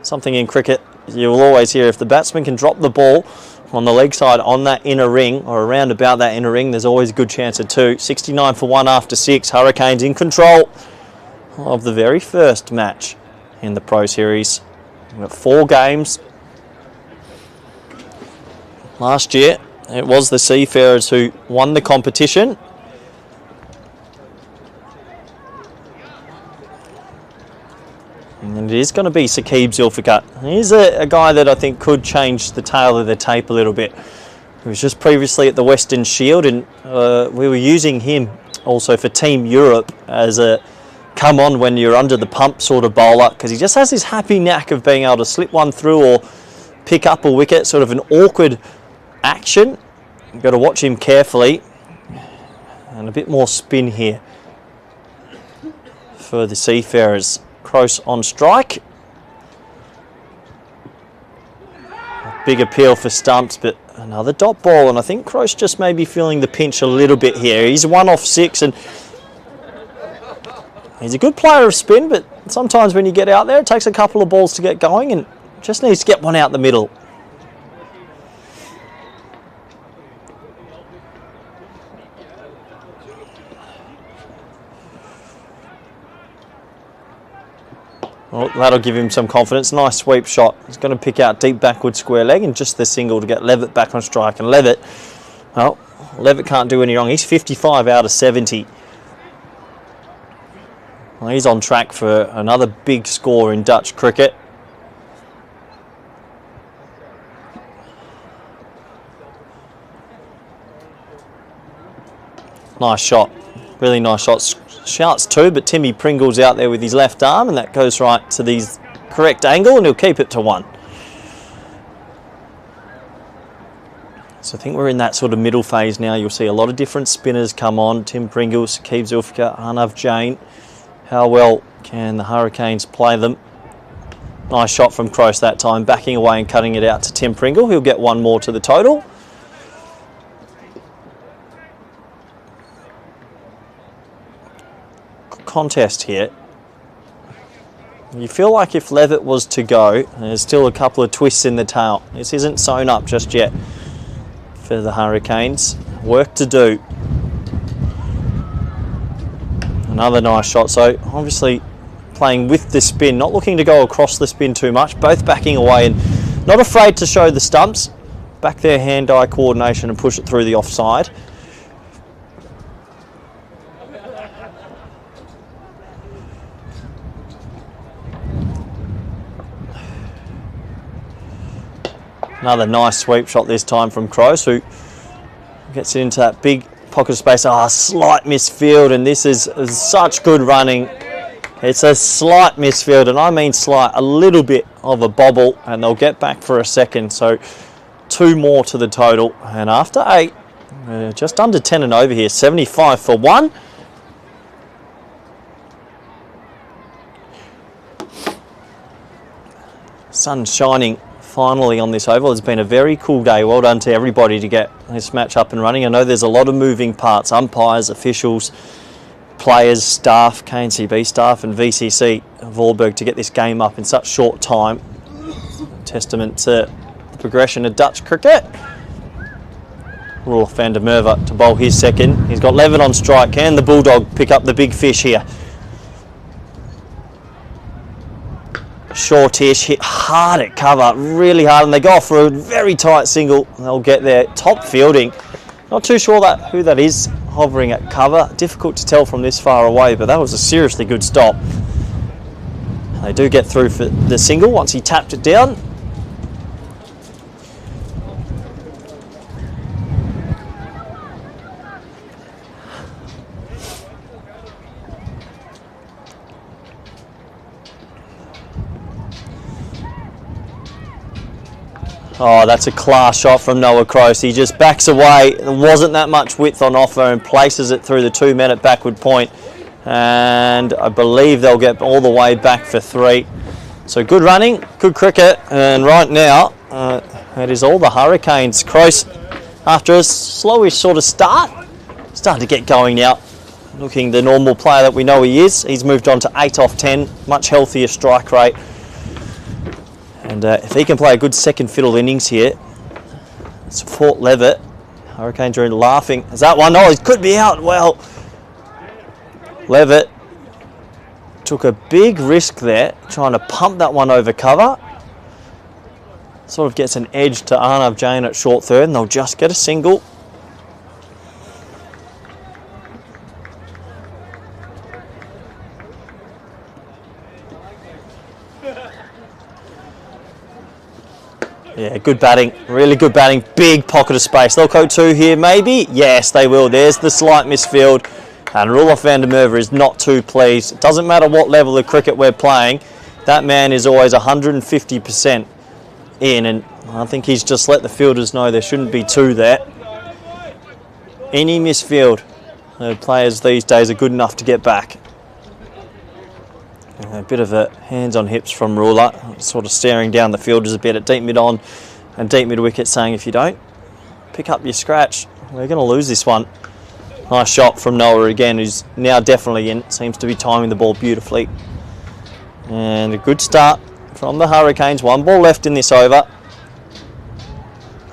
Something in cricket you will always hear, if the batsman can drop the ball on the leg side on that inner ring or around about that inner ring, there's always a good chance of two. 69 for 1 after 6. Hurricanes in control of the very first match in the Pro Series. We've got 4 games. Last year, it was the Seafarers who won the competition. And it is going to be Saqib Zulfikar. He's a guy that I think could change the tail of the tape a little bit. He was just previously at the Western Shield, and we were using him also for Team Europe as a come on when you're under the pump sort of bowler, because he just has this happy knack of being able to slip one through or pick up a wicket, sort of an awkward action. You've got to watch him carefully. And a bit more spin here for the Seafarers. Cross on strike. Big appeal for stumps, but another dot ball, and I think Cross just may be feeling the pinch a little bit here. He's 1 off 6, and he's a good player of spin, but sometimes when you get out there, it takes a couple of balls to get going and just needs to get one out the middle. Well, that'll give him some confidence. Nice sweep shot. He's going to pick out deep backward square leg and just the single to get Levitt back on strike. And Levitt, well, Levitt can't do any wrong. He's 55 out of 70. Well, he's on track for another big score in Dutch cricket. Nice shot. Really nice shot. Shouts too, but Timmy Pringle's out there with his left arm, and that goes right to the correct angle, and he'll keep it to 1. So I think we're in that sort of middle phase now. You'll see a lot of different spinners come on. Tim Pringle, Saqib Zulfikar, Arnav Jain. How well can the Hurricanes play them? Nice shot from Cross that time, backing away and cutting it out to Tim Pringle. He'll get 1 more to the total. Contest here. You feel like if Levitt was to go, there's still a couple of twists in the tail. This isn't sewn up just yet for the Hurricanes. Work to do. Another nice shot. So obviously playing with the spin, not looking to go across the spin too much, both backing away and not afraid to show the stumps. Back their hand-eye coordination and push it through the offside. Another nice sweep shot this time from Cross, who gets it into that big pocket of space. Slight misfield, and this is such good running. It's a slight misfield, and I mean slight, a little bit of a bobble, and they'll get back for a second. So 2 more to the total, and after 8, just under 10 and over here, 75 for 1. Sun's shining finally on this oval. It's been a very cool day. Well done to everybody to get this match up and running. I know there's a lot of moving parts, umpires, officials, players, staff, KNCB staff and VCC of Aalborg to get this game up in such short time. Testament to the progression of Dutch cricket. Roel van der Merwe to bowl his second. He's got Levitt on strike. Can the Bulldog pick up the big fish here? Shortish, hit hard at cover, really hard, and they go off for a very tight single. They'll get there. Top fielding. Not too sure who that is hovering at cover. Difficult to tell from this far away, but that was a seriously good stop. They do get through for the single once he tapped it down. Oh, that's a class shot from Noah Cross. He just backs away. There wasn't that much width on offer and places it through the 2 men at backward point. And I believe they'll get all the way back for 3. So good running, good cricket, and right now it is all the Hurricanes. Croce, after a slowish sort of start, starting to get going now. Looking the normal player that we know he is. He's moved on to 8 off 10, much healthier strike rate. And if he can play a good second fiddle innings here, it's Fort Levitt. Hurricanes are laughing. Is that one? Oh, it could be out. Well, Levitt took a big risk there, trying to pump that one over cover. Sort of gets an edge to Arnav Jain at short third, and they'll just get a single. Yeah, good batting, really good batting, big pocket of space. They'll go 2 here maybe? Yes, they will. There's the slight misfield, and Roelof van der Merwe is not too pleased. It doesn't matter what level of cricket we're playing, that man is always 150% in, and I think he's just let the fielders know there shouldn't be 2 there. Any misfield, the players these days are good enough to get back. A bit of a hands on hips from Ruler, sort of staring down the fielders a bit at deep mid on and deep mid wicket, saying if you don't pick up your scratch, we're going to lose this one. Nice shot from Noah again, who's now definitely in, seems to be timing the ball beautifully. And a good start from the Hurricanes, 1 ball left in this over.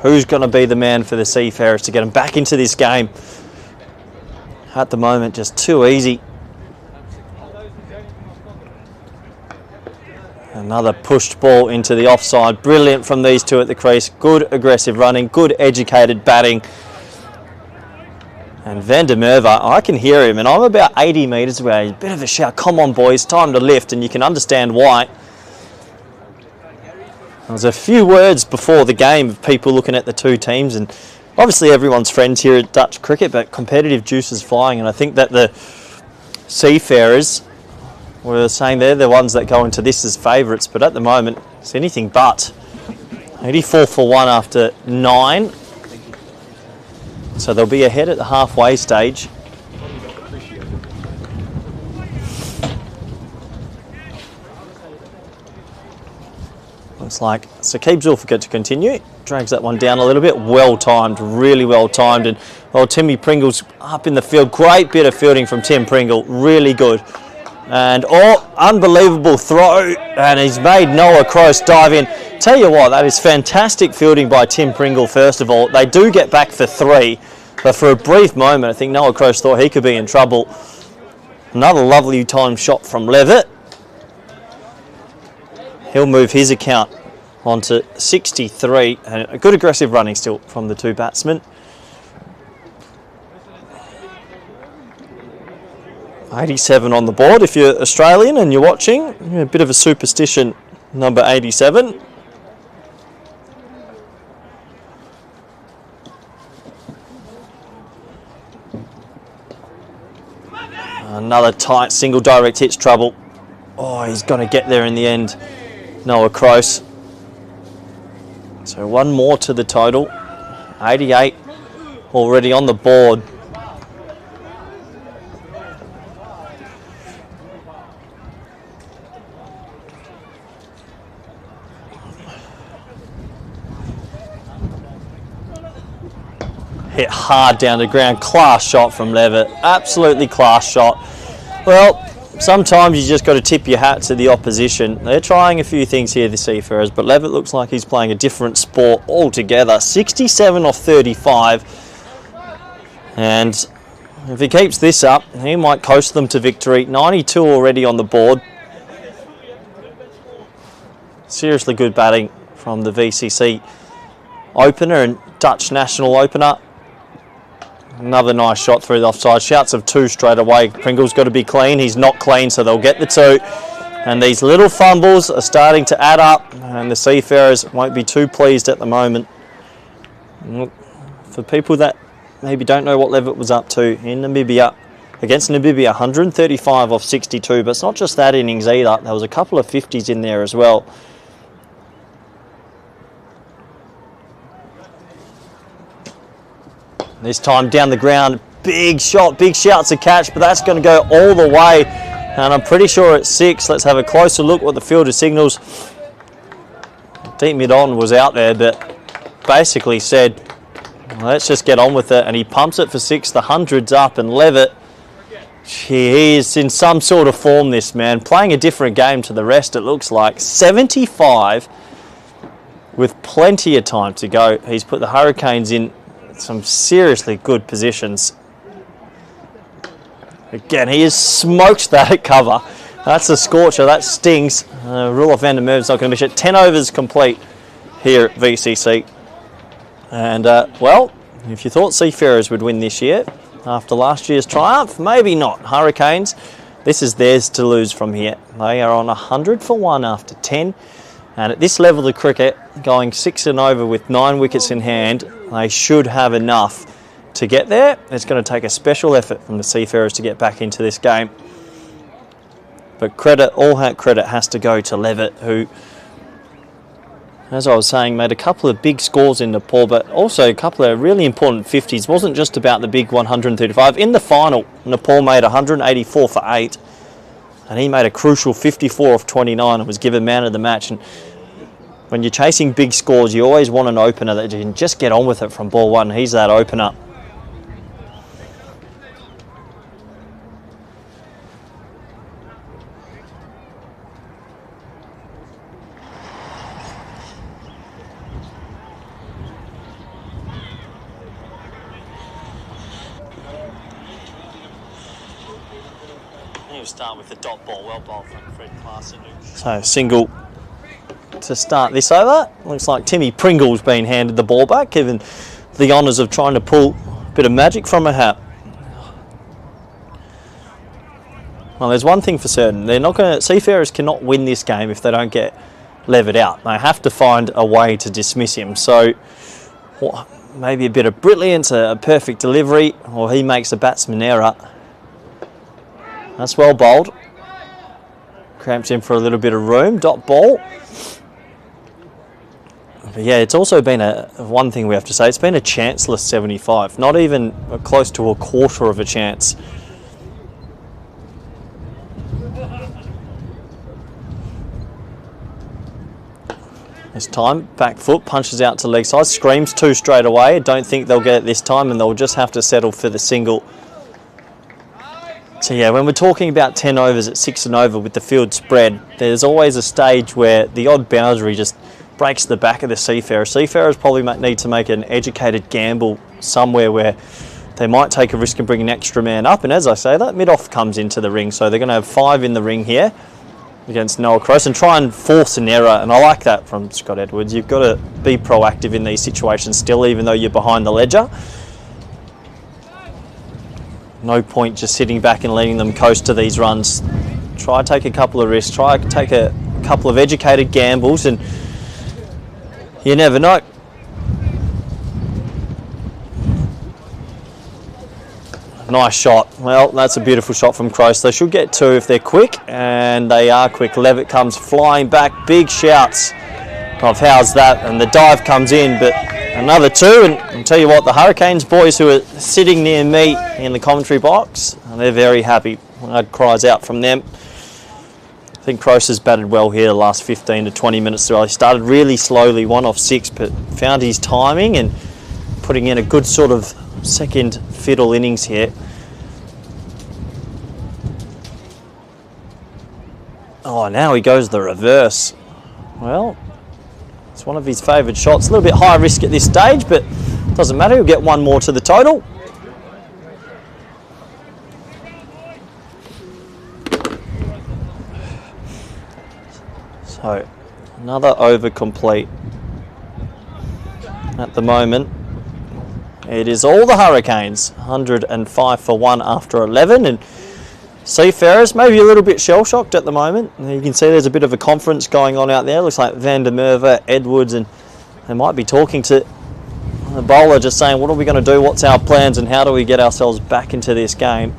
Who's going to be the man for the Seafarers to get them back into this game? At the moment, just too easy. Another pushed ball into the offside. Brilliant from these 2 at the crease. Good aggressive running, good educated batting. And van der Merwe, I can hear him, and I'm about 80 metres away. A bit of a shout, come on boys, time to lift, and you can understand why. There was a few words before the game of people looking at the 2 teams, and obviously everyone's friends here at Dutch cricket, but competitive juice is flying, and I think that the Seafarers were saying they're the ones that go into this as favourites, but at the moment it's anything but. 84 for 1 after 9. So they'll be ahead at the halfway stage. Looks like Saqib Zulfikar to continue. Drags that one down a little bit. Well timed, really well timed. And well, Timmy Pringle's up in the field. Great bit of fielding from Tim Pringle. Really good. And unbelievable throw. And he's made Noah Croce dive in. Tell you what, that is fantastic fielding by Tim Pringle, first of all. They do get back for 3. But for a brief moment, I think Noah Croce thought he could be in trouble. Another lovely timed shot from Levitt. He'll move his account onto 63. And a good aggressive running still from the 2 batsmen. 87 on the board. If you're Australian and you're watching, a bit of a superstition, number 87. Another tight single direct hits trouble. Oh, he's going to get there in the end, Noah Croce. So 1 more to the total. 88 already on the board. Hit hard down to ground. Class shot from Levitt. Absolutely class shot. Well, sometimes you just got to tip your hat to the opposition. They're trying a few things here, the Seafarers, but Levitt looks like he's playing a different sport altogether. 67 off 35. And if he keeps this up, he might coast them to victory. 92 already on the board. Seriously good batting from the VCC opener and Dutch national opener. Another nice shot through the offside. Shouts of 2 straight away. Pringle's got to be clean. He's not clean, so they'll get the 2. And these little fumbles are starting to add up, and the Seafarers won't be too pleased at the moment. For people that maybe don't know what Levitt was up to in Namibia, against Namibia, 135 off 62, but it's not just that innings either. There was a couple of 50s in there as well. This time down the ground, big shot, big shout to catch, but that's going to go all the way. And I'm pretty sure it's 6. Let's have a closer look what the fielder signals. Deep mid-on was out there, but basically said, let's just get on with it. And he pumps it for 6. The 100's up, and Levitt, he is in some sort of form, this man. Playing a different game to the rest, it looks like. 75 with plenty of time to go. He's put the Hurricanes in some seriously good positions. Again, he has smoked that at cover. That's a scorcher. That stings. Roelof van der Merwe's not going to miss it. 10 overs complete here at VCC. And, well, if you thought Seafarers would win this year after last year's triumph, maybe not. Hurricanes, this is theirs to lose from here. They are on 100 for 1 after 10. And at this level of cricket, going 6 and over with 9 wickets in hand, they should have enough to get there. It's going to take a special effort from the Seafarers to get back into this game. But credit, all credit has to go to Levitt, who, as I was saying, made a couple of big scores in Nepal, but also a couple of really important 50s. It wasn't just about the big 135. In the final, Nepal made 184 for 8, and he made a crucial 54 off 29 and was given man of the match. And when you're chasing big scores, you always want an opener that you can just get on with it from ball 1. He's that opener. He'll start with the dot ball, well bowled from Fred Clarkson. So single to start this over. Looks like Timmy Pringle's been handed the ball back, given the honours of trying to pull a bit of magic from a hat. Well, there's one thing for certain. They're not going to. Seafarers cannot win this game if they don't get Levitt out. They have to find a way to dismiss him. So maybe a bit of brilliance, a perfect delivery, or he makes a batsman error. That's well bowled. Cramps in for a little bit of room. Dot ball. But yeah, it's also been one thing we have to say. It's been a chanceless 75. Not even close to a quarter of a chance. This time, back foot, punches out to leg side. Screams 2 straight away. Don't think they'll get it this time, and they'll just have to settle for the single. So yeah, when we're talking about 10 overs at 6 and over with the field spread, there's always a stage where the odd boundary just breaks the back of the Seafarer. Seafarers probably might need to make an educated gamble somewhere where they might take a risk and bring an extra man up. And as I say, that mid-off comes into the ring. So they're going to have 5 in the ring here against Noah Cross and try and force an error. And I like that from Scott Edwards. You've got to be proactive in these situations still, even though you're behind the ledger. No point just sitting back and letting them coast to these runs. Try take a couple of risks. Try take a couple of educated gambles, and you never know. Nice shot. Well, that's a beautiful shot from Cross. They should get 2 if they're quick, and they are quick. Levitt comes flying back. Big shouts of how's that, and the dive comes in, but another 2, and I'll tell you what, the Hurricanes boys who are sitting near me in the commentary box, they're very happy. Loud cries out from them. I think Cross has batted well here the last 15 to 20 minutes. He started really slowly, 1 off 6, but found his timing and putting in a good sort of second fiddle innings here. Oh, now he goes the reverse. Well, it's one of his favoured shots. A little bit high risk at this stage, but doesn't matter. He'll get 1 more to the total. So, another over complete. At the moment, it is all the Hurricanes. 105 for 1 after 11, and Seafarers maybe a little bit shell-shocked at the moment. You can see there's a bit of a conference going on out there. Looks like Van der Merwe, Edwards, and they might be talking to the bowler, just saying, what are we going to do? What's our plans, and how do we get ourselves back into this game?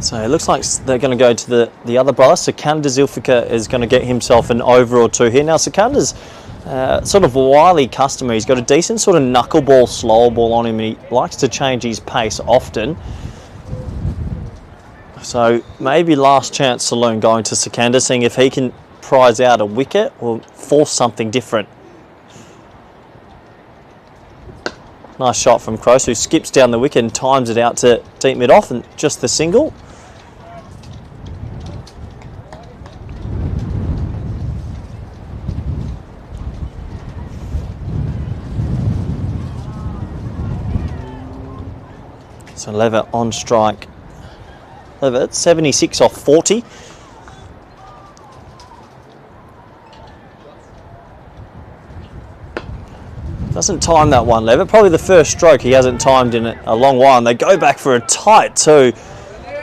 So it looks like they're going to go to the other brother. Sikander Zulfikar is going to get himself an over or two here. Now Sikander's sort of wily customer. He's got a decent sort of knuckleball, slower ball on him, and he likes to change his pace often. So maybe last chance saloon going to Sikander, seeing if he can prize out a wicket or force something different. Nice shot from Cross, who skips down the wicket and times it out to deep mid-off, and just the single. So Levitt on strike. Levitt 76 off 40. Doesn't time that one, Levitt. Probably the first stroke he hasn't timed in a long while. And they go back for a tight two.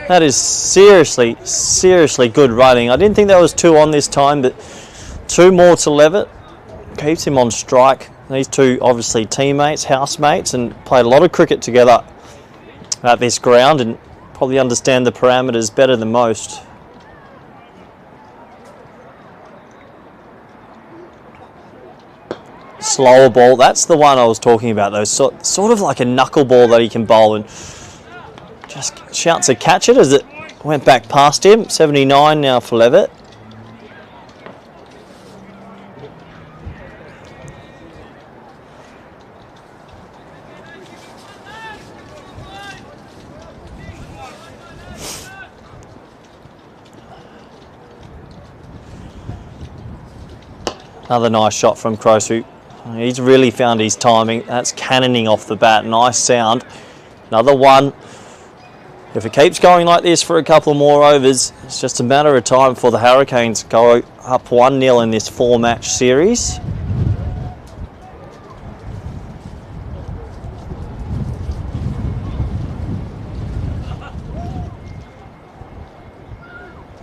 That is seriously, seriously good running. I didn't think there was two on this time, but two more to Levitt. Keeps him on strike. These two obviously teammates, housemates, and played a lot of cricket together at this ground and probably understand the parameters better than most. Slower ball, that's the one I was talking about, though. Sort of like a knuckleball that he can bowl, and just shouts to catch it as it went back past him. 79 now for Levitt. Another nice shot from Crosu. He's really found his timing. That's cannoning off the bat. Nice sound. Another one. If it keeps going like this for a couple more overs, it's just a matter of time for the Hurricanes go up 1-0 in this 4-match series.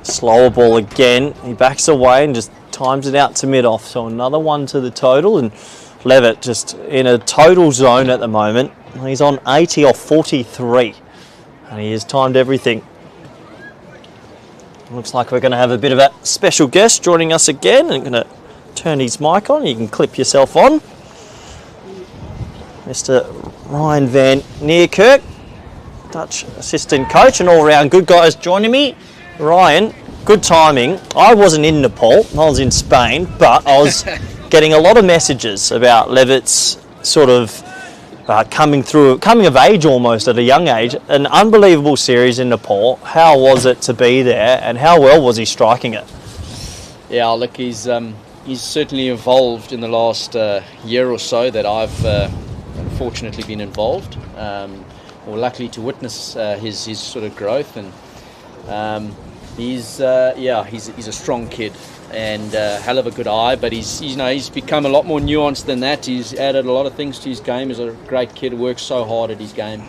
Slower ball again. He backs away and just times it out to mid-off. So another one to the total, and Levitt just in a total zone at the moment. He's on 80 off 43, and he has timed everything. Looks like we're going to have a bit of a special guest joining us again. I'm going to turn his mic on. You can clip yourself on. Mr. Ryan Van Neerkerk, Dutch assistant coach and all-round good guys joining me. Ryan, good timing. I wasn't in Nepal, I was in Spain, but I was getting a lot of messages about Levitt's sort of coming of age almost at a young age. An unbelievable series in Nepal. How was it to be there, and how well was he striking it? Yeah, look, he's certainly evolved in the last year or so that I've unfortunately been involved, or luckily to witness his sort of growth, and he's a strong kid and a hell of a good eye, but he's become a lot more nuanced than that. He's added a lot of things to his game. He's a great kid, works so hard at his game.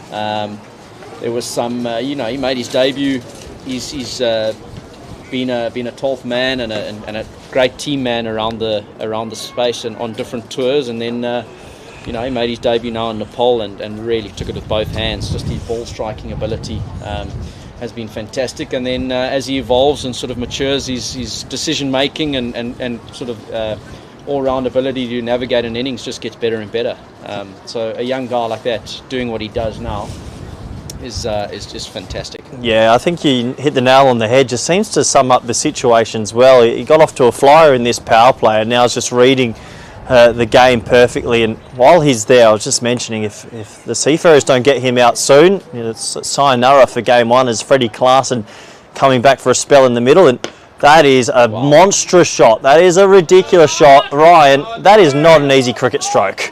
There was some, he made his debut. He's been a 12th man and a great team man around the space and on different tours, and then he made his debut now in Nepal and really took it with both hands. Just his ball striking ability has been fantastic, and then as he evolves and sort of matures, his decision making and sort of all-round ability to navigate an innings just gets better and better. So a young guy like that doing what he does now is just fantastic. Yeah, I think you hit the nail on the head. Just seems to sum up the situations well. He got off to a flyer in this power play, and now is just reading the game perfectly. And while he's there, I was just mentioning, if the Seafarers don't get him out soon, it's sayonara for game one as Freddie Klaasen coming back for a spell in the middle. And that is a monstrous shot. That is a ridiculous shot. Ryan, that is not an easy cricket stroke.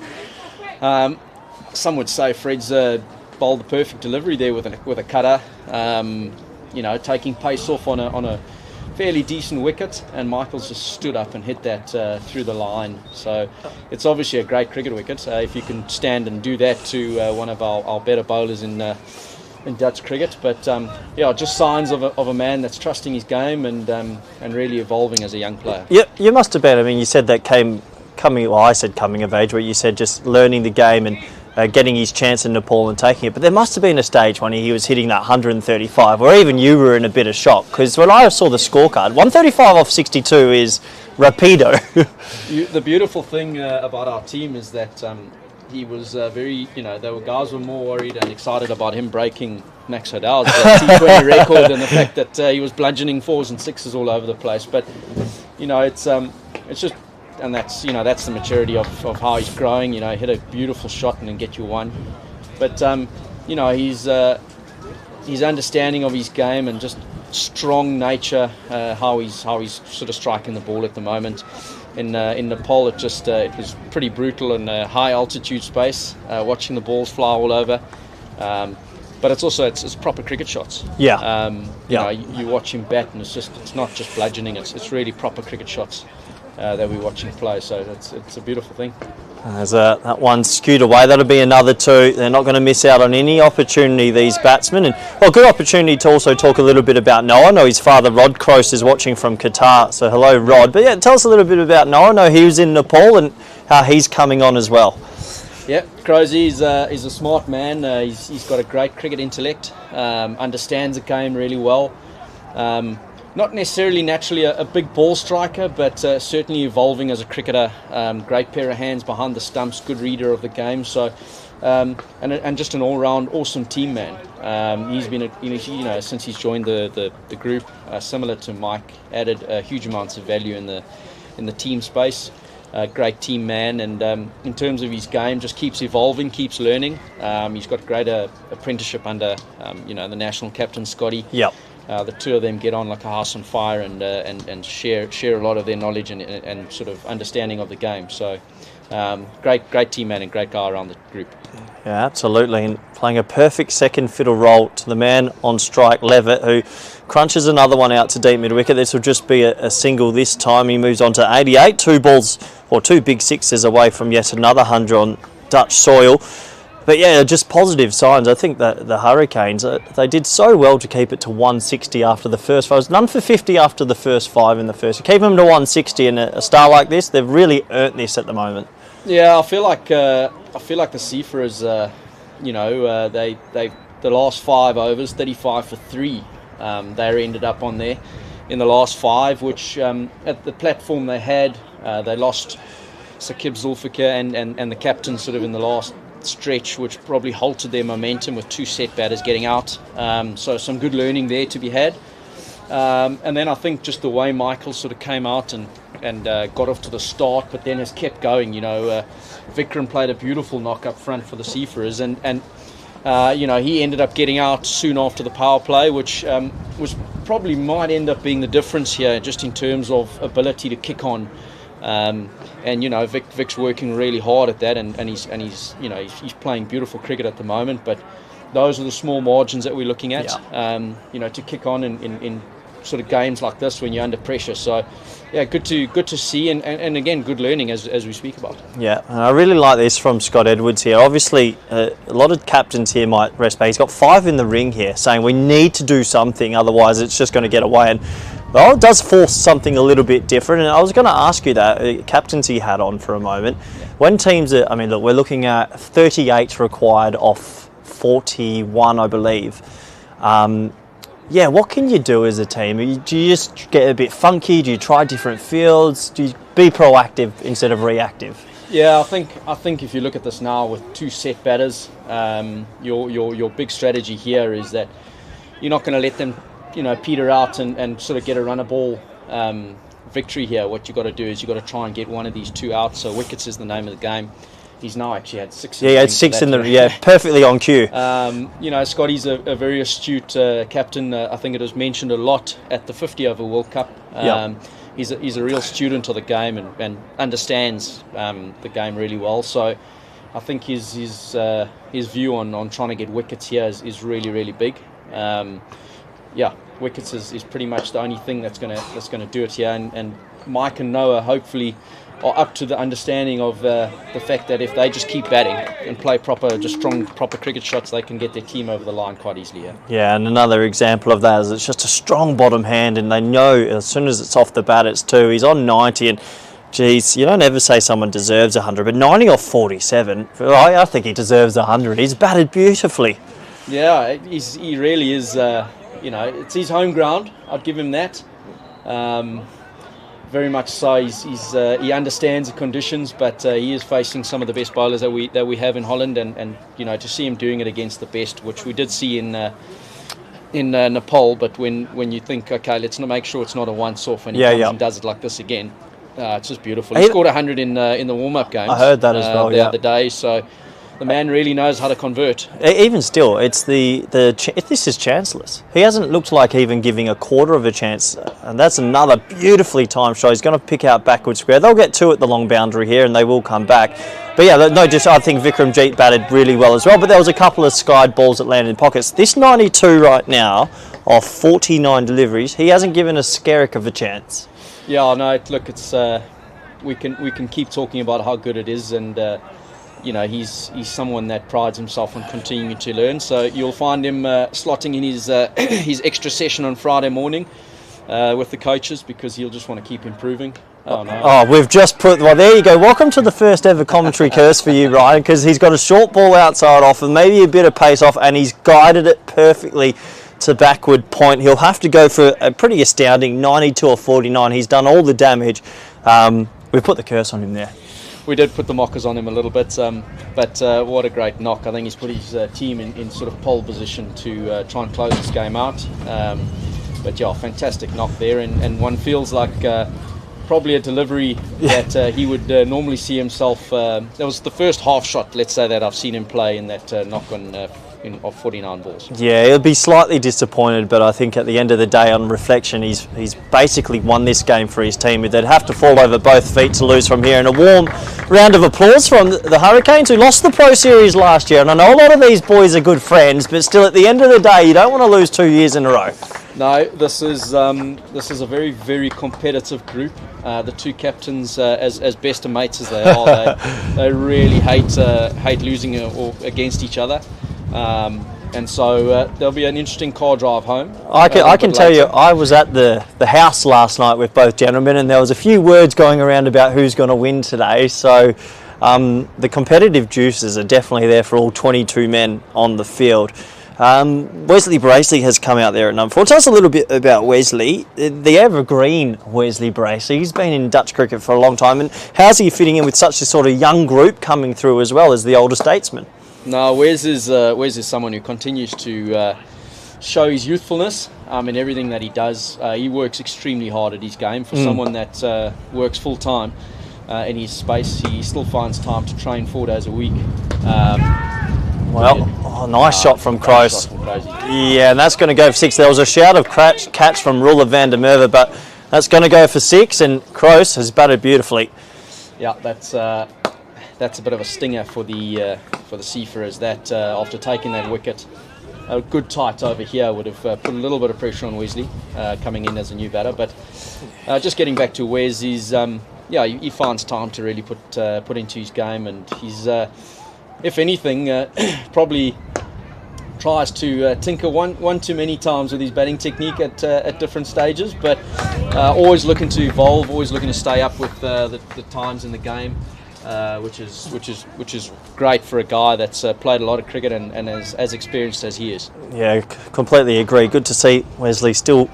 Some would say Fred's bowled the perfect delivery there with a cutter, taking pace off on a fairly decent wicket, and Michael's just stood up and hit that through the line. So it's obviously a great cricket wicket. If you can stand and do that to one of our better bowlers in Dutch cricket. But just signs of a man that's trusting his game and really evolving as a young player. Yeah, you must have been. I mean, you said that I said coming of age, but you said just learning the game and getting his chance in Nepal and taking it. But there must have been a stage when he was hitting that 135, where even you were in a bit of shock, because when I saw the scorecard, 135 off 62 is rapido. The beautiful thing about our team is that he was very, guys were more worried and excited about him breaking Max Hodal's T20 record and the fact that he was bludgeoning 4s and 6s all over the place. But it's just, and that's the maturity of how he's growing. Hit a beautiful shot and then get you one. But his understanding of his game and just strong nature, how he's sort of striking the ball at the moment. In Nepal, it was pretty brutal in a high altitude space, watching the balls fly all over. But it's proper cricket shots. Yeah. You watch him bat, and it's not just bludgeoning. It's really proper cricket shots that we watch him play. So it's a beautiful thing. As that one skewed away, that'll be another 2. They're not going to miss out on any opportunity, these batsmen. And good opportunity to also talk a little bit about Noah. I know his father, Rod Croce, is watching from Qatar, so hello, Rod. But yeah, tell us a little bit about Noah. I know he was in Nepal and how he's coming on as well. Yeah, Croce is a smart man. He's got a great cricket intellect, understands the game really well. Not necessarily naturally a big ball striker, but certainly evolving as a cricketer. Great pair of hands behind the stumps, good reader of the game. So, and just an all-round awesome team man. He's been, since he's joined the group, similar to Mike, added huge amounts of value in the team space. Great team man, and in terms of his game, just keeps evolving, keeps learning. He's got great apprenticeship under, the national captain Scotty. Yep. The two of them get on like a house on fire and share a lot of their knowledge and sort of understanding of the game. So great team man and great guy around the group. Yeah, absolutely, and playing a perfect second fiddle role to the man on strike, Levitt, who crunches another one out to deep mid-wicket. This will just be a single this time. He moves on to 88, 2 big 6s away from yet another 100 on Dutch soil. But yeah, just positive signs. I think that the Hurricanes, they did so well to keep it to 160 after the first 5. It was none for 50 after the first 5 in the first. You keep them to 160 in a start like this, they've really earned this at the moment. Yeah, I feel like the Seafarers, the last 5 overs, 35 for 3, they ended up on there in the last 5, which at the platform they had, they lost Saqib Zulfikar and the captain sort of in the last stretch, which probably halted their momentum with 2 set batters getting out. So some good learning there to be had. And then I think just the way Michael sort of came out and got off to the start, but then has kept going. Vikram played a beautiful knock up front for the Seafarers, and he ended up getting out soon after the power play, which was probably might end up being the difference here, just in terms of ability to kick on. Vic's working really hard at that, and he's playing beautiful cricket at the moment. But those are the small margins that we're looking at. Yeah. To kick on in sort of games like this when you're under pressure. So, yeah, good to see, and again, good learning as we speak about. Yeah, and I really like this from Scott Edwards here. Obviously, a lot of captains here might rest back. He's got 5 in the ring here, saying we need to do something, otherwise it's just going to get away. And well, it does force something a little bit different. And I was going to ask you that captaincy hat on for a moment. Yeah. When teams are, look, we're looking at 38 required off 41, I believe. What can you do as a team? Do you just get a bit funky? Do you try different fields? Do you be proactive instead of reactive? Yeah, I think if you look at this now with 2 set batters, your big strategy here is that you're not going to let them, peter out and sort of get a runner ball victory here. What you've got to do is you've got to try and get one of these 2 out. So wickets is the name of the game. He's now actually had 6. Yeah, he had 6 in the perfectly on cue. Scotty's a very astute captain. I think it was mentioned a lot at the 50 over World Cup. He's a real student of the game and understands the game really well. So I think his view on trying to get wickets here is really, really big. Wickets is pretty much the only thing that's gonna do it here. And Mike and Noah hopefully are up to the understanding of the fact that if they just keep batting and play strong cricket shots, they can get their team over the line quite easily. Yeah, and another example of that is it's just a strong bottom hand, and they know as soon as it's off the bat it's 2. He's on 90, and Geez, you don't ever say someone deserves 100, but 90 off 47, I think he deserves 100. He's batted beautifully. Yeah, he really is. It's his home ground. I'd give him that. Very much so. He understands the conditions, but he is facing some of the best bowlers that we have in Holland, and to see him doing it against the best, which we did see in Nepal. But when you think, okay, let's make sure it's not a once-off, and he comes and does it like this again. It's just beautiful. He scored 100 in the warm-up games. I heard that as well. The other day. So the man really knows how to convert. Even still, it's this is chanceless. He hasn't looked like even giving a quarter of a chance, and that's another beautifully timed shot. He's going to pick out backward square. They'll get 2 at the long boundary here, and they will come back. But yeah, I think Vikramjit batted really well as well. But there was a couple of skied balls that landed in pockets. This 92 right now, of 49 deliveries, he hasn't given a skerrick of a chance. Yeah, no. Look, it's we can keep talking about how good it is, and he's someone that prides himself on continuing to learn. So you'll find him slotting in his extra session on Friday morning with the coaches, because he'll just want to keep improving. Oh, no. Oh, we've just put... Well, there you go. Welcome to the first ever commentary curse for you, Ryan, because he's got a short ball outside off and maybe a bit of pace off, and he's guided it perfectly to backward point. He'll have to go for a pretty astounding 92 or 49. He's done all the damage. We've put the curse on him there. We did put the mockers on him a little bit, but what a great knock. I think he's put his team in sort of pole position to try and close this game out. But yeah, fantastic knock there, and one feels like probably a delivery that he would normally see himself. That was the first half shot, let's say, that I've seen him play in that knock on of 49 balls. Yeah, he'll be slightly disappointed, but I think at the end of the day, on reflection, he's basically won this game for his team. They'd have to fall over both feet to lose from here. And a warm round of applause from the Hurricanes, who lost the Pro Series last year. And I know a lot of these boys are good friends, but still, at the end of the day, you don't want to lose 2 years in a row. No, this is a very, very competitive group. The two captains, as best of mates as they are, they really hate losing or against each other. And so there'll be an interesting car drive home. I can tell you, I was at the house last night with both gentlemen, and there was a few words going around about who's going to win today. So the competitive juices are definitely there for all 22 men on the field. Wesley Bracely has come out there at number 4. Tell us a little bit about Wesley, the evergreen Wesley Bracely. He's been in Dutch cricket for a long time, and how's he fitting in with such a sort of young group coming through as well as the older statesman? No, Wes is someone who continues to show his youthfulness in everything that he does. He works extremely hard at his game. For someone that works full time in his space, he still finds time to train 4 days a week. Nice shot from Kroos. Yeah, and that's going to go for 6. There was a shout of catch from Ruler van der Merwe, but that's going to go for 6, and Kroos has batted beautifully. Yeah, that's a bit of a stinger for the Seafarers. That after taking that wicket, a good tight over here would have put a little bit of pressure on Wesley coming in as a new batter. But just getting back to Wes, he finds time to really put into his game, and he's if anything probably tries to tinker one too many times with his batting technique at different stages, but always looking to evolve, always looking to stay up with the times in the game. Which is great for a guy that's played a lot of cricket and is as experienced as he is. Yeah, completely agree. Good to see Wesley still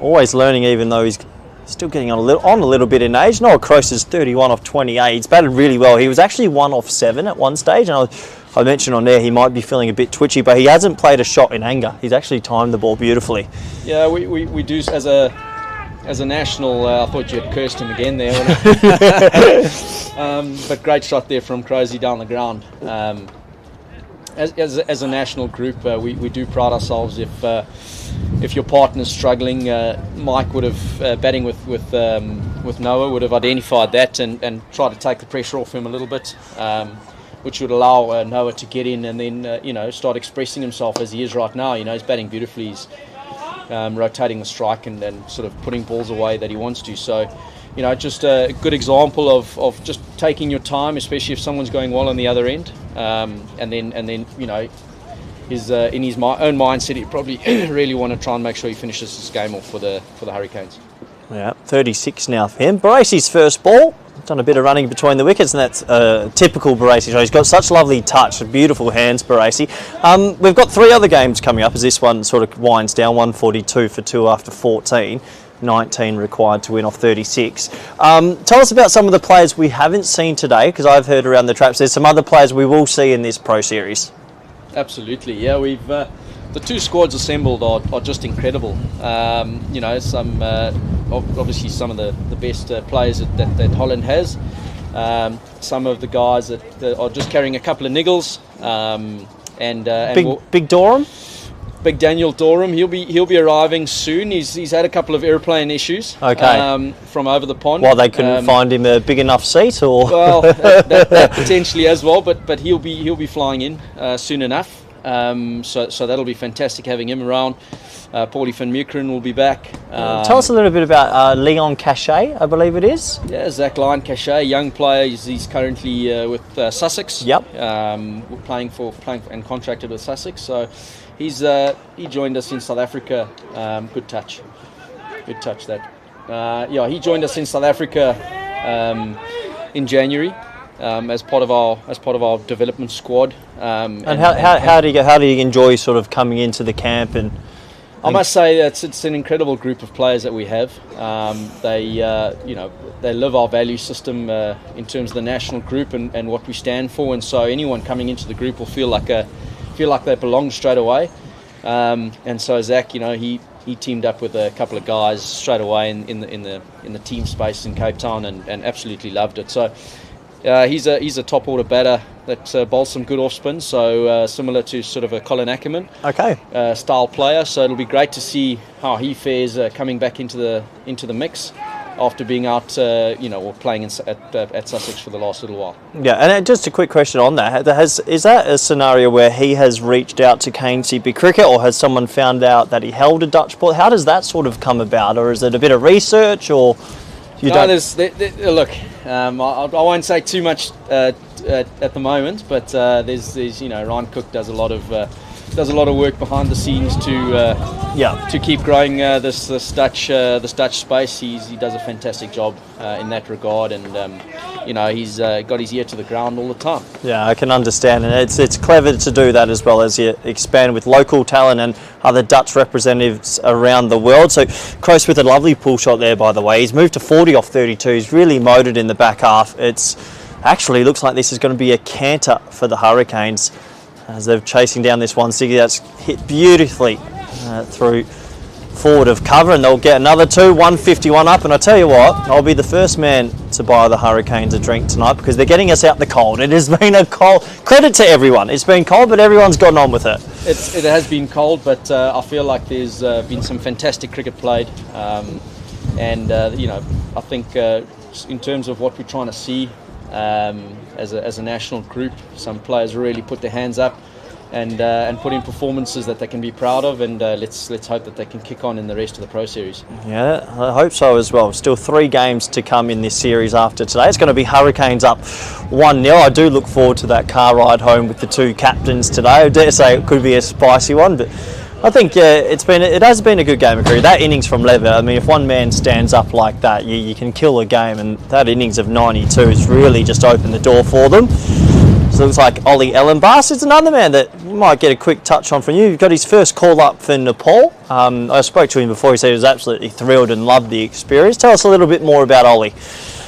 always learning, even though he's still getting on a little bit in age. Noah Kroos is 31 off 28. He's batted really well. He was actually 1 off 7 at one stage, and I mentioned on there he might be feeling a bit twitchy, but he hasn't played a shot in anger. He's actually timed the ball beautifully. Yeah, we do as a national. I thought you had cursed him again there. But great shot there from Crozy down the ground. As a national group, we do pride ourselves if your partner's struggling. Mike would have batting with Noah would have identified that and tried to take the pressure off him a little bit, which would allow Noah to get in and then start expressing himself as he is right now. He's batting beautifully. He's rotating the strike and sort of putting balls away that he wants to. So, just a good example of just taking your time, especially if someone's going well on the other end. And then is in his own mindset, he probably really want to try and make sure he finishes this game off for the Hurricanes. Yeah, 36 now for him. Bracey's first ball, done a bit of running between the wickets, and that's typical Barassi. He's got such lovely touch, beautiful hands, Barassi. We've got 3 other games coming up as this one sort of winds down. 142 for 2 after 14. 19 required to win off 36. Tell us about some of the players we haven't seen today, because I've heard around the traps there's some other players we will see in this Pro Series. Absolutely, yeah. We've the 2 squads assembled are just incredible. You know, some obviously some of the best players that Holland has. Some of the guys that are just carrying a couple of niggles. Big Dorham. Big Daniel Dorham, he'll be arriving soon. He's had a couple of airplane issues. Okay. From over the pond. Well, they couldn't find him a big enough seat, or well, that potentially as well. But he'll be flying in soon enough. So that'll be fantastic having him around. Paulie van Meukeren will be back. Tell us a little bit about Leon Cachet, I believe it is. Yeah, Zach Lyon Cachet, young player. He's currently with Sussex. Yep. Playing and contracted with Sussex. So he joined us in South Africa. Good touch that. He joined us in South Africa in January. As part of our development squad. And how do you enjoy sort of coming into the camp? And I must say that it's an incredible group of players that we have. They live our value system in terms of the national group and what we stand for. And so anyone coming into the group will feel like they belong straight away. And so Zach, he teamed up with a couple of guys straight away in the team space in Cape Town and absolutely loved it. So. He's a top order batter that bowls some good off spin, so similar to sort of a Colin Ackerman style player. So it'll be great to see how he fares coming back into the mix after being out, or playing at Sussex for the last little while. Yeah, and just a quick question on that: is that a scenario where he has reached out to KNCB Cricket, or has someone found out that he held a Dutch ball? How does that sort of come about, or is it a bit of research, or? Look, I won't say too much at the moment, but there's Ryan Cook does a lot of work behind the scenes to keep growing this Dutch space. He does a fantastic job in that regard, and he's got his ear to the ground all the time. Yeah, I can understand, and it's clever to do that as well as you expand with local talent and other Dutch representatives around the world. So Kroos with a lovely pull shot there, by the way. He's moved to 40 off 32. He's really motored in the back half. It's actually looks like this is going to be a canter for the Hurricanes as they're chasing down this 160. That's hit beautifully through forward of cover, and they'll get another 2, 151 up. And I tell you what, I'll be the first man to buy the Hurricanes a drink tonight because they're getting us out the cold. It has been a cold. Credit to everyone. It's been cold, but everyone's gotten on with it. It has been cold, but I feel like there's been some fantastic cricket played, I think in terms of what we're trying to see as a national group, some players really put their hands up and put in performances that they can be proud of, and let's hope that they can kick on in the rest of the Pro Series. Yeah, I hope so as well. Still 3 games to come in this series after today. It's going to be Hurricanes up 1-0. I do look forward to that car ride home with the 2 captains today. I dare say it could be a spicy one, but I think it has been a good game of cricket. That innings from Lever, I mean, if one man stands up like that, you can kill a game, and that innings of 92 has really just opened the door for them. So it looks like Ollie Ellenbaas is another man that might get a quick touch on from you. You've got his first call up for Nepal. I spoke to him before. He said he was absolutely thrilled and loved the experience. Tell us a little bit more about Ollie.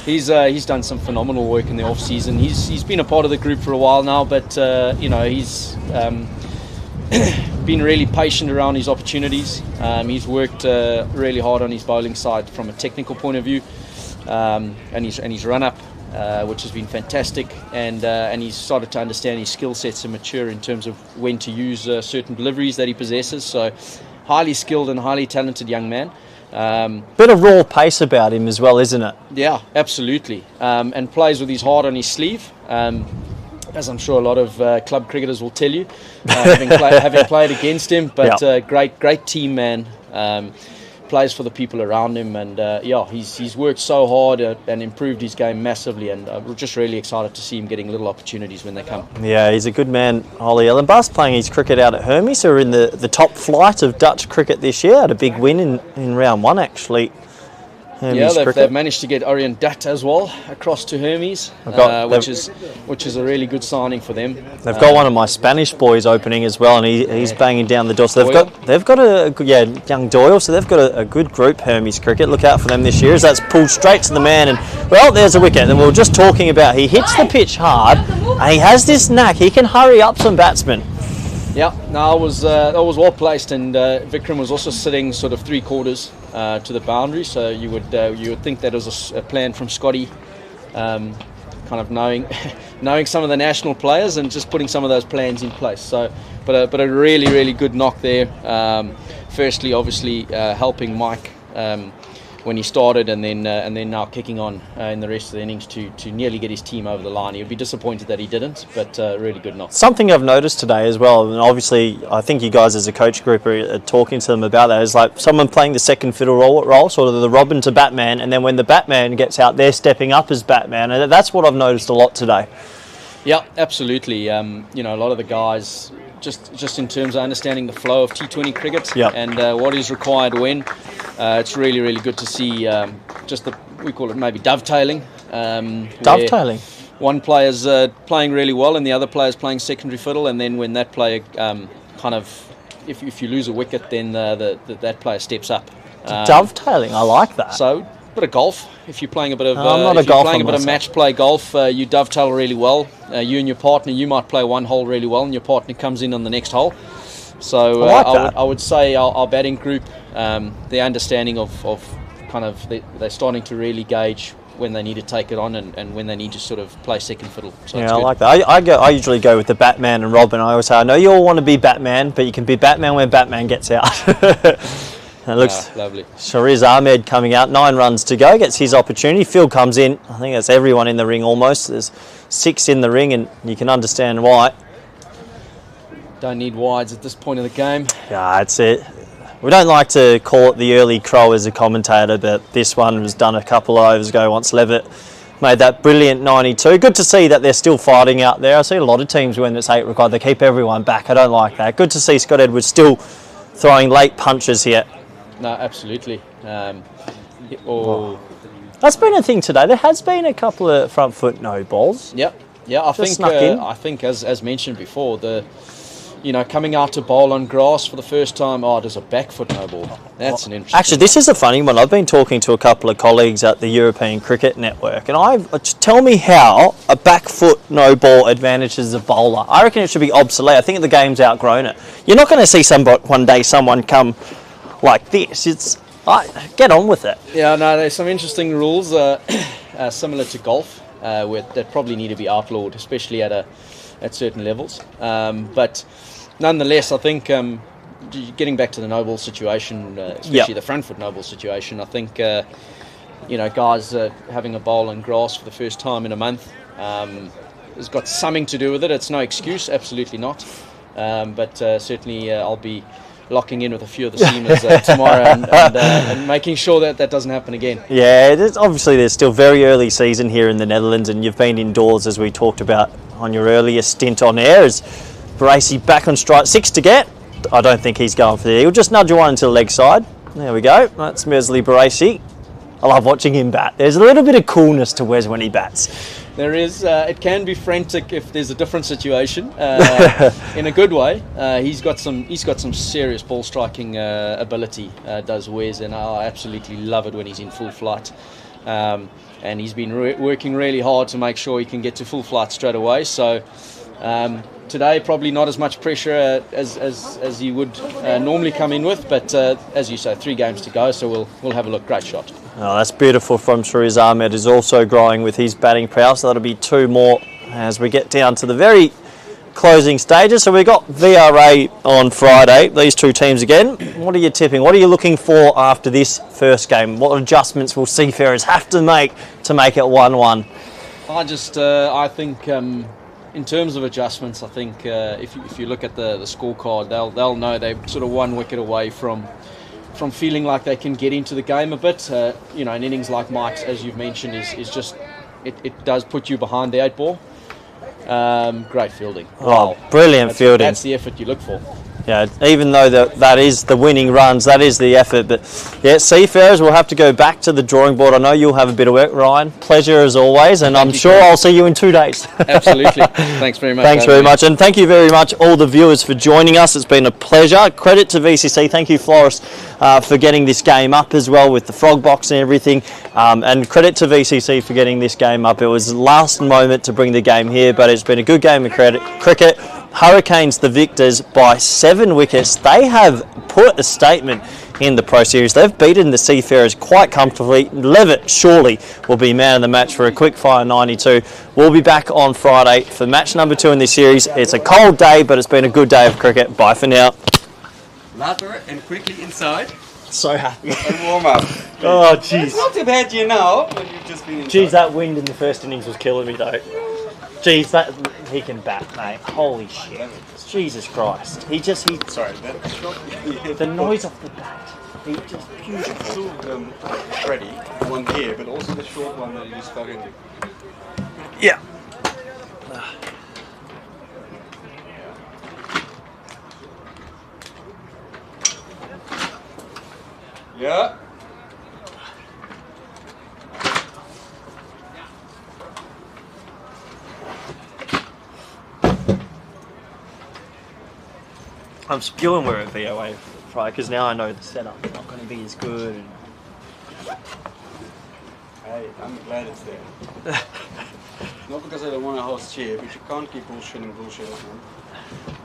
He's done some phenomenal work in the off season. He's been a part of the group for a while now, but he's been really patient around his opportunities. He's worked really hard on his bowling side from a technical point of view, and his run up. Which has been fantastic, and he's started to understand his skill sets and mature in terms of when to use certain deliveries that he possesses. So, highly skilled and highly talented young man. Bit of raw pace about him as well, isn't it? Yeah, absolutely. And plays with his heart on his sleeve. As I'm sure a lot of club cricketers will tell you, having played against him. But yep. Great team man. Plays for the people around him, and he's worked so hard and improved his game massively, and we're just really excited to see him getting little opportunities when they come. Yeah, he's a good man, Ollie Ellenbaas, playing his cricket out at Hermes, who are in the top flight of Dutch cricket this year. Had a big win in round 1 actually Hermes they've cricket. managed to get Orient Dutt as well across to Hermes, which is a really good signing for them. They've got one of my Spanish boys opening as well, and he's banging down the door. So they've got a young Doyle. So they've got a good group. Hermes cricket. Look out for them this year, as that's pulled straight to the man. And well, there's a wicket. And we were just talking about he hits the pitch hard, and he has this knack. He can hurry up some batsmen. Yeah, no, that was well placed, and Vikram was also sitting sort of 3/4 to the boundary. So you would think that was a plan from Scotty, kind of knowing some of the national players and just putting some of those plans in place. So, but a really good knock there. Firstly, obviously helping Mike when he started, and then now kicking on in the rest of the innings to nearly get his team over the line. He would be disappointed that he didn't, but really good knock. Something I've noticed today as well, and obviously I think you guys as a coach group are talking to them about that, is like someone playing the second fiddle role, sort of the Robin to Batman, and then when the Batman gets out, they're stepping up as Batman, and that's what I've noticed a lot today. Yeah, absolutely. A lot of the guys, just in terms of understanding the flow of T20 cricket and what is required when. It's really good to see we call it maybe dovetailing. Dovetailing? One player's playing really well and the other player's playing secondary fiddle, and then when that player if you lose a wicket, then that player steps up. Dovetailing, I like that. So, a bit of golf. If you're playing a bit of match play golf, you dovetail really well. You and your partner, you might play one hole really well, and your partner comes in on the next hole. So I would say our batting group, their understanding of they're starting to really gauge when they need to take it on and when they need to sort of play second fiddle. So yeah, I like that. I usually go with the Batman and Robin. I always say, I know you all want to be Batman, but you can be Batman when Batman gets out. It looks lovely. Shariz Ahmed coming out, 9 runs to go, gets his opportunity. Phil comes in. I think that's everyone in the ring almost. There's 6 in the ring, and you can understand why. Don't need wides at this point of the game. Yeah, that's it. We don't like to call it the early crow as a commentator, but this one was done a couple of overs ago once Levitt made that brilliant 92. Good to see that they're still fighting out there. I see a lot of teams when it's 8 required, they keep everyone back. I don't like that. Good to see Scott Edwards still throwing late punches here. No, absolutely. That's been a thing today. There has been a couple of front foot no balls. Yep. Yeah, I think as mentioned before, coming out to bowl on grass for the first time, there's a back foot no ball. That's an interesting. Actually, this is a funny one. I've been talking to a couple of colleagues at the European Cricket Network, and tell me how a back foot no ball advantages a bowler. I reckon it should be obsolete. I think the game's outgrown it. You're not going to see someone come like this. Get on with it. Yeah, no, there's some interesting rules similar to golf that probably need to be outlawed, especially at certain levels. But nonetheless, I think getting back to the no ball situation, especially the front foot no ball situation, I think guys having a bowl on grass for the first time in a month has got something to do with it. It's no excuse, absolutely not. But certainly I'll be locking in with a few of the seamers tomorrow and making sure that doesn't happen again. Yeah, obviously there's still very early season here in the Netherlands, and you've been indoors as we talked about on your earlier stint on air. Is Barassi back on strike? 6 to get. I don't think he's going for the eagle. Just nudge one into the leg side. There we go. That's Mesley Barassi. I love watching him bat. There's a little bit of coolness to Wes when he bats. There is. It can be frantic if there's a different situation. In a good way. He's got some serious ball striking ability. Does Wes, and I absolutely love it when he's in full flight. And he's been working really hard to make sure he can get to full flight straight away. So today probably not as much pressure as he would normally come in with, but as you say, 3 games to go, so we'll have a look. Great shot. Oh, that's beautiful from Shariz Ahmed, is also growing with his batting prowess. So that'll be 2 more as we get down to the very closing stages. So we've got VRA on Friday, these 2 teams again. What are you tipping? What are you looking for after this first game? What adjustments will Seafarers have to make it 1-1? I think in terms of adjustments, I think if you look at the scorecard, they'll know they're sort of 1 wicket away from feeling like they can get into the game a bit. An innings like Mike's, as you've mentioned, is just it does put you behind the 8 ball. Great fielding. Wow. Oh, brilliant fielding. That's the effort you look for. Yeah, even though that is the winning runs, that is the effort. But yeah, Seafarers will have to go back to the drawing board. I know you'll have a bit of work, Ryan. Pleasure as always, and I'm sure I'll see you in 2 days. Absolutely. Thanks very much. Thanks very much, and thank you very much all the viewers for joining us. It's been a pleasure. Credit to VCC. Thank you, Florist, for getting this game up as well with the frog box and everything. And credit to VCC for getting this game up. It was the last moment to bring the game here, but it's been a good game of cricket. Hurricanes the victors by 7 wickets. They have put a statement in the Pro Series. They've beaten the Seafarers quite comfortably. Levitt surely will be man of the match for a quick fire 92. We'll be back on Friday for match number 2 in this series. It's a cold day, but it's been a good day of cricket. Bye for now. Ladder and quickly inside. So happy. And warm up. Oh, jeez. It's not too bad you know, but you've just been inside. Jeez, that wind in the first innings was killing me though. Jeez, that he can bat, mate. Holy shit. Jesus Christ. Sorry, that shot. The noise of the bat. He just beautiful. Ready. One here, but also the short one that you just stuck into. Yeah. Yeah. I'm spewing we're at VOA Friday because now I know the setup's not going to be as good. And Hey, I'm glad it's there. Not because I don't want to host cheer, but you can't keep bullshitting, man.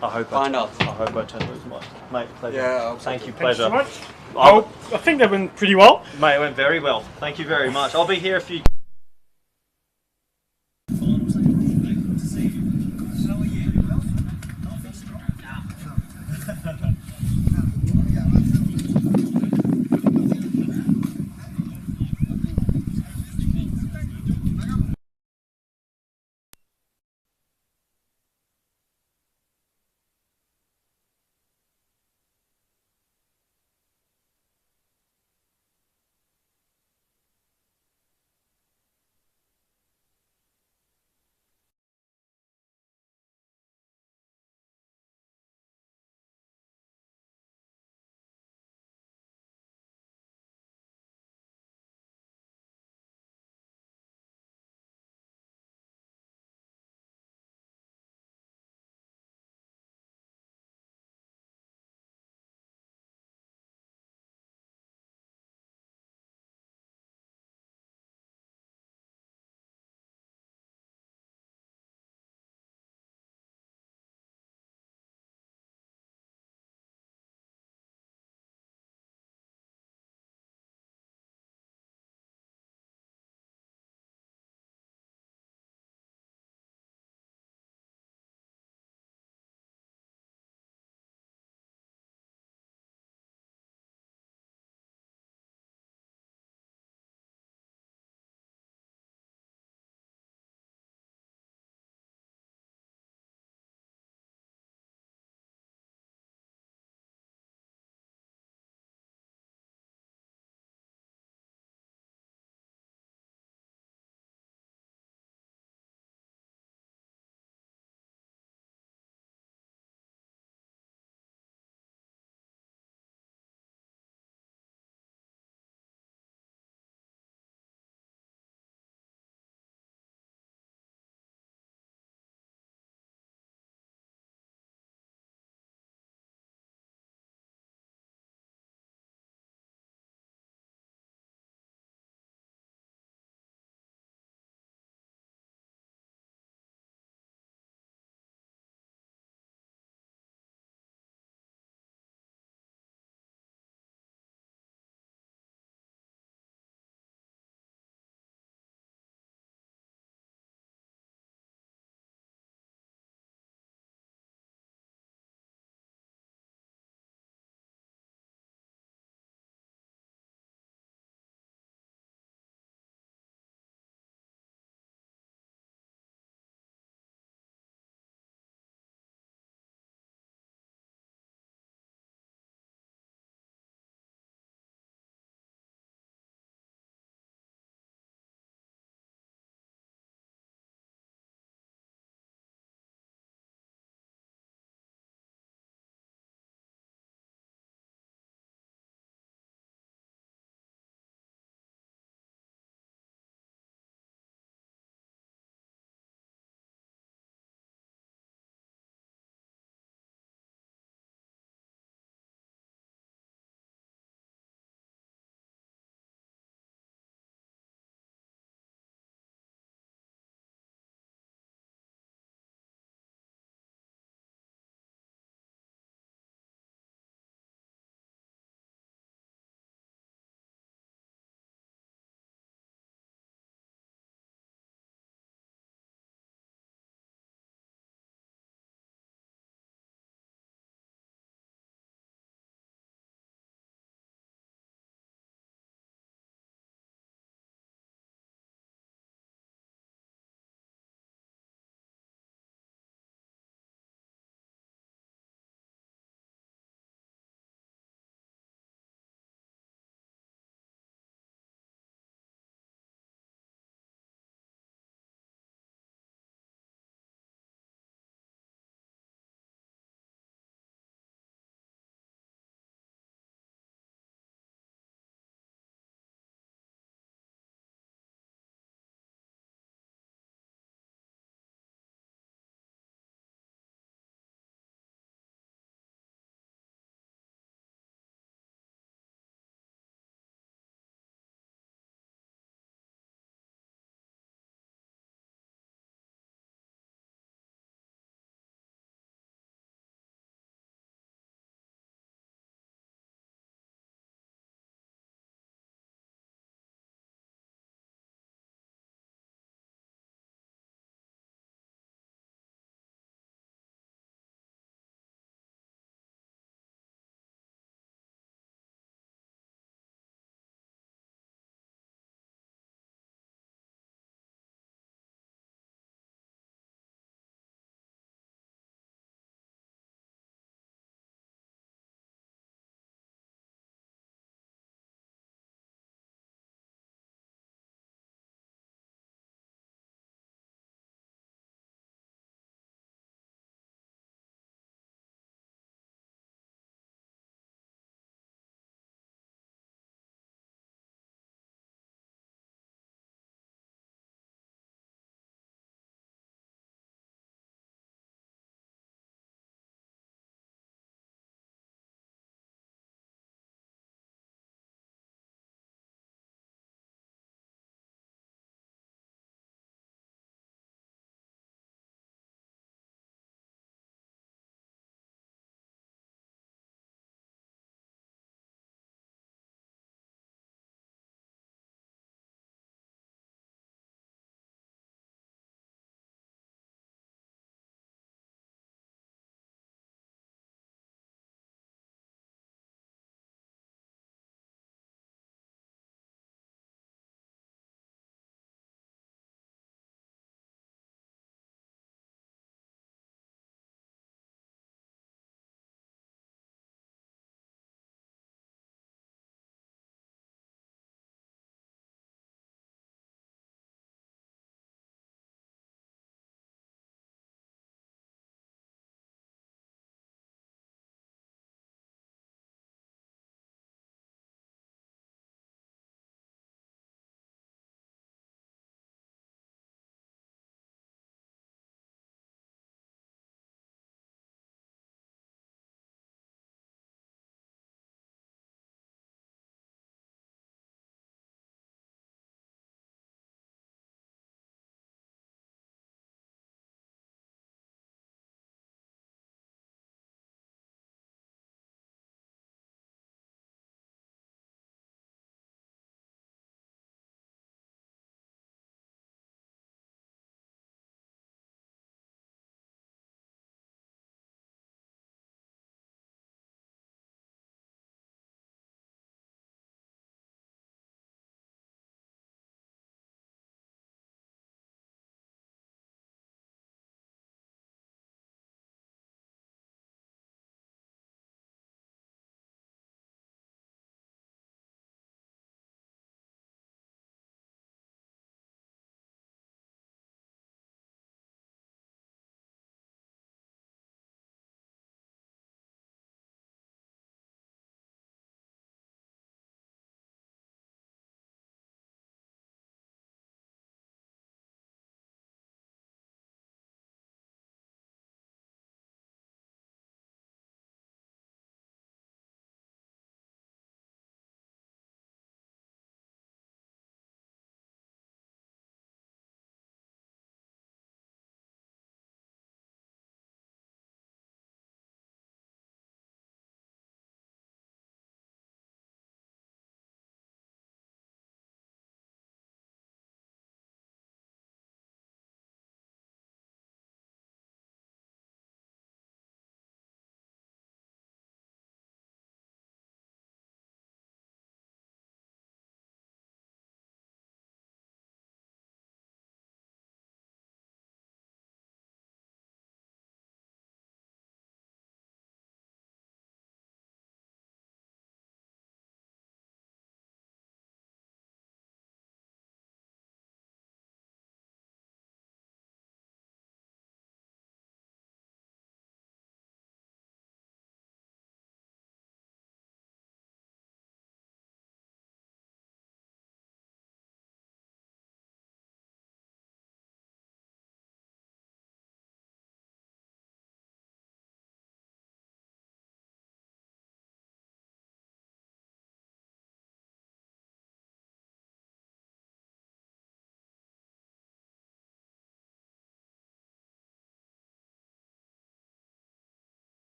I hope Find out. I hope I turn lose mine. Mate, pleasure. Yeah, I hope so. Thank you, Thanks pleasure. so much. Oh, I think that went pretty well. Mate, it went very well. Thank you very much. I'll be here if you...